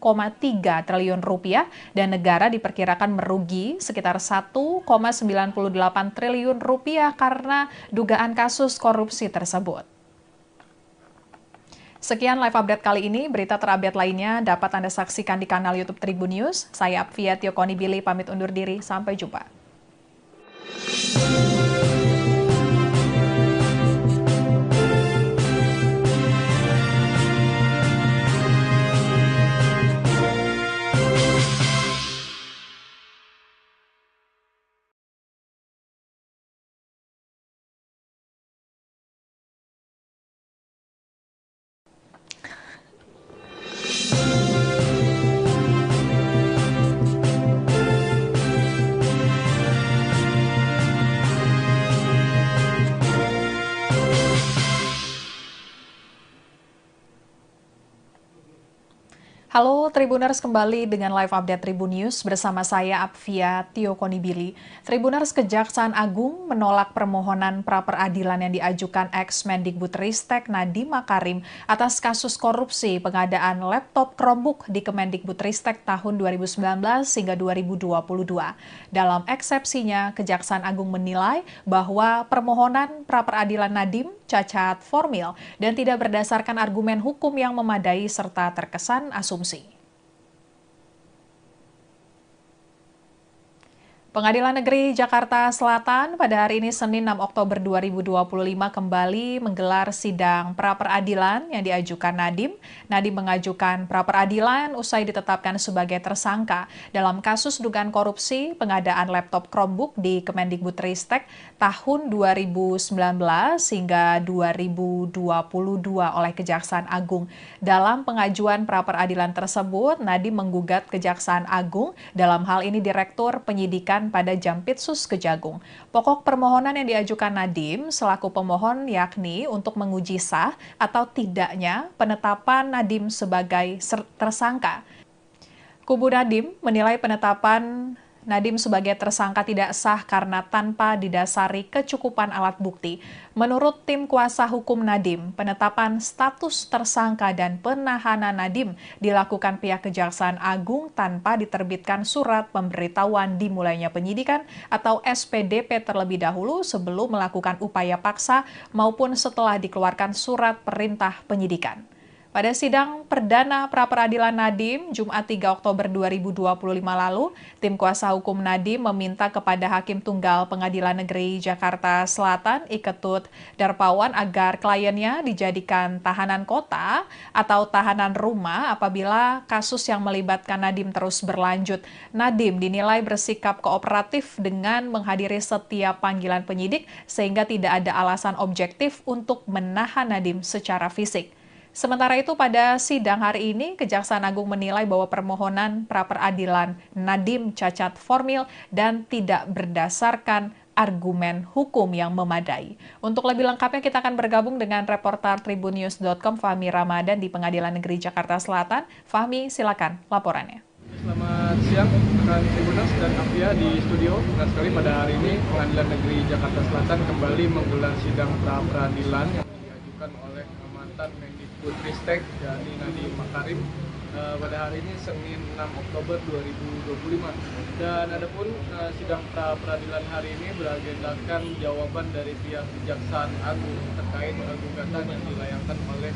triliun rupiah dan negara diperkirakan merugi sekitar 1,98 triliun rupiah karena dugaan kasus korupsi tersebut. Sekian live update kali ini. Berita terupdate lainnya dapat Anda saksikan di kanal YouTube Tribun News. Saya Apvia Tiokoni Billy pamit undur diri. Sampai jumpa. Halo Tribuners, kembali dengan live update Tribun News bersama saya Apvia Tio Konibili. Tribuners, Kejaksaan Agung menolak permohonan pra-peradilan yang diajukan ex-Mendikbudristek Nadiem Makarim atas kasus korupsi pengadaan laptop Chromebook di Kemendikbudristek tahun 2019 hingga 2022. Dalam eksepsinya, Kejaksaan Agung menilai bahwa permohonan pra-peradilan Nadiem cacat formil dan tidak berdasarkan argumen hukum yang memadai serta terkesan asumsi. Pengadilan Negeri Jakarta Selatan pada hari ini Senin 6 Oktober 2025 kembali menggelar sidang pra-peradilan yang diajukan Nadiem. Nadiem mengajukan pra-peradilan usai ditetapkan sebagai tersangka dalam kasus dugaan korupsi pengadaan laptop Chromebook di Kemendikbudristek tahun 2019 hingga 2022 oleh Kejaksaan Agung. Dalam pengajuan pra-peradilan tersebut, Nadiem menggugat Kejaksaan Agung, dalam hal ini Direktur Penyidikan pada Jampitsus Kejagung. Pokok permohonan yang diajukan Nadiem selaku pemohon yakni untuk menguji sah atau tidaknya penetapan Nadiem sebagai tersangka. Kubu Nadiem menilai penetapan Nadiem sebagai tersangka tidak sah karena tanpa didasari kecukupan alat bukti. Menurut tim kuasa hukum Nadiem, penetapan status tersangka dan penahanan Nadiem dilakukan pihak Kejaksaan Agung tanpa diterbitkan surat pemberitahuan dimulainya penyidikan atau SPDP terlebih dahulu sebelum melakukan upaya paksa maupun setelah dikeluarkan surat perintah penyidikan. Pada sidang perdana pra-peradilan Nadiem, Jumat 3 Oktober 2025 lalu, tim kuasa hukum Nadiem meminta kepada Hakim Tunggal Pengadilan Negeri Jakarta Selatan, Iketut Darpawan, agar kliennya dijadikan tahanan kota atau tahanan rumah apabila kasus yang melibatkan Nadiem terus berlanjut. Nadiem dinilai bersikap kooperatif dengan menghadiri setiap panggilan penyidik sehingga tidak ada alasan objektif untuk menahan Nadiem secara fisik. Sementara itu, pada sidang hari ini, Kejaksaan Agung menilai bahwa permohonan pra-peradilan Nadiem cacat formil dan tidak berdasarkan argumen hukum yang memadai. Untuk lebih lengkapnya, kita akan bergabung dengan reporter tribunnews.com Fahmi Ramadan di Pengadilan Negeri Jakarta Selatan. Fahmi, silakan laporannya. Selamat siang, rekan Tribuners dan Apvia di studio. Benar sekali pada hari ini Pengadilan Negeri Jakarta Selatan kembali menggelar sidang pra-peradilan yang diajukan oleh mantan Mendikbudristek yakni Nadiem Makarim pada hari ini Senin 6 Oktober 2025. Dan adapun sidang pra-peradilan hari ini beragendakan jawaban dari pihak Kejaksaan Agung terkait gugatan yang dilayangkan oleh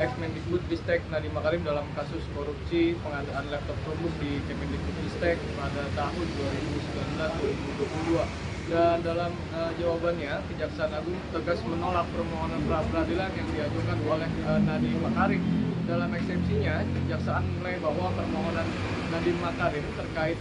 ex-Mendikbudristek Nadiem Makarim dalam kasus korupsi pengadaan laptop Chromebook di Kemendikbudristek pada tahun 2019-2022. Dan dalam jawabannya, Kejaksaan Agung tegas menolak permohonan pra-peradilan yang diajukan oleh Nadiem Makarim. Dalam eksepsinya, Kejaksaan menilai bahwa permohonan Nadiem Makarim terkait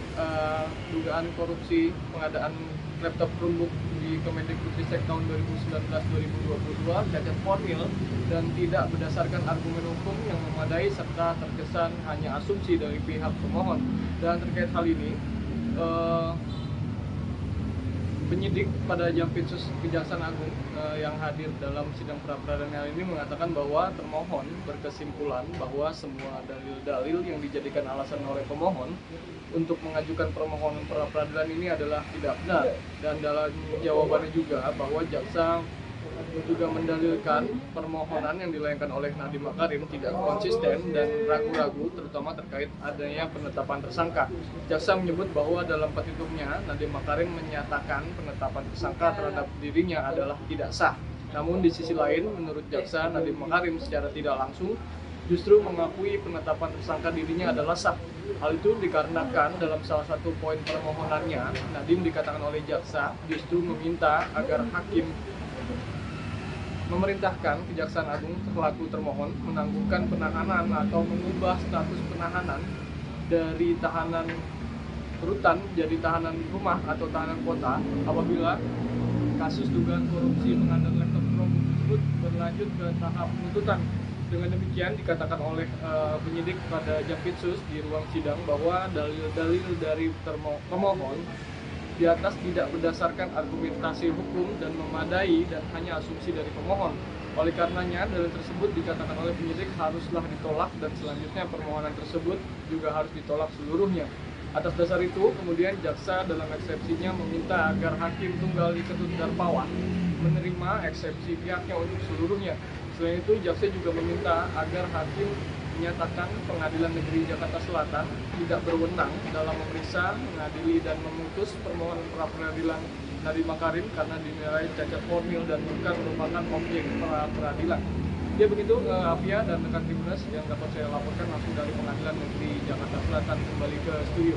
dugaan korupsi pengadaan laptop Chromebook di Kemendikbudristek tahun 2019-2022 cacat formil dan tidak berdasarkan argumen hukum yang memadai serta terkesan hanya asumsi dari pihak pemohon. Dan terkait hal ini, penyidik pada Jampitsus Kejaksaan Agung yang hadir dalam sidang pra-peradilan ini mengatakan bahwa termohon berkesimpulan bahwa semua dalil-dalil yang dijadikan alasan oleh pemohon untuk mengajukan permohonan pra-peradilan ini adalah tidak benar. Dan dalam jawabannya juga bahwa jaksa juga mendalilkan permohonan yang dilayangkan oleh Nadiem Makarim tidak konsisten dan ragu-ragu terutama terkait adanya penetapan tersangka. Jaksa menyebut bahwa dalam petitumnya Nadiem Makarim menyatakan penetapan tersangka terhadap dirinya adalah tidak sah. Namun di sisi lain menurut jaksa Nadiem Makarim secara tidak langsung justru mengakui penetapan tersangka dirinya adalah sah. Hal itu dikarenakan dalam salah satu poin permohonannya Nadiem dikatakan oleh jaksa justru meminta agar hakim memerintahkan Kejaksaan Agung selaku termohon menangguhkan penahanan atau mengubah status penahanan dari tahanan rutan jadi tahanan rumah atau tahanan kota apabila kasus dugaan korupsi pengadaan laptop Chromebook tersebut berlanjut ke tahap penuntutan. Dengan demikian dikatakan oleh penyidik pada Jampitsus di ruang sidang bahwa dalil-dalil dari pemohon di atas tidak berdasarkan argumentasi hukum dan memadai dan hanya asumsi dari pemohon. Oleh karenanya, dalil tersebut dikatakan oleh penyidik haruslah ditolak dan selanjutnya permohonan tersebut juga harus ditolak seluruhnya. Atas dasar itu, kemudian jaksa dalam eksepsinya meminta agar Hakim Tunggal Ketut Darpawan menerima eksepsi pihaknya untuk seluruhnya. Selain itu, jaksa juga meminta agar hakim menyatakan Pengadilan Negeri Jakarta Selatan tidak berwenang dalam memeriksa, mengadili, dan memutus permohonan pra-peradilan Nadiem Makarim karena dinilai cacat formil dan bukan merupakan objek pra-peradilan. Ya begitu, Afia dan rekan Tribuners yang dapat saya laporkan langsung dari Pengadilan Negeri Jakarta Selatan kembali ke studio.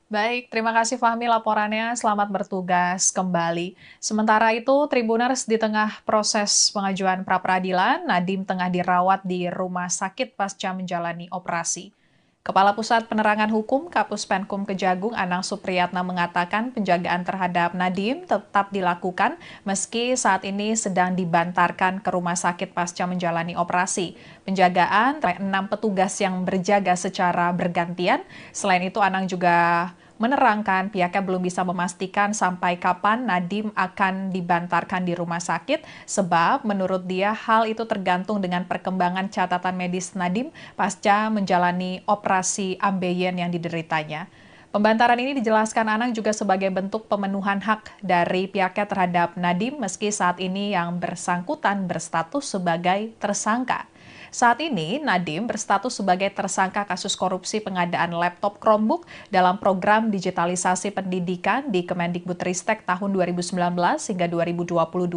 Baik, terima kasih Fahmi laporannya. Selamat bertugas kembali. Sementara itu, Tribuners di tengah proses pengajuan pra-peradilan, Nadiem tengah dirawat di rumah sakit pasca menjalani operasi. Kepala Pusat Penerangan Hukum Kapus Penkum Kejagung Anang Supriyatna mengatakan penjagaan terhadap Nadiem tetap dilakukan meski saat ini sedang dibantarkan ke rumah sakit pasca menjalani operasi. Penjagaan 6 petugas yang berjaga secara bergantian. Selain itu, Anang juga menerangkan pihaknya belum bisa memastikan sampai kapan Nadiem akan dibantarkan di rumah sakit, sebab menurut dia hal itu tergantung dengan perkembangan catatan medis Nadiem pasca menjalani operasi ambeien yang dideritanya. Pembantaran ini dijelaskan Anang juga sebagai bentuk pemenuhan hak dari pihaknya terhadap Nadiem meski saat ini yang bersangkutan berstatus sebagai tersangka. Saat ini, Nadiem berstatus sebagai tersangka kasus korupsi pengadaan laptop Chromebook dalam program digitalisasi pendidikan di Kemendikbudristek tahun 2019 hingga 2022.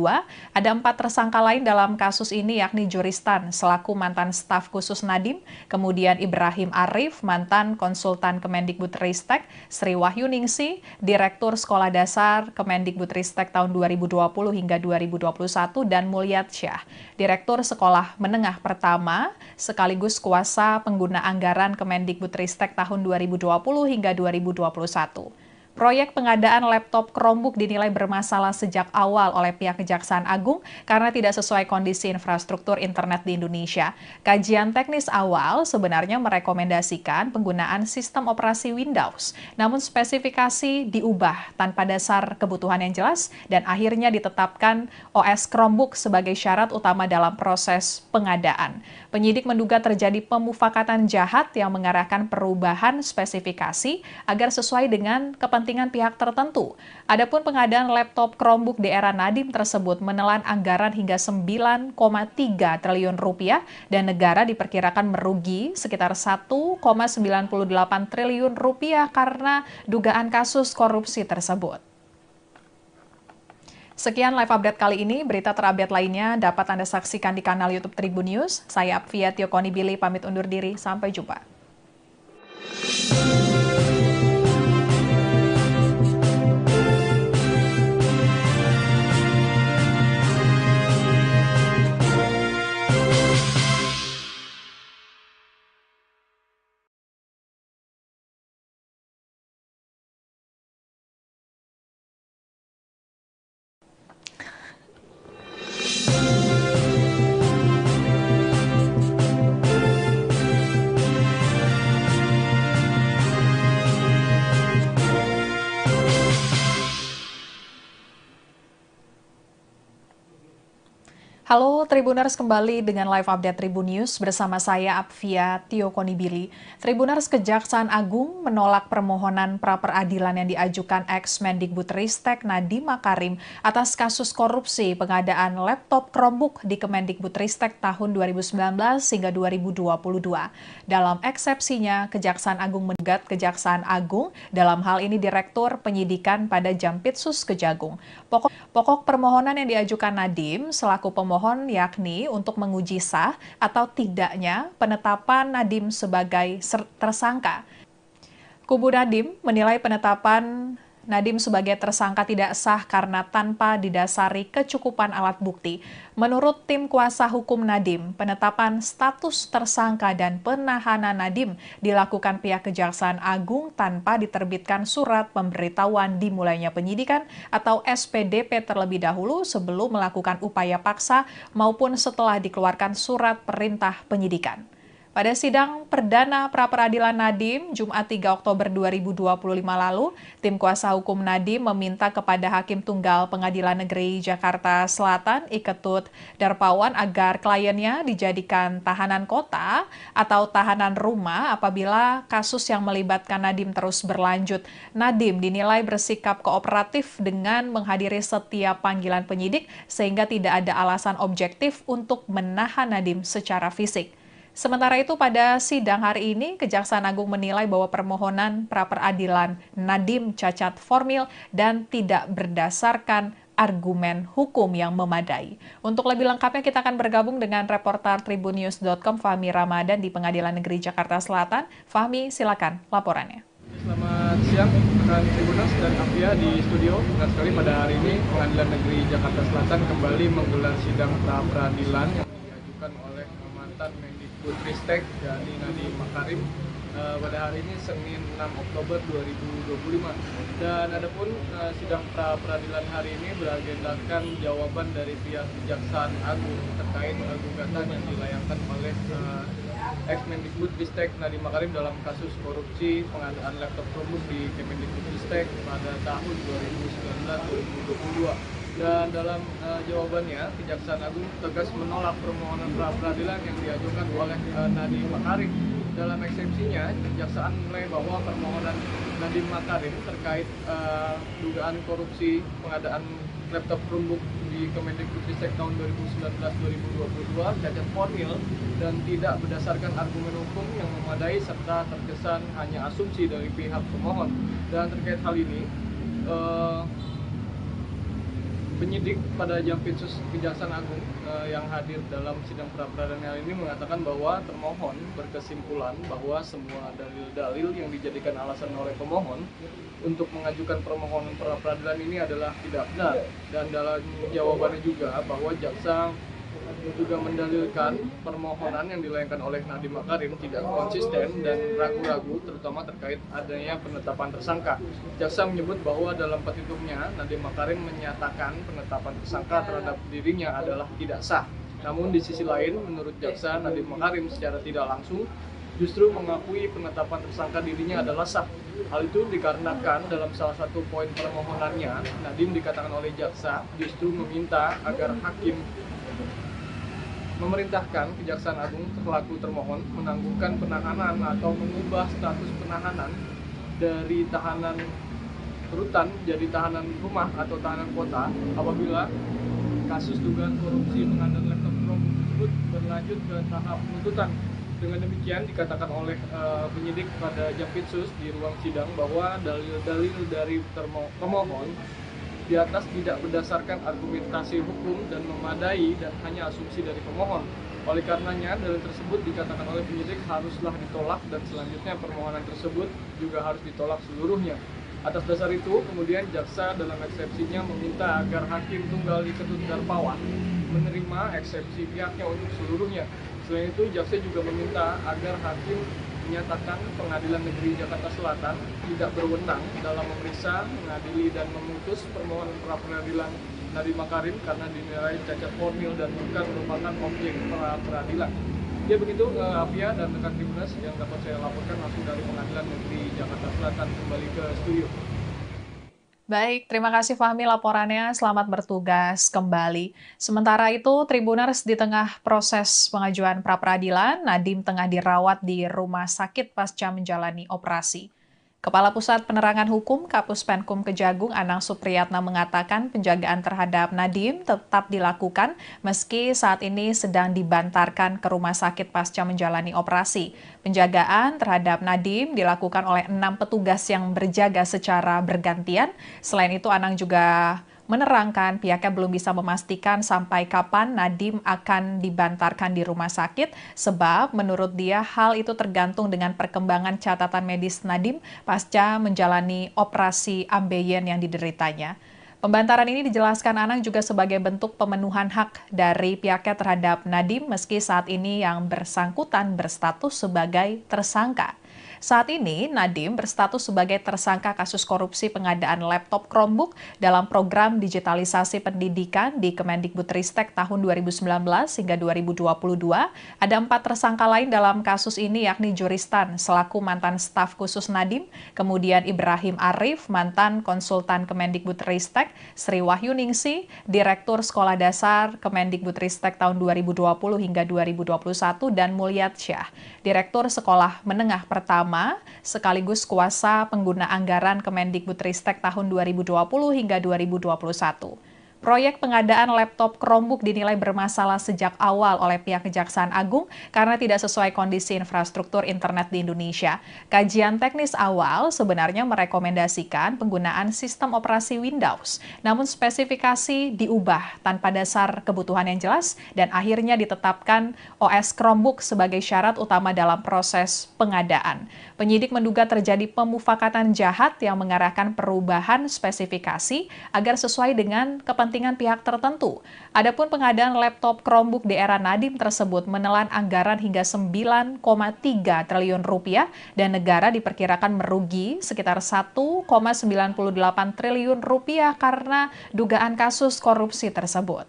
Ada 4 tersangka lain dalam kasus ini yakni Juristan selaku mantan staf khusus Nadiem, kemudian Ibrahim Arif, mantan konsultan Kemendikbudristek, Sri Wahyuningsi, Direktur Sekolah Dasar Kemendikbudristek tahun 2020 hingga 2021, dan Mulyatsyah, Direktur Sekolah Menengah Pertama sekaligus kuasa pengguna anggaran Kemendikbudristek tahun 2020 hingga 2021. Proyek pengadaan laptop Chromebook dinilai bermasalah sejak awal oleh pihak Kejaksaan Agung karena tidak sesuai kondisi infrastruktur internet di Indonesia. Kajian teknis awal sebenarnya merekomendasikan penggunaan sistem operasi Windows, namun spesifikasi diubah tanpa dasar kebutuhan yang jelas dan akhirnya ditetapkan OS Chromebook sebagai syarat utama dalam proses pengadaan. Penyidik menduga terjadi pemufakatan jahat yang mengarahkan perubahan spesifikasi agar sesuai dengan kepentingan pihak tertentu. Adapun pengadaan laptop Chromebook di era Nadiem tersebut menelan anggaran hingga 9,3 triliun rupiah dan negara diperkirakan merugi sekitar 1,98 triliun rupiah karena dugaan kasus korupsi tersebut. Sekian live update kali ini. Berita terupdate lainnya dapat Anda saksikan di kanal YouTube Tribun News. Saya Apvia Tiokonibili pamit undur diri. Sampai jumpa. Halo Tribuners, kembali dengan live update Tribun News bersama saya Apvia Tiokonibili. Tribuners, Kejaksaan Agung menolak permohonan pra-peradilan yang diajukan ex-Mendikbudristek Nadiem Makarim atas kasus korupsi pengadaan laptop Chromebook di Kemendikbudristek tahun 2019 hingga 2022. Dalam eksepsinya, Kejaksaan Agung menggugat Kejaksaan Agung, dalam hal ini Direktur Penyidikan pada Jampitsus Kejagung. Pokok permohonan yang diajukan Nadiem selaku pemohon yakni untuk menguji sah atau tidaknya penetapan Nadiem sebagai tersangka. Kubu Nadiem menilai penetapan Nadiem sebagai tersangka tidak sah karena tanpa didasari kecukupan alat bukti. Menurut tim kuasa hukum Nadiem, penetapan status tersangka dan penahanan Nadiem dilakukan pihak Kejaksaan Agung tanpa diterbitkan surat pemberitahuan dimulainya penyidikan atau SPDP terlebih dahulu sebelum melakukan upaya paksa maupun setelah dikeluarkan surat perintah penyidikan. Pada sidang perdana pra-peradilan Nadiem, Jumat 3 Oktober 2025 lalu, tim kuasa hukum Nadiem meminta kepada Hakim Tunggal Pengadilan Negeri Jakarta Selatan, Iketut Darpawan, agar kliennya dijadikan tahanan kota atau tahanan rumah apabila kasus yang melibatkan Nadiem terus berlanjut. Nadiem dinilai bersikap kooperatif dengan menghadiri setiap panggilan penyidik sehingga tidak ada alasan objektif untuk menahan Nadiem secara fisik. Sementara itu pada sidang hari ini, Kejaksaan Agung menilai bahwa permohonan pra-peradilan Nadiem cacat formil dan tidak berdasarkan argumen hukum yang memadai. Untuk lebih lengkapnya kita akan bergabung dengan reporter tribunnews.com Fahmi Ramadan di Pengadilan Negeri Jakarta Selatan. Fahmi, silakan laporannya. Selamat siang, rekan Tribuners dan Apia di studio. Benar sekali pada hari ini Pengadilan Negeri Jakarta Selatan kembali menggelar sidang pra-peradilan yang diajukan oleh mantan Mendikbudristek yakni Nadiem Makarim pada hari ini Senin 6 Oktober 2025. Dan adapun sidang pra-peradilan hari ini beragendakan jawaban dari pihak Kejaksaan Agung terkait gugatan yang dilayangkan oleh ex-Mendikbudristek Nadiem Makarim dalam kasus korupsi pengadaan laptop Chromebook di Kemendikbudristek pada tahun 2019-2022. Dan dalam jawabannya, Kejaksaan Agung tegas menolak permohonan pra-peradilan yang diajukan oleh Nadiem Makarim. Dalam eksepsinya, Kejaksaan menilai bahwa permohonan Nadiem Makarim terkait dugaan korupsi pengadaan laptop Chromebook di Kemendikbudristek tahun 2019-2022 cacat formil dan tidak berdasarkan argumen hukum yang memadai serta terkesan hanya asumsi dari pihak pemohon. Dan terkait hal ini, penyidik pada Jampitsus Kejaksaan Agung yang hadir dalam sidang pra-peradilan ini mengatakan bahwa termohon berkesimpulan bahwa semua dalil-dalil yang dijadikan alasan oleh pemohon untuk mengajukan permohonan pra-peradilan ini adalah tidak benar. Dan dalam jawabannya juga bahwa jaksa juga mendalilkan permohonan yang dilayangkan oleh Nadiem Makarim tidak konsisten dan ragu-ragu terutama terkait adanya penetapan tersangka. Jaksa menyebut bahwa dalam petitumnya Nadiem Makarim menyatakan penetapan tersangka terhadap dirinya adalah tidak sah. Namun di sisi lain menurut jaksa Nadiem Makarim secara tidak langsung justru mengakui penetapan tersangka dirinya adalah sah. Hal itu dikarenakan dalam salah satu poin permohonannya Nadiem dikatakan oleh jaksa justru meminta agar hakim memerintahkan Kejaksaan Agung selaku termohon menangguhkan penahanan atau mengubah status penahanan dari tahanan rutan jadi tahanan rumah atau tahanan kota apabila kasus dugaan korupsi pengadaan laptop Chromebook tersebut berlanjut ke tahap penuntutan. Dengan demikian dikatakan oleh penyidik pada Jampitsus di ruang sidang bahwa dalil-dalil dari pemohon di atas tidak berdasarkan argumentasi hukum dan memadai dan hanya asumsi dari pemohon. Oleh karenanya, dalil tersebut dikatakan oleh penyidik haruslah ditolak dan selanjutnya permohonan tersebut juga harus ditolak seluruhnya. Atas dasar itu, kemudian jaksa dalam eksepsinya meminta agar Hakim Tunggal Iketut Darpawan menerima eksepsi pihaknya untuk seluruhnya. Selain itu, jaksa juga meminta agar hakim menyatakan Pengadilan Negeri Jakarta Selatan tidak berwenang dalam memeriksa, mengadili, dan memutus permohonan pra-peradilan Nadiem Makarim karena dinilai cacat formil dan bukan merupakan objek pra-peradilan. Ya begitu Apia dan rekan Tribuners yang dapat saya laporkan langsung dari Pengadilan Negeri Jakarta Selatan kembali ke studio. Baik, terima kasih Fahmi laporannya. Selamat bertugas kembali. Sementara itu, Tribuners di tengah proses pengajuan pra-peradilan, Nadiem tengah dirawat di rumah sakit pasca menjalani operasi. Kepala Pusat Penerangan Hukum Kapus Penkum Kejagung Anang Supriyatna mengatakan penjagaan terhadap Nadiem tetap dilakukan meski saat ini sedang dibantarkan ke rumah sakit pasca menjalani operasi. Penjagaan terhadap Nadiem dilakukan oleh 6 petugas yang berjaga secara bergantian. Selain itu, Anang juga menerangkan pihaknya belum bisa memastikan sampai kapan Nadiem akan dibantarkan di rumah sakit, sebab menurut dia hal itu tergantung dengan perkembangan catatan medis Nadiem pasca menjalani operasi ambeien yang dideritanya. Pembantaran ini dijelaskan Anang juga sebagai bentuk pemenuhan hak dari pihaknya terhadap Nadiem meski saat ini yang bersangkutan berstatus sebagai tersangka. Saat ini, Nadiem berstatus sebagai tersangka kasus korupsi pengadaan laptop Chromebook dalam program digitalisasi pendidikan di Kemendikbudristek tahun 2019 hingga 2022. Ada 4 tersangka lain dalam kasus ini, yakni Juristan selaku mantan staf khusus Nadiem, kemudian Ibrahim Arif, mantan konsultan Kemendikbudristek, Sri Wahyuningsi, Direktur Sekolah Dasar Kemendikbudristek tahun 2020 hingga 2021, dan Mulyatsyah, Direktur Sekolah Menengah Pertama sekaligus kuasa pengguna anggaran Kemendikbudristek tahun 2020 hingga 2021. Proyek pengadaan laptop Chromebook dinilai bermasalah sejak awal oleh pihak Kejaksaan Agung karena tidak sesuai kondisi infrastruktur internet di Indonesia. Kajian teknis awal sebenarnya merekomendasikan penggunaan sistem operasi Windows, namun spesifikasi diubah tanpa dasar kebutuhan yang jelas dan akhirnya ditetapkan OS Chromebook sebagai syarat utama dalam proses pengadaan. Penyidik menduga terjadi pemufakatan jahat yang mengarahkan perubahan spesifikasi agar sesuai dengan kepentingan pihak tertentu. Adapun pengadaan laptop Chromebook di era Nadiem tersebut menelan anggaran hingga 9,3 triliun rupiah dan negara diperkirakan merugi sekitar 1,98 triliun rupiah karena dugaan kasus korupsi tersebut.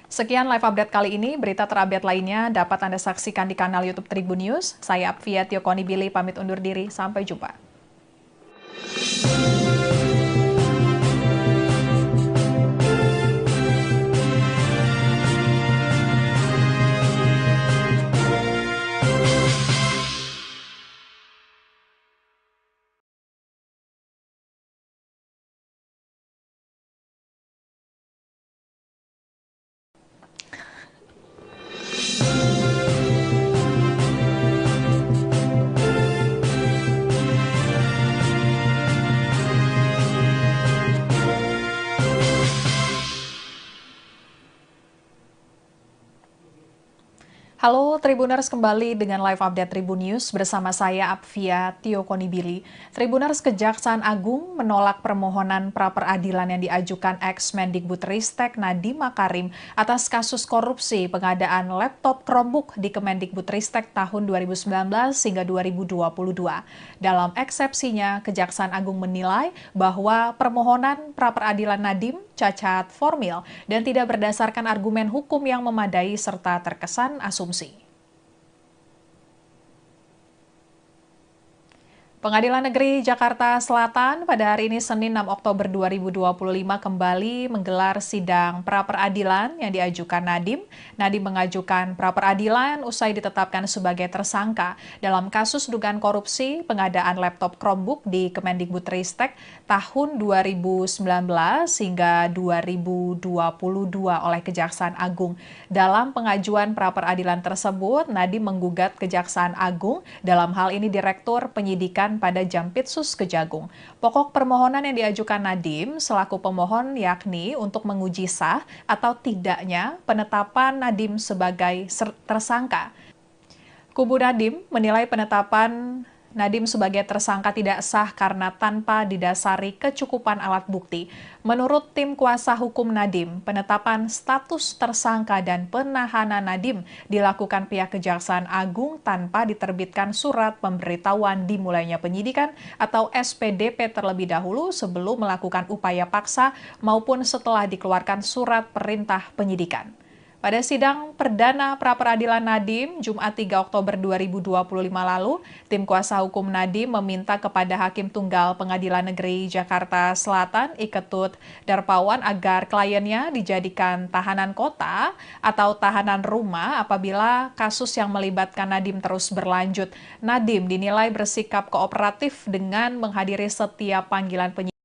Sekian live update kali ini. Berita terupdate lainnya dapat Anda saksikan di kanal YouTube Tribun News. Saya Apvia Tiokonibili pamit undur diri. Sampai jumpa. Halo Tribuners, kembali dengan live update Tribun News bersama saya Apvia Tiokonibili. Tribuners, Kejaksaan Agung menolak permohonan pra-peradilan yang diajukan ex-Mendikbudristek Nadiem Makarim atas kasus korupsi pengadaan laptop Chromebook di Kemendikbudristek tahun 2019 hingga 2022. Dalam eksepsinya, Kejaksaan Agung menilai bahwa permohonan pra-peradilan Nadiem cacat formil dan tidak berdasarkan argumen hukum yang memadai serta terkesan asumsi. Pengadilan Negeri Jakarta Selatan pada hari ini Senin 6 Oktober 2025 kembali menggelar sidang pra-peradilan yang diajukan Nadiem. Nadiem mengajukan pra-peradilan usai ditetapkan sebagai tersangka dalam kasus dugaan korupsi pengadaan laptop Chromebook di Kemendikbudristek tahun 2019 hingga 2022 oleh Kejaksaan Agung. Dalam pengajuan pra-peradilan tersebut, Nadiem menggugat Kejaksaan Agung, dalam hal ini Direktur Penyidikan pada Jampitsus Kejagung. Pokok permohonan yang diajukan Nadiem selaku pemohon yakni untuk menguji sah atau tidaknya penetapan Nadiem sebagai tersangka. Kubu Nadiem menilai penetapan Nadiem sebagai tersangka tidak sah karena tanpa didasari kecukupan alat bukti. Menurut tim kuasa hukum Nadiem, penetapan status tersangka dan penahanan Nadiem dilakukan pihak Kejaksaan Agung tanpa diterbitkan surat pemberitahuan dimulainya penyidikan atau SPDP terlebih dahulu sebelum melakukan upaya paksa maupun setelah dikeluarkan surat perintah penyidikan. Pada sidang perdana pra-peradilan Nadiem, Jumat 3 Oktober 2025 lalu, tim kuasa hukum Nadiem meminta kepada Hakim Tunggal Pengadilan Negeri Jakarta Selatan, Iketut Darpawan, agar kliennya dijadikan tahanan kota atau tahanan rumah apabila kasus yang melibatkan Nadiem terus berlanjut. Nadiem dinilai bersikap kooperatif dengan menghadiri setiap panggilan penyidik.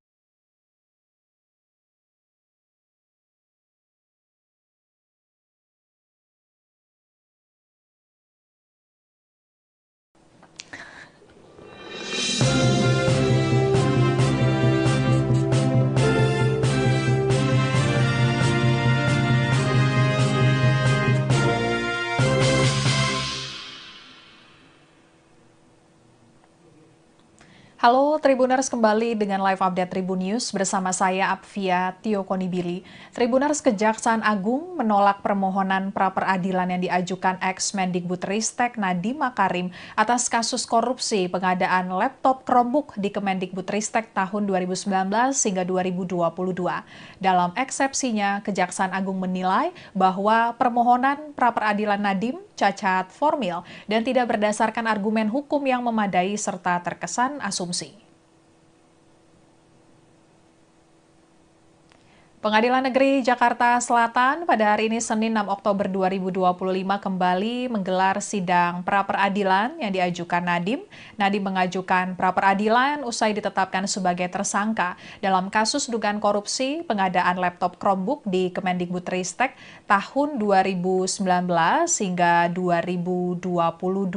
Halo Tribuners, kembali dengan live update Tribun News bersama saya Apvia Tio Konibili. Tribuners, Kejaksaan Agung menolak permohonan pra-peradilan yang diajukan ex-Mendikbudristek Nadiem Makarim atas kasus korupsi pengadaan laptop Chromebook di Kemendikbudristek tahun 2019 hingga 2022. Dalam eksepsinya, Kejaksaan Agung menilai bahwa permohonan pra-peradilan Nadiem cacat formil dan tidak berdasarkan argumen hukum yang memadai serta terkesan asumsi. Pengadilan Negeri Jakarta Selatan pada hari ini Senin 6 Oktober 2025 kembali menggelar sidang pra-peradilan yang diajukan Nadiem. Nadiem mengajukan pra-peradilan usai ditetapkan sebagai tersangka dalam kasus dugaan korupsi pengadaan laptop Chromebook di Kemendikbudristek tahun 2019 hingga 2022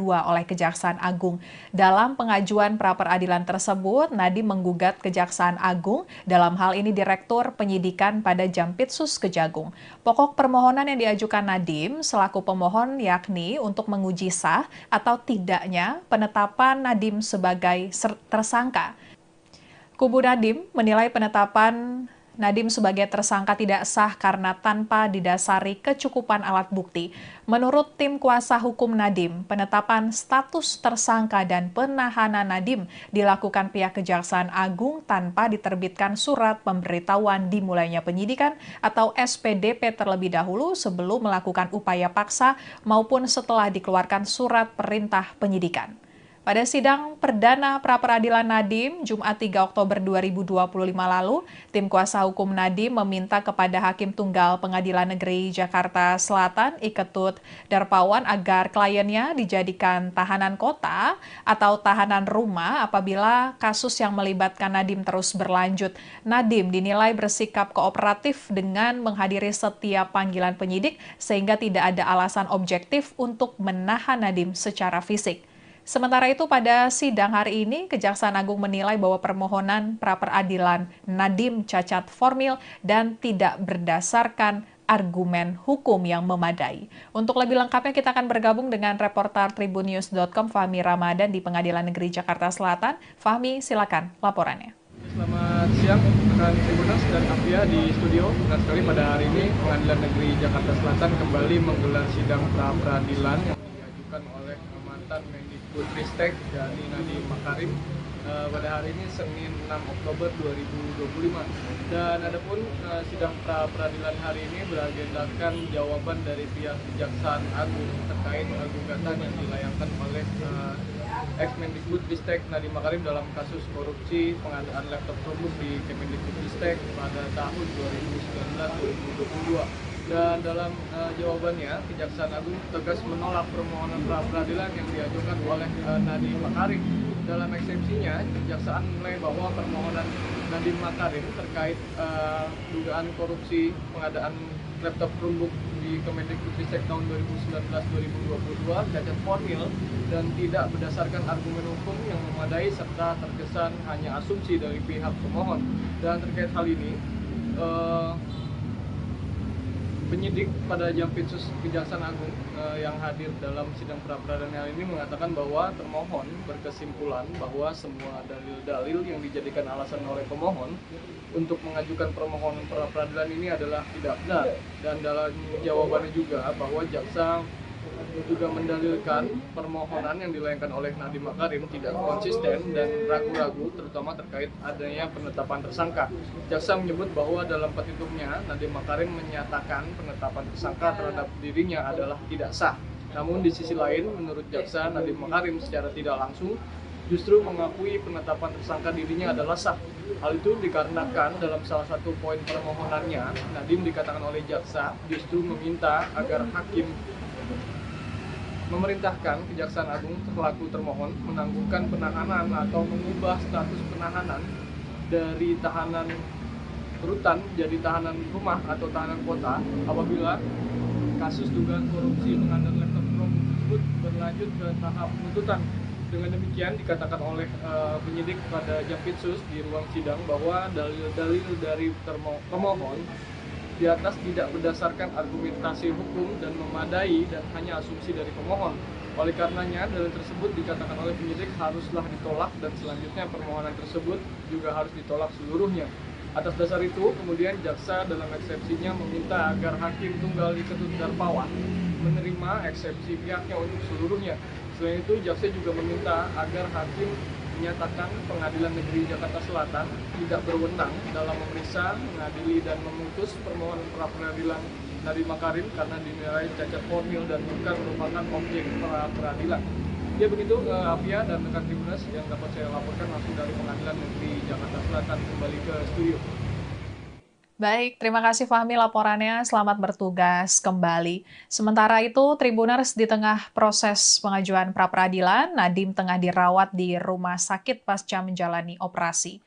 oleh Kejaksaan Agung. Dalam pengajuan pra-peradilan tersebut, Nadiem menggugat Kejaksaan Agung, dalam hal ini Direktur Penyidikan pada Jampitsus Kejagung. Pokok permohonan yang diajukan Nadiem selaku pemohon yakni untuk menguji sah atau tidaknya penetapan Nadiem sebagai tersangka. Kubu Nadiem menilai penetapan Nadiem sebagai tersangka tidak sah karena tanpa didasari kecukupan alat bukti. Menurut tim kuasa hukum Nadiem, penetapan status tersangka dan penahanan Nadiem dilakukan pihak Kejaksaan Agung tanpa diterbitkan surat pemberitahuan dimulainya penyidikan atau SPDP terlebih dahulu sebelum melakukan upaya paksa maupun setelah dikeluarkan surat perintah penyidikan. Pada sidang perdana pra-peradilan Nadiem, Jumat 3 Oktober 2025 lalu, tim kuasa hukum Nadiem meminta kepada Hakim Tunggal Pengadilan Negeri Jakarta Selatan, Iketut Darpawan, agar kliennya dijadikan tahanan kota atau tahanan rumah apabila kasus yang melibatkan Nadiem terus berlanjut. Nadiem dinilai bersikap kooperatif dengan menghadiri setiap panggilan penyidik sehingga tidak ada alasan objektif untuk menahan Nadiem secara fisik. Sementara itu, pada sidang hari ini, Kejaksaan Agung menilai bahwa permohonan pra-peradilan Nadiem cacat formil dan tidak berdasarkan argumen hukum yang memadai. Untuk lebih lengkapnya, kita akan bergabung dengan reporter tribunnews.com Fahmi Ramadan di Pengadilan Negeri Jakarta Selatan. Fahmi, silakan laporannya. Selamat siang, rekan Tribuners dan Apvia di studio. Benar sekali pada hari ini Pengadilan Negeri Jakarta Selatan kembali menggelar sidang pra-peradilan yang diajukan oleh mantan Mendikbudristek Nadiem Makarim pada hari ini Senin 6 Oktober 2025. Dan adapun sidang pra-peradilan hari ini beragendakan jawaban dari pihak Kejaksaan Agung terkait gugatan yang dilayangkan oleh ex-Mendikbudristek Nadiem Makarim dalam kasus korupsi pengadaan laptop Chromebook di Kemendikbudristek pada tahun 2019-2022. Dan dalam jawabannya, Kejaksaan Agung tegas menolak permohonan pra-peradilan yang diajukan oleh Nadiem Makarim. Dalam eksepsinya, Kejaksaan menilai bahwa permohonan Nadiem Makarim terkait dugaan korupsi pengadaan laptop Chromebook di Kemendikbudristek tahun 2019-2022 cacat formil dan tidak berdasarkan argumen hukum yang memadai serta terkesan hanya asumsi dari pihak pemohon. Dan terkait hal ini, penyidik pada Jampitsus Kejaksaan Agung yang hadir dalam sidang pra-peradilan ini mengatakan bahwa termohon berkesimpulan bahwa semua dalil-dalil yang dijadikan alasan oleh pemohon untuk mengajukan permohonan pra-peradilan ini adalah tidak benar. Dan dalam jawabannya juga bahwa jaksa juga mendalilkan permohonan yang dilayangkan oleh Nadiem Makarim tidak konsisten dan ragu-ragu, terutama terkait adanya penetapan tersangka. Jaksa menyebut bahwa dalam petitumnya Nadiem Makarim menyatakan penetapan tersangka terhadap dirinya adalah tidak sah. Namun di sisi lain, menurut jaksa, Nadiem Makarim secara tidak langsung justru mengakui penetapan tersangka dirinya adalah sah. Hal itu dikarenakan dalam salah satu poin permohonannya, Nadiem dikatakan oleh jaksa justru meminta agar hakim memerintahkan Kejaksaan Agung selaku termohon menangguhkan penahanan atau mengubah status penahanan dari tahanan rutan jadi tahanan rumah atau tahanan kota apabila kasus dugaan korupsi pengadaan laptop Chromebook tersebut berlanjut ke tahap penuntutan. Dengan demikian dikatakan oleh penyidik pada Jampitsus di ruang sidang bahwa dalil-dalil dari pemohon di atas tidak berdasarkan argumentasi hukum dan memadai dan hanya asumsi dari pemohon. Oleh karenanya, dalil tersebut dikatakan oleh penyidik haruslah ditolak dan selanjutnya permohonan tersebut juga harus ditolak seluruhnya. Atas dasar itu, kemudian jaksa dalam eksepsinya meminta agar Hakim Tunggal Ketut Darpawan menerima eksepsi pihaknya untuk seluruhnya. Selain itu, jaksa juga meminta agar hakim menyatakan Pengadilan Negeri Jakarta Selatan tidak berwenang dalam memeriksa, mengadili, dan memutus permohonan pra-peradilan Nadiem Makarim karena dinilai cacat formil dan bukan merupakan objek pra-peradilan. Ya begitu Afia dan rekan Tribuners yang dapat saya laporkan langsung dari Pengadilan Negeri Jakarta Selatan kembali ke studio. Baik, terima kasih Fahmi laporannya. Selamat bertugas kembali. Sementara itu, Tribuners di tengah proses pengajuan pra-peradilan, Nadiem tengah dirawat di rumah sakit pasca menjalani operasi.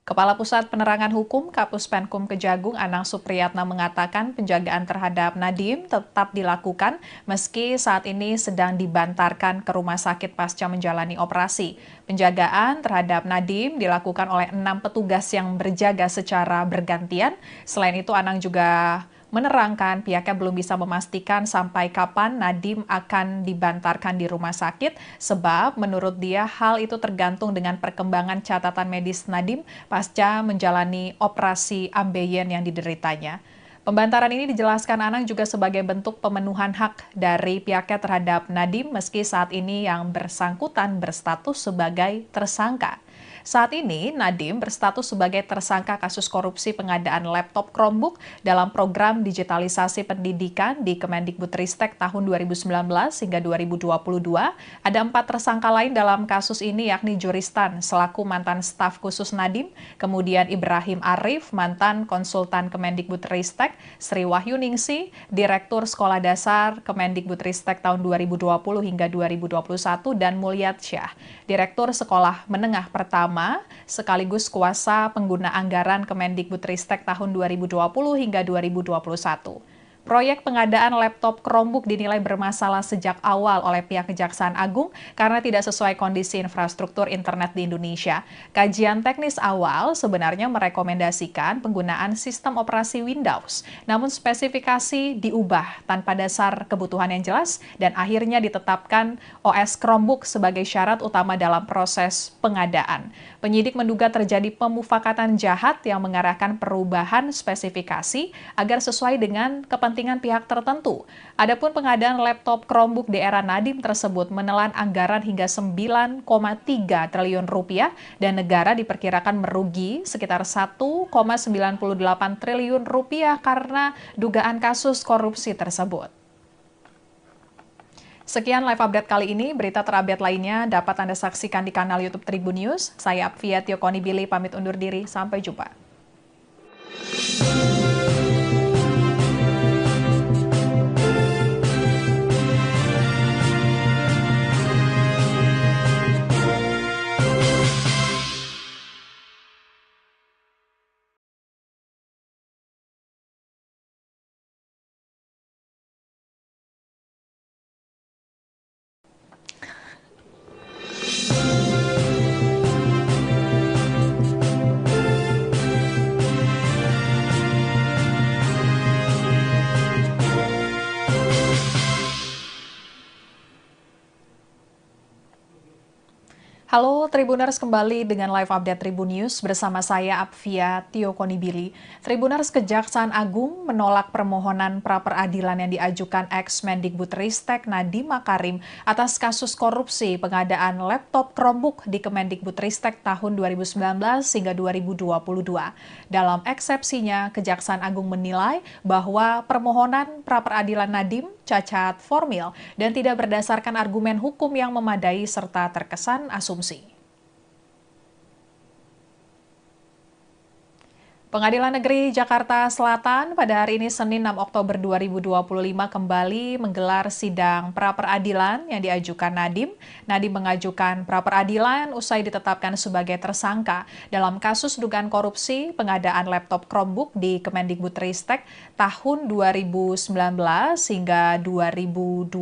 Kepala Pusat Penerangan Hukum Kapus Penkum Kejagung Anang Supriyatna mengatakan penjagaan terhadap Nadiem tetap dilakukan meski saat ini sedang dibantarkan ke rumah sakit pasca menjalani operasi. Penjagaan terhadap Nadiem dilakukan oleh 6 petugas yang berjaga secara bergantian. Selain itu, Anang juga menerangkan pihaknya belum bisa memastikan sampai kapan Nadiem akan dibantarkan di rumah sakit, sebab menurut dia hal itu tergantung dengan perkembangan catatan medis Nadiem pasca menjalani operasi ambeien yang dideritanya. Pembantaran ini dijelaskan Anang juga sebagai bentuk pemenuhan hak dari pihaknya terhadap Nadiem meski saat ini yang bersangkutan berstatus sebagai tersangka. Saat ini, Nadiem berstatus sebagai tersangka kasus korupsi pengadaan laptop Chromebook dalam program digitalisasi pendidikan di Kemendikbudristek tahun 2019 hingga 2022. Ada 4 tersangka lain dalam kasus ini yakni Juristan selaku mantan staf khusus Nadiem, kemudian Ibrahim Arif, mantan konsultan Kemendikbudristek, Sri Wahyuningsi, Direktur Sekolah Dasar Kemendikbudristek tahun 2020 hingga 2021, dan Mulyatsyah, Direktur Sekolah Menengah Pertama sekaligus kuasa pengguna anggaran Kemendikbudristek tahun 2020 hingga 2021. Proyek pengadaan laptop Chromebook dinilai bermasalah sejak awal oleh pihak Kejaksaan Agung karena tidak sesuai kondisi infrastruktur internet di Indonesia. Kajian teknis awal sebenarnya merekomendasikan penggunaan sistem operasi Windows, namun spesifikasi diubah tanpa dasar kebutuhan yang jelas dan akhirnya ditetapkan OS Chromebook sebagai syarat utama dalam proses pengadaan. Penyidik menduga terjadi pemufakatan jahat yang mengarahkan perubahan spesifikasi agar sesuai dengan kepentingan pihak tertentu. Adapun pengadaan laptop Chromebook di era Nadiem tersebut menelan anggaran hingga 9,3 triliun rupiah dan negara diperkirakan merugi sekitar 1,98 triliun rupiah karena dugaan kasus korupsi tersebut. Sekian live update kali ini. Berita terupdate lainnya dapat Anda saksikan di kanal YouTube Tribun News. Saya Apvia Tiokonibili pamit undur diri. Sampai jumpa. Halo Tribuners, kembali dengan live update Tribun News bersama saya Apvia Tiokonibili. Tribuners, Kejaksaan Agung menolak permohonan pra-peradilan yang diajukan ex-Mendikbudristek Nadiem Makarim atas kasus korupsi pengadaan laptop Chromebook di Kemendikbudristek tahun 2019 hingga 2022. Dalam eksepsinya, Kejaksaan Agung menilai bahwa permohonan pra-peradilan Nadiem cacat formil dan tidak berdasarkan argumen hukum yang memadai serta terkesan asumsi. Pengadilan Negeri Jakarta Selatan pada hari ini Senin 6 Oktober 2025 kembali menggelar sidang pra-peradilan yang diajukan Nadiem. Nadiem mengajukan pra-peradilan usai ditetapkan sebagai tersangka dalam kasus dugaan korupsi pengadaan laptop Chromebook di Kemendikbudristek tahun 2019 hingga 2022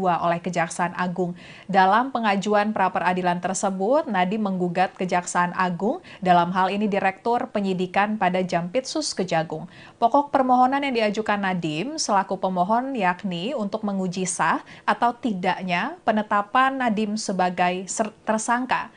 oleh Kejaksaan Agung. Dalam pengajuan pra-peradilan tersebut, Nadiem menggugat Kejaksaan Agung, dalam hal ini Direktur Penyidikan diajukan pada Jampitsus Kejagung. Pokok permohonan yang diajukan Nadiem selaku pemohon yakni untuk menguji sah atau tidaknya penetapan Nadiem sebagai tersangka.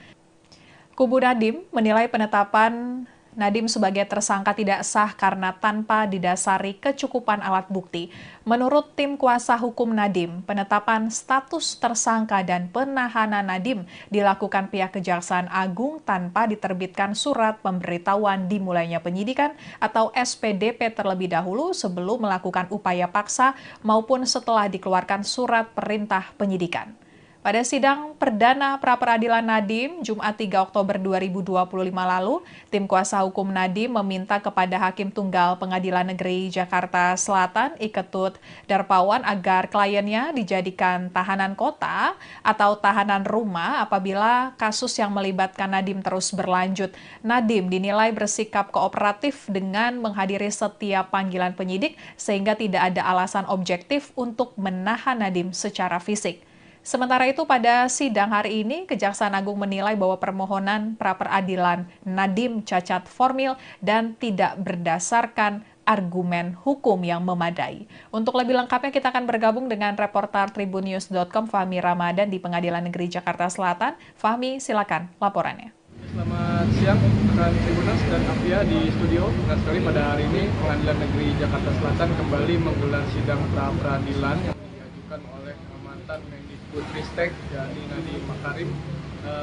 Kubu Nadiem menilai penetapan Nadiem sebagai tersangka tidak sah karena tanpa didasari kecukupan alat bukti. Menurut tim kuasa hukum Nadiem, penetapan status tersangka dan penahanan Nadiem dilakukan pihak Kejaksaan Agung tanpa diterbitkan surat pemberitahuan dimulainya penyidikan atau SPDP terlebih dahulu sebelum melakukan upaya paksa maupun setelah dikeluarkan surat perintah penyidikan. Pada sidang perdana pra-peradilan Nadiem, Jumat 3 Oktober 2025 lalu, tim kuasa hukum Nadiem meminta kepada Hakim Tunggal Pengadilan Negeri Jakarta Selatan, Iketut Darpawan, agar kliennya dijadikan tahanan kota atau tahanan rumah apabila kasus yang melibatkan Nadiem terus berlanjut. Nadiem dinilai bersikap kooperatif dengan menghadiri setiap panggilan penyidik sehingga tidak ada alasan objektif untuk menahan Nadiem secara fisik. Sementara itu pada sidang hari ini, Kejaksaan Agung menilai bahwa permohonan pra-peradilan Nadiem cacat formil dan tidak berdasarkan argumen hukum yang memadai. Untuk lebih lengkapnya kita akan bergabung dengan reporter tribunnews.com Fahmi Ramadan di Pengadilan Negeri Jakarta Selatan. Fahmi, silakan laporannya. Selamat siang rekan Tribuners dan Apia di studio. Benar sekali pada hari ini Pengadilan Negeri Jakarta Selatan kembali menggelar sidang pra-peradilan yang diajukan oleh mantan Mendikbudristek yakni Nadiem Makarim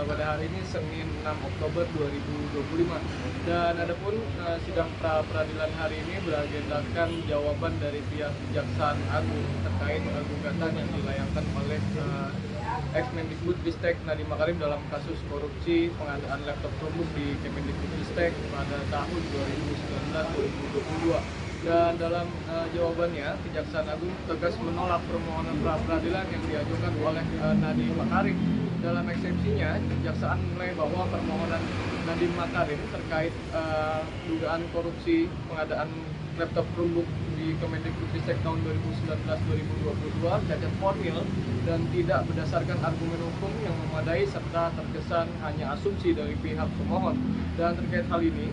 pada hari ini Senin 6 Oktober 2025. Dan adapun sidang pra-peradilan hari ini beragendakan jawaban dari pihak Kejaksaan Agung terkait gugatan yang dilayangkan oleh ex-Mendikbudristek Nadiem Makarim dalam kasus korupsi pengadaan laptop Chromebook di Kemendikbudristek pada tahun 2019-2022. Dan dalam jawabannya, Kejaksaan Agung tegas menolak permohonan pra-peradilan yang diajukan oleh Nadiem Makarim. Dalam eksepsinya, Kejaksaan menilai bahwa permohonan Nadiem Makarim terkait dugaan korupsi pengadaan laptop Chromebook di Kemendikbudristek tahun 2019-2022 cacat formil dan tidak berdasarkan argumen hukum yang memadai serta terkesan hanya asumsi dari pihak pemohon. Dan terkait hal ini,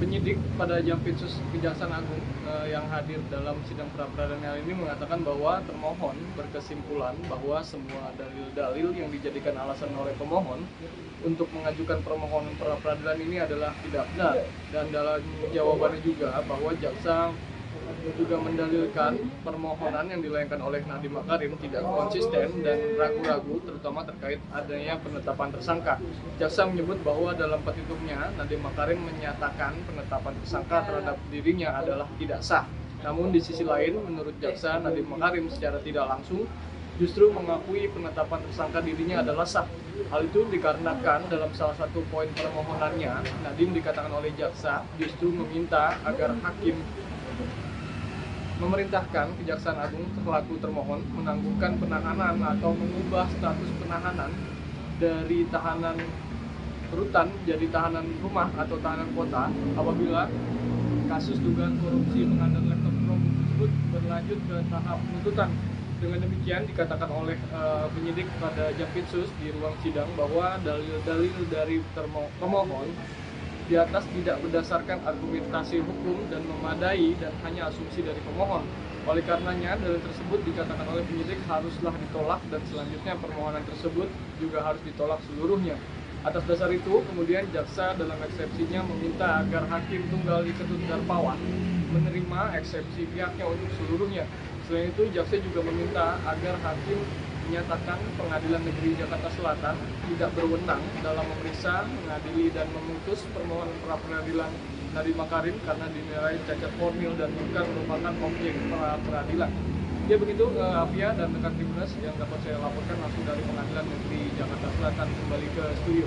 penyidik pada Jampitsus Kejaksaan Agung yang hadir dalam sidang pra-peradilan ini mengatakan bahwa termohon berkesimpulan bahwa semua dalil-dalil yang dijadikan alasan oleh pemohon untuk mengajukan permohonan pra-peradilan ini adalah tidak benar. Dan dalam jawabannya juga bahwa jaksa juga mendalilkan permohonan yang dilayangkan oleh Nadiem Makarim tidak konsisten dan ragu-ragu terutama terkait adanya penetapan tersangka. Jaksa menyebut bahwa dalam petitumnya Nadiem Makarim menyatakan penetapan tersangka terhadap dirinya adalah tidak sah. Namun di sisi lain menurut jaksa Nadiem Makarim secara tidak langsung justru mengakui penetapan tersangka dirinya adalah sah. Hal itu dikarenakan dalam salah satu poin permohonannya Nadiem dikatakan oleh jaksa justru meminta agar hakim memerintahkan Kejaksaan Agung selaku termohon menangguhkan penahanan atau mengubah status penahanan dari tahanan rutan jadi tahanan rumah atau tahanan kota apabila kasus dugaan korupsi pengadaan laptop Chromebook tersebut berlanjut ke tahap penuntutan. Dengan demikian dikatakan oleh penyidik pada Jampitsus di ruang sidang bahwa dalil-dalil dari pemohon di atas tidak berdasarkan argumentasi hukum dan memadai dan hanya asumsi dari pemohon. Oleh karenanya, dalil tersebut dikatakan oleh penyidik haruslah ditolak dan selanjutnya permohonan tersebut juga harus ditolak seluruhnya. Atas dasar itu, kemudian jaksa dalam eksepsinya meminta agar Hakim Tunggal Iketut Darpawan menerima eksepsi pihaknya untuk seluruhnya. Selain itu, jaksa juga meminta agar hakim menyatakan Pengadilan Negeri Jakarta Selatan tidak berwenang dalam memeriksa, mengadili, dan memutus permohonan pra-peradilan Nadiem Makarim karena dinilai cacat formil dan bukan merupakan objek pra-peradilan. Ya begitu Apia dan rekan Tribuners yang dapat saya laporkan langsung dari Pengadilan Negeri Jakarta Selatan kembali ke studio.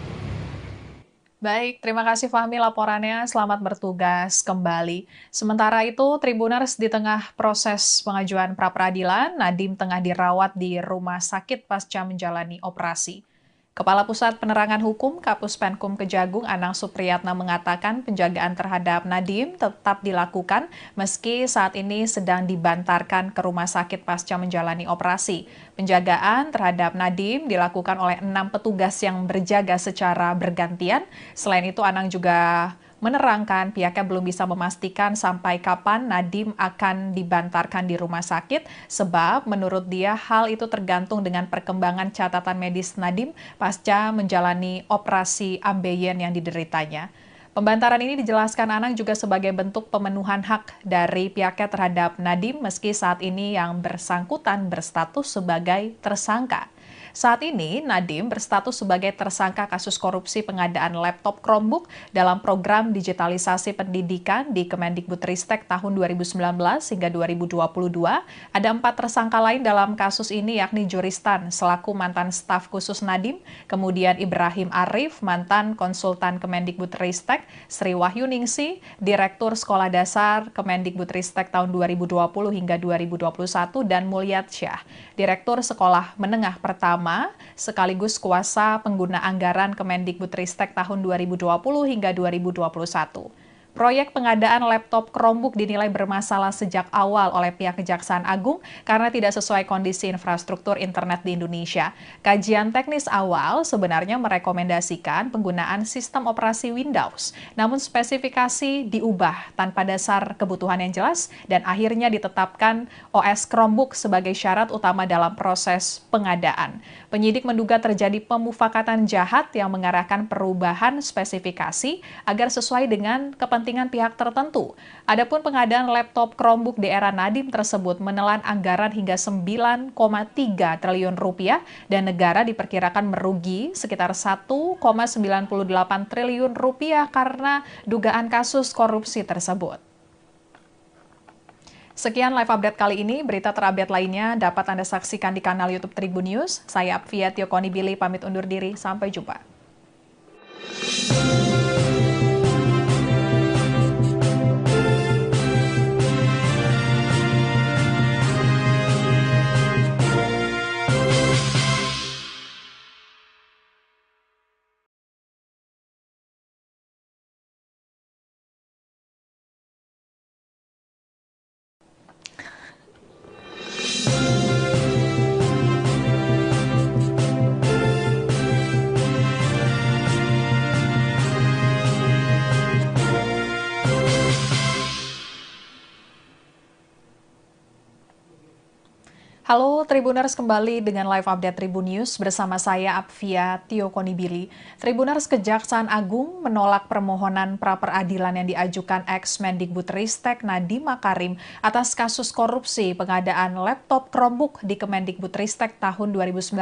Baik, terima kasih Fahmi laporannya. Selamat bertugas kembali. Sementara itu, Tribuners di tengah proses pengajuan pra-peradilan, Nadiem tengah dirawat di rumah sakit pasca menjalani operasi. Kepala Pusat Penerangan Hukum Kapus Penkum Kejagung Anang Supriyatna mengatakan penjagaan terhadap Nadiem tetap dilakukan meski saat ini sedang dibantarkan ke rumah sakit pasca menjalani operasi. Penjagaan terhadap Nadiem dilakukan oleh 6 petugas yang berjaga secara bergantian. Selain itu, Anang juga menerangkan pihaknya belum bisa memastikan sampai kapan Nadiem akan dibantarkan di rumah sakit, sebab menurut dia hal itu tergantung dengan perkembangan catatan medis Nadiem pasca menjalani operasi ambeien yang dideritanya. Pembantaran ini dijelaskan Anang juga sebagai bentuk pemenuhan hak dari pihaknya terhadap Nadiem meski saat ini yang bersangkutan berstatus sebagai tersangka. Saat ini, Nadiem berstatus sebagai tersangka kasus korupsi pengadaan laptop Chromebook dalam program digitalisasi pendidikan di Kemendikbudristek tahun 2019 hingga 2022. Ada 4 tersangka lain dalam kasus ini, yakni Juristan selaku mantan staf khusus Nadiem, kemudian Ibrahim Arif, mantan konsultan Kemendikbudristek, Sri Wahyuningsi, Direktur Sekolah Dasar Kemendikbudristek tahun 2020 hingga 2021, dan Mulyatsyah, Direktur Sekolah Menengah Pertama sekaligus kuasa pengguna anggaran Kemendikbudristek tahun 2020 hingga 2021. Proyek pengadaan laptop Chromebook dinilai bermasalah sejak awal oleh pihak Kejaksaan Agung karena tidak sesuai kondisi infrastruktur internet di Indonesia. Kajian teknis awal sebenarnya merekomendasikan penggunaan sistem operasi Windows, namun spesifikasi diubah tanpa dasar kebutuhan yang jelas dan akhirnya ditetapkan OS Chromebook sebagai syarat utama dalam proses pengadaan. Penyidik menduga terjadi pemufakatan jahat yang mengarahkan perubahan spesifikasi agar sesuai dengan kepentingan pihak tertentu. Adapun pengadaan laptop Chromebook di era Nadiem tersebut menelan anggaran hingga 9,3 triliun rupiah dan negara diperkirakan merugi sekitar 1,98 triliun rupiah karena dugaan kasus korupsi tersebut. Sekian live update kali ini. Berita terupdate lainnya dapat Anda saksikan di kanal YouTube Tribun News. Saya Apvia Tiokonibili pamit undur diri. Sampai jumpa. Halo Tribuners, kembali dengan live update Tribun News bersama saya Apvia Tiokonibili. Tribuners, Kejaksaan Agung menolak permohonan pra-peradilan yang diajukan ex-Mendikbudristek Nadiem Makarim atas kasus korupsi pengadaan laptop Chromebook di Kemendikbudristek tahun 2019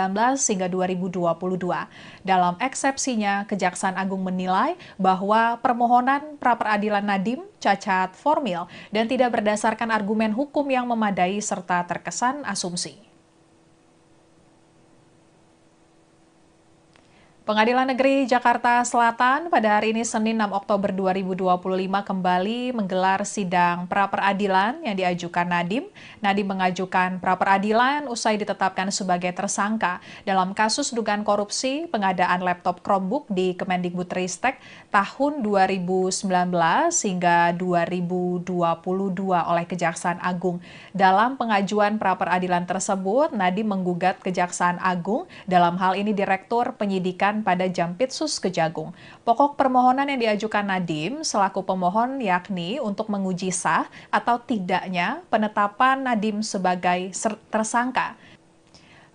hingga 2022. Dalam eksepsinya, Kejaksaan Agung menilai bahwa permohonan pra-peradilan Nadiem cacat formil dan tidak berdasarkan argumen hukum yang memadai serta terkesan asumsi. Pengadilan Negeri Jakarta Selatan pada hari ini Senin 6 Oktober 2025 kembali menggelar sidang pra-peradilan yang diajukan Nadiem. Nadiem mengajukan pra-peradilan usai ditetapkan sebagai tersangka dalam kasus dugaan korupsi pengadaan laptop Chromebook di Kemendikbudristek tahun 2019 hingga 2022 oleh Kejaksaan Agung. Dalam pengajuan pra-peradilan tersebut, Nadiem menggugat Kejaksaan Agung, dalam hal ini Direktur Penyidikan pada Jampitsus Kejagung. Pokok permohonan yang diajukan Nadiem selaku pemohon yakni untuk menguji sah atau tidaknya penetapan Nadiem sebagai tersangka.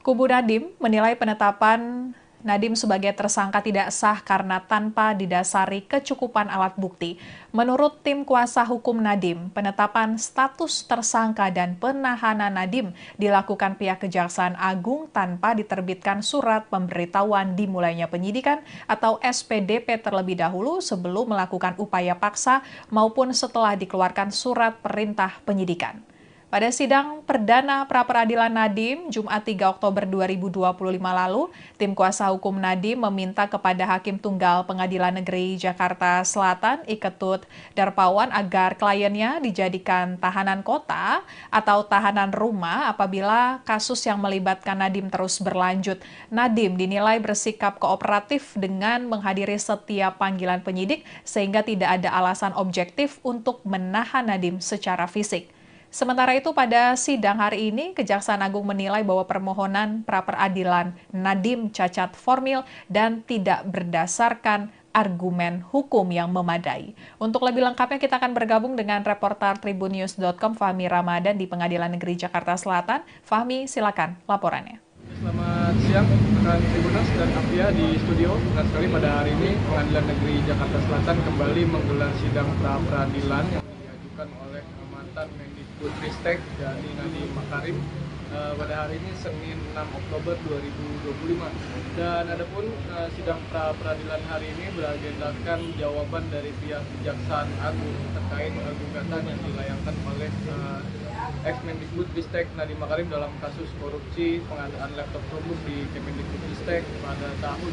Kubu Nadiem menilai penetapan Nadiem sebagai tersangka tidak sah karena tanpa didasari kecukupan alat bukti. Menurut tim kuasa hukum Nadiem, penetapan status tersangka dan penahanan Nadiem dilakukan pihak Kejaksaan Agung tanpa diterbitkan surat pemberitahuan dimulainya penyidikan atau SPDP terlebih dahulu sebelum melakukan upaya paksa maupun setelah dikeluarkan surat perintah penyidikan. Pada sidang perdana pra-peradilan Nadiem, Jumat 3 Oktober 2025 lalu, tim kuasa hukum Nadiem meminta kepada Hakim Tunggal Pengadilan Negeri Jakarta Selatan, Iketut Darpawan, agar kliennya dijadikan tahanan kota atau tahanan rumah apabila kasus yang melibatkan Nadiem terus berlanjut. Nadiem dinilai bersikap kooperatif dengan menghadiri setiap panggilan penyidik sehingga tidak ada alasan objektif untuk menahan Nadiem secara fisik. Sementara itu pada sidang hari ini, Kejaksaan Agung menilai bahwa permohonan pra-peradilan Nadiem cacat formil dan tidak berdasarkan argumen hukum yang memadai. Untuk lebih lengkapnya kita akan bergabung dengan reporter tribunnews.com Fahmi Ramadan di Pengadilan Negeri Jakarta Selatan. Fahmi, silakan laporannya. Selamat siang rekan Tribuners dan Apia di studio. Benar sekali pada hari ini Pengadilan Negeri Jakarta Selatan kembali menggelar sidang pra-peradilan yang diajukan oleh mantan Mendikbudristek yakni Nadiem Makarim pada hari ini Senin 6 Oktober 2025. Dan adapun sidang pra-peradilan hari ini beragendakan jawaban dari pihak Kejaksaan Agung terkait gugatan yang dilayangkan oleh ex-Mendikbudristek Nadiem Makarim dalam kasus korupsi pengadaan laptop Chromebook di Kemendikbudristek pada tahun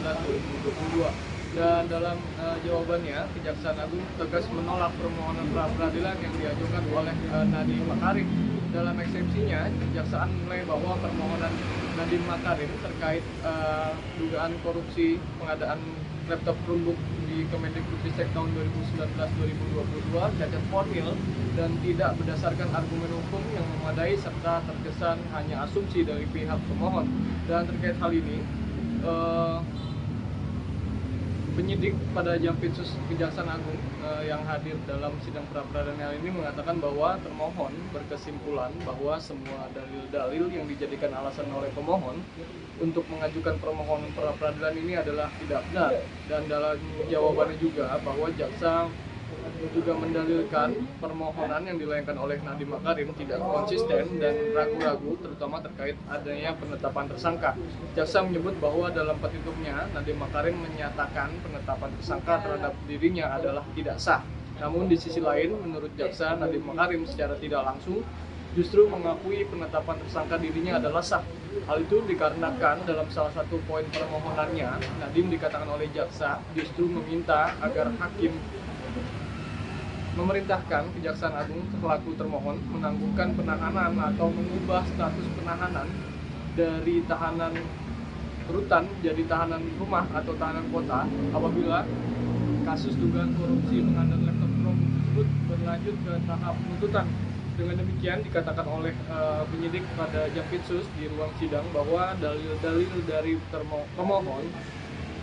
2019-2022. Dan dalam jawabannya, Kejaksaan Agung tegas menolak permohonan pra-peradilan yang diajukan oleh Nadiem Makarim. Dalam eksepsinya, Kejaksaan menilai bahwa permohonan Nadiem Makarim terkait dugaan korupsi pengadaan laptop Chromebook di Kemendikbudristek tahun 2019-2022 cacat formil dan tidak berdasarkan argumen hukum yang memadai serta terkesan hanya asumsi dari pihak pemohon. Dan terkait hal ini, penyidik pada Jampitsus Kejaksaan Agung yang hadir dalam sidang pra-peradilan ini mengatakan bahwa termohon berkesimpulan bahwa semua dalil-dalil yang dijadikan alasan oleh pemohon untuk mengajukan permohonan pra-peradilan ini adalah tidak benar. Dan dalam jawabannya juga bahwa jaksa juga mendalilkan permohonan yang dilayangkan oleh Nadiem Makarim tidak konsisten dan ragu-ragu terutama terkait adanya penetapan tersangka. Jaksa menyebut bahwa dalam petitumnya Nadiem Makarim menyatakan penetapan tersangka terhadap dirinya adalah tidak sah. Namun di sisi lain menurut jaksa Nadiem Makarim secara tidak langsung justru mengakui penetapan tersangka dirinya adalah sah. Hal itu dikarenakan dalam salah satu poin permohonannya Nadiem dikatakan oleh jaksa justru meminta agar hakim memerintahkan Kejaksaan Agung selaku termohon menangguhkan penahanan atau mengubah status penahanan dari tahanan rutan jadi tahanan rumah atau tahanan kota apabila kasus dugaan korupsi pengadaan laptop Chromebook tersebut berlanjut ke tahap penuntutan. Dengan demikian dikatakan oleh penyidik pada Jampitsus di ruang sidang bahwa dalil-dalil dari pemohon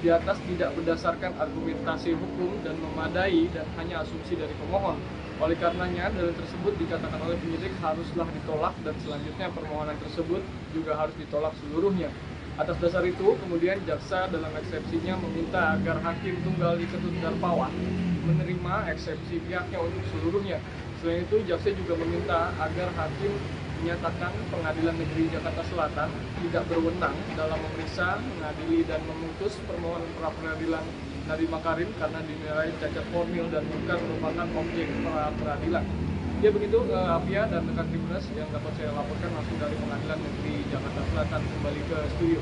di atas tidak berdasarkan argumentasi hukum dan memadai dan hanya asumsi dari pemohon. Oleh karenanya, dalil tersebut dikatakan oleh penyidik haruslah ditolak dan selanjutnya permohonan tersebut juga harus ditolak seluruhnya. Atas dasar itu, kemudian jaksa dalam eksepsinya meminta agar Hakim Tunggal Iketut Darpawan menerima eksepsi pihaknya untuk seluruhnya. Selain itu, jaksa juga meminta agar hakim menyatakan Pengadilan Negeri Jakarta Selatan tidak berwenang dalam memeriksa, mengadili, dan memutus permohonan pra-peradilan Nadiem Makarim karena dinilai cacat formil dan bukan merupakan objek pra-peradilan. Ya begitu, Apia dan rekan Tribuners yang dapat saya laporkan langsung dari Pengadilan Negeri Jakarta Selatan kembali ke studio.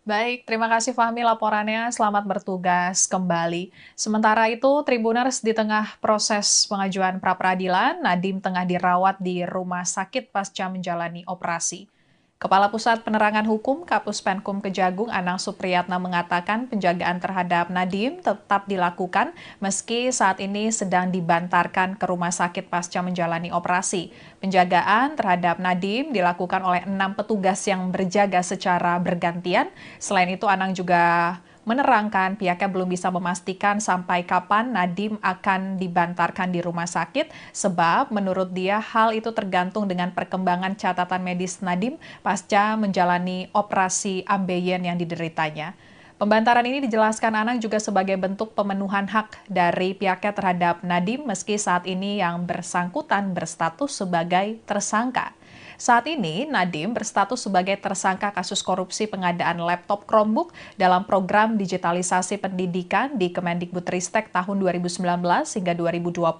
Baik, terima kasih Fahmi laporannya. Selamat bertugas kembali. Sementara itu, Tribuners di tengah proses pengajuan pra-peradilan, Nadiem tengah dirawat di rumah sakit pasca menjalani operasi. Kepala Pusat Penerangan Hukum Kapus Penkum Kejagung Anang Supriyatna mengatakan penjagaan terhadap Nadiem tetap dilakukan meski saat ini sedang dibantarkan ke rumah sakit pasca menjalani operasi. Penjagaan terhadap Nadiem dilakukan oleh 6 petugas yang berjaga secara bergantian. Selain itu, Anang juga menerangkan pihaknya belum bisa memastikan sampai kapan Nadiem akan dibantarkan di rumah sakit, sebab menurut dia hal itu tergantung dengan perkembangan catatan medis Nadiem pasca menjalani operasi ambeien yang dideritanya. Pembantaran ini dijelaskan Anang juga sebagai bentuk pemenuhan hak dari pihaknya terhadap Nadiem meski saat ini yang bersangkutan berstatus sebagai tersangka. Saat ini, Nadiem berstatus sebagai tersangka kasus korupsi pengadaan laptop Chromebook dalam program digitalisasi pendidikan di Kemendikbudristek tahun 2019 hingga 2022.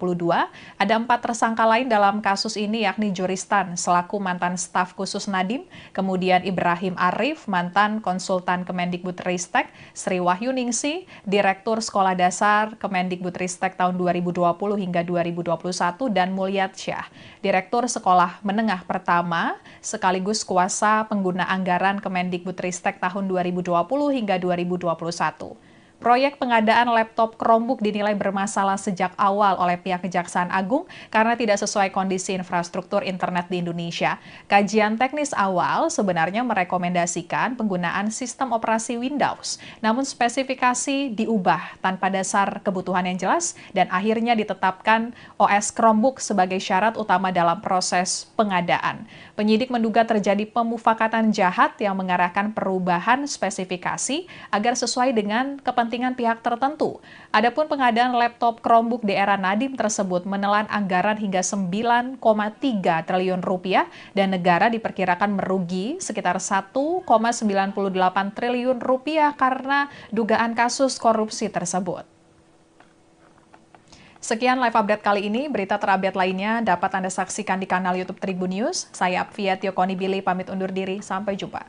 Ada 4 tersangka lain dalam kasus ini, yakni Juristan selaku mantan staf khusus Nadiem, kemudian Ibrahim Arif, mantan konsultan Kemendikbudristek, Sri Wahyuningsi, Direktur Sekolah Dasar Kemendikbudristek tahun 2020 hingga 2021, dan Mulyatsyah, Direktur Sekolah Menengah Pertama, sekaligus kuasa pengguna anggaran Kemendikbudristek tahun 2020 hingga 2021. Proyek pengadaan laptop Chromebook dinilai bermasalah sejak awal oleh pihak Kejaksaan Agung karena tidak sesuai kondisi infrastruktur internet di Indonesia. Kajian teknis awal sebenarnya merekomendasikan penggunaan sistem operasi Windows, namun spesifikasi diubah tanpa dasar kebutuhan yang jelas dan akhirnya ditetapkan OS Chromebook sebagai syarat utama dalam proses pengadaan. Penyidik menduga terjadi pemufakatan jahat yang mengarahkan perubahan spesifikasi agar sesuai dengan kepentingan pihak tertentu. Adapun pengadaan laptop Chromebook di era Nadiem tersebut menelan anggaran hingga 9,3 triliun rupiah dan negara diperkirakan merugi sekitar 1,98 triliun rupiah karena dugaan kasus korupsi tersebut. Sekian live update kali ini. Berita terupdate lainnya dapat Anda saksikan di kanal YouTube Tribun News. Saya Apvia Tiokoni Billy pamit undur diri. Sampai jumpa.